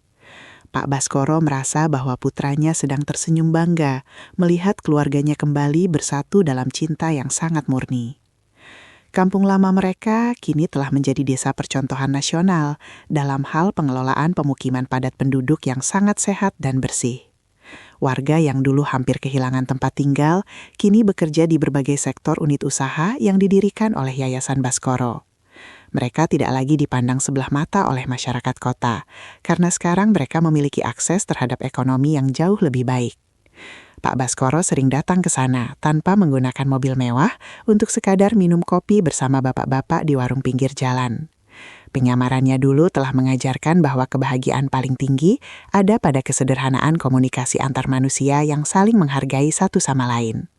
Pak Baskoro merasa bahwa putranya sedang tersenyum bangga melihat keluarganya kembali bersatu dalam cinta yang sangat murni. Kampung lama mereka kini telah menjadi desa percontohan nasional dalam hal pengelolaan pemukiman padat penduduk yang sangat sehat dan bersih. Warga yang dulu hampir kehilangan tempat tinggal, kini bekerja di berbagai sektor unit usaha yang didirikan oleh Yayasan Baskoro. Mereka tidak lagi dipandang sebelah mata oleh masyarakat kota, karena sekarang mereka memiliki akses terhadap ekonomi yang jauh lebih baik. Pak Baskoro sering datang ke sana tanpa menggunakan mobil mewah untuk sekadar minum kopi bersama bapak-bapak di warung pinggir jalan. Penyamarannya dulu telah mengajarkan bahwa kebahagiaan paling tinggi ada pada kesederhanaan komunikasi antar manusia yang saling menghargai satu sama lain.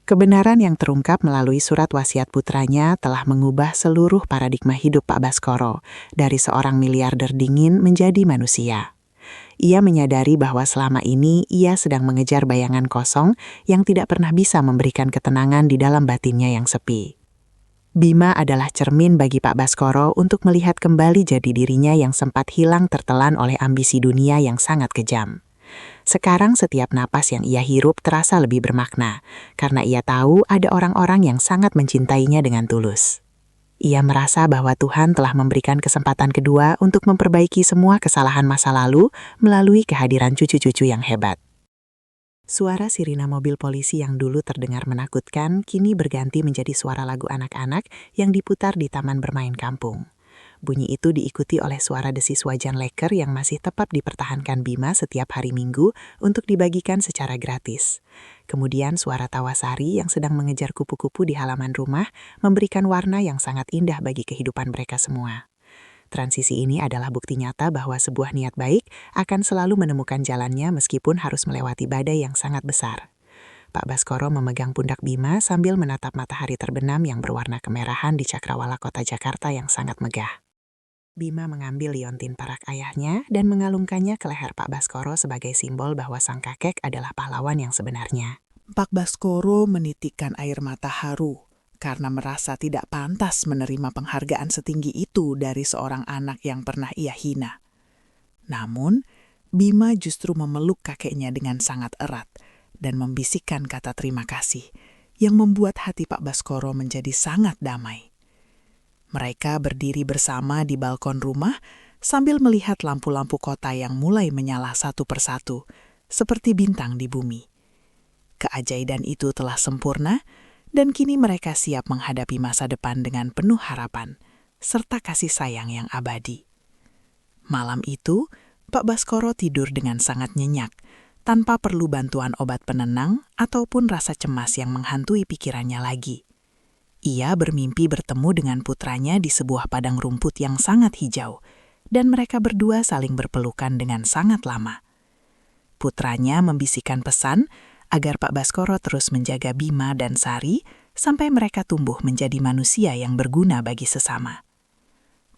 Kebenaran yang terungkap melalui surat wasiat putranya telah mengubah seluruh paradigma hidup Pak Baskoro dari seorang miliarder dingin menjadi manusia. Ia menyadari bahwa selama ini ia sedang mengejar bayangan kosong yang tidak pernah bisa memberikan ketenangan di dalam batinnya yang sepi. Bima adalah cermin bagi Pak Baskoro untuk melihat kembali jati dirinya yang sempat hilang tertelan oleh ambisi dunia yang sangat kejam. Sekarang setiap napas yang ia hirup terasa lebih bermakna, karena ia tahu ada orang-orang yang sangat mencintainya dengan tulus. Ia merasa bahwa Tuhan telah memberikan kesempatan kedua untuk memperbaiki semua kesalahan masa lalu melalui kehadiran cucu-cucu yang hebat. Suara sirina mobil polisi yang dulu terdengar menakutkan kini berganti menjadi suara lagu anak-anak yang diputar di taman bermain kampung. Bunyi itu diikuti oleh suara desis wajan leker yang masih tetap dipertahankan Bima setiap hari Minggu untuk dibagikan secara gratis. Kemudian suara tawa Sari yang sedang mengejar kupu-kupu di halaman rumah memberikan warna yang sangat indah bagi kehidupan mereka semua. Transisi ini adalah bukti nyata bahwa sebuah niat baik akan selalu menemukan jalannya meskipun harus melewati badai yang sangat besar. Pak Baskoro memegang pundak Bima sambil menatap matahari terbenam yang berwarna kemerahan di cakrawala kota Jakarta yang sangat megah. Bima mengambil liontin perak ayahnya dan mengalungkannya ke leher Pak Baskoro sebagai simbol bahwa sang kakek adalah pahlawan yang sebenarnya. Pak Baskoro menitikkan air mata haru karena merasa tidak pantas menerima penghargaan setinggi itu dari seorang anak yang pernah ia hina. Namun, Bima justru memeluk kakeknya dengan sangat erat dan membisikkan kata terima kasih yang membuat hati Pak Baskoro menjadi sangat damai. Mereka berdiri bersama di balkon rumah sambil melihat lampu-lampu kota yang mulai menyala satu persatu, seperti bintang di bumi. Keajaiban itu telah sempurna, dan kini mereka siap menghadapi masa depan dengan penuh harapan, serta kasih sayang yang abadi. Malam itu, Pak Baskoro tidur dengan sangat nyenyak, tanpa perlu bantuan obat penenang ataupun rasa cemas yang menghantui pikirannya lagi. Ia bermimpi bertemu dengan putranya di sebuah padang rumput yang sangat hijau, dan mereka berdua saling berpelukan dengan sangat lama. Putranya membisikkan pesan agar Pak Baskoro terus menjaga Bima dan Sari sampai mereka tumbuh menjadi manusia yang berguna bagi sesama.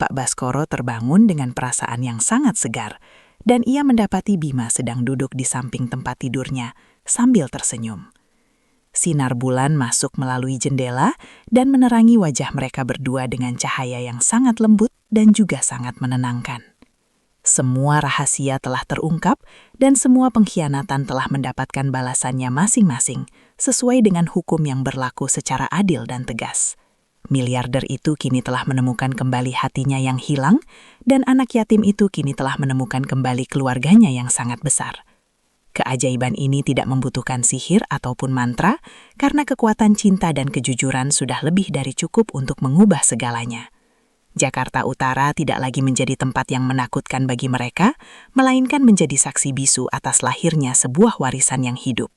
Pak Baskoro terbangun dengan perasaan yang sangat segar, dan ia mendapati Bima sedang duduk di samping tempat tidurnya sambil tersenyum. Sinar bulan masuk melalui jendela dan menerangi wajah mereka berdua dengan cahaya yang sangat lembut dan juga sangat menenangkan. Semua rahasia telah terungkap dan semua pengkhianatan telah mendapatkan balasannya masing-masing sesuai dengan hukum yang berlaku secara adil dan tegas.
Miliarder itu kini telah menemukan kembali hatinya yang hilang, dan anak yatim itu kini telah menemukan kembali keluarganya yang sangat besar. Keajaiban ini tidak membutuhkan sihir ataupun mantra, karena kekuatan cinta dan kejujuran sudah lebih dari cukup untuk mengubah segalanya. Jakarta Utara tidak lagi menjadi tempat yang menakutkan bagi mereka, melainkan menjadi saksi bisu atas lahirnya sebuah warisan yang hidup.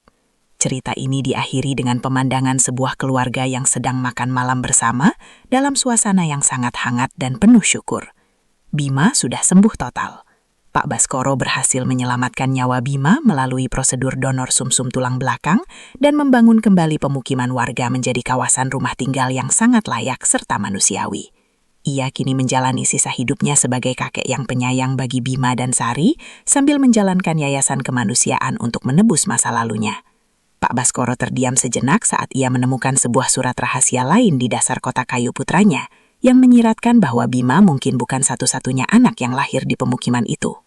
Cerita ini diakhiri dengan pemandangan sebuah keluarga yang sedang makan malam bersama dalam suasana yang sangat hangat dan penuh syukur. Bima sudah sembuh total. Pak Baskoro berhasil menyelamatkan nyawa Bima melalui prosedur donor sumsum tulang belakang dan membangun kembali pemukiman warga menjadi kawasan rumah tinggal yang sangat layak serta manusiawi. Ia kini menjalani sisa hidupnya sebagai kakek yang penyayang bagi Bima dan Sari sambil menjalankan yayasan kemanusiaan untuk menebus masa lalunya. Pak Baskoro terdiam sejenak saat ia menemukan sebuah surat rahasia lain di dasar kotak kayu putranya yang menyiratkan bahwa Bima mungkin bukan satu-satunya anak yang lahir di pemukiman itu.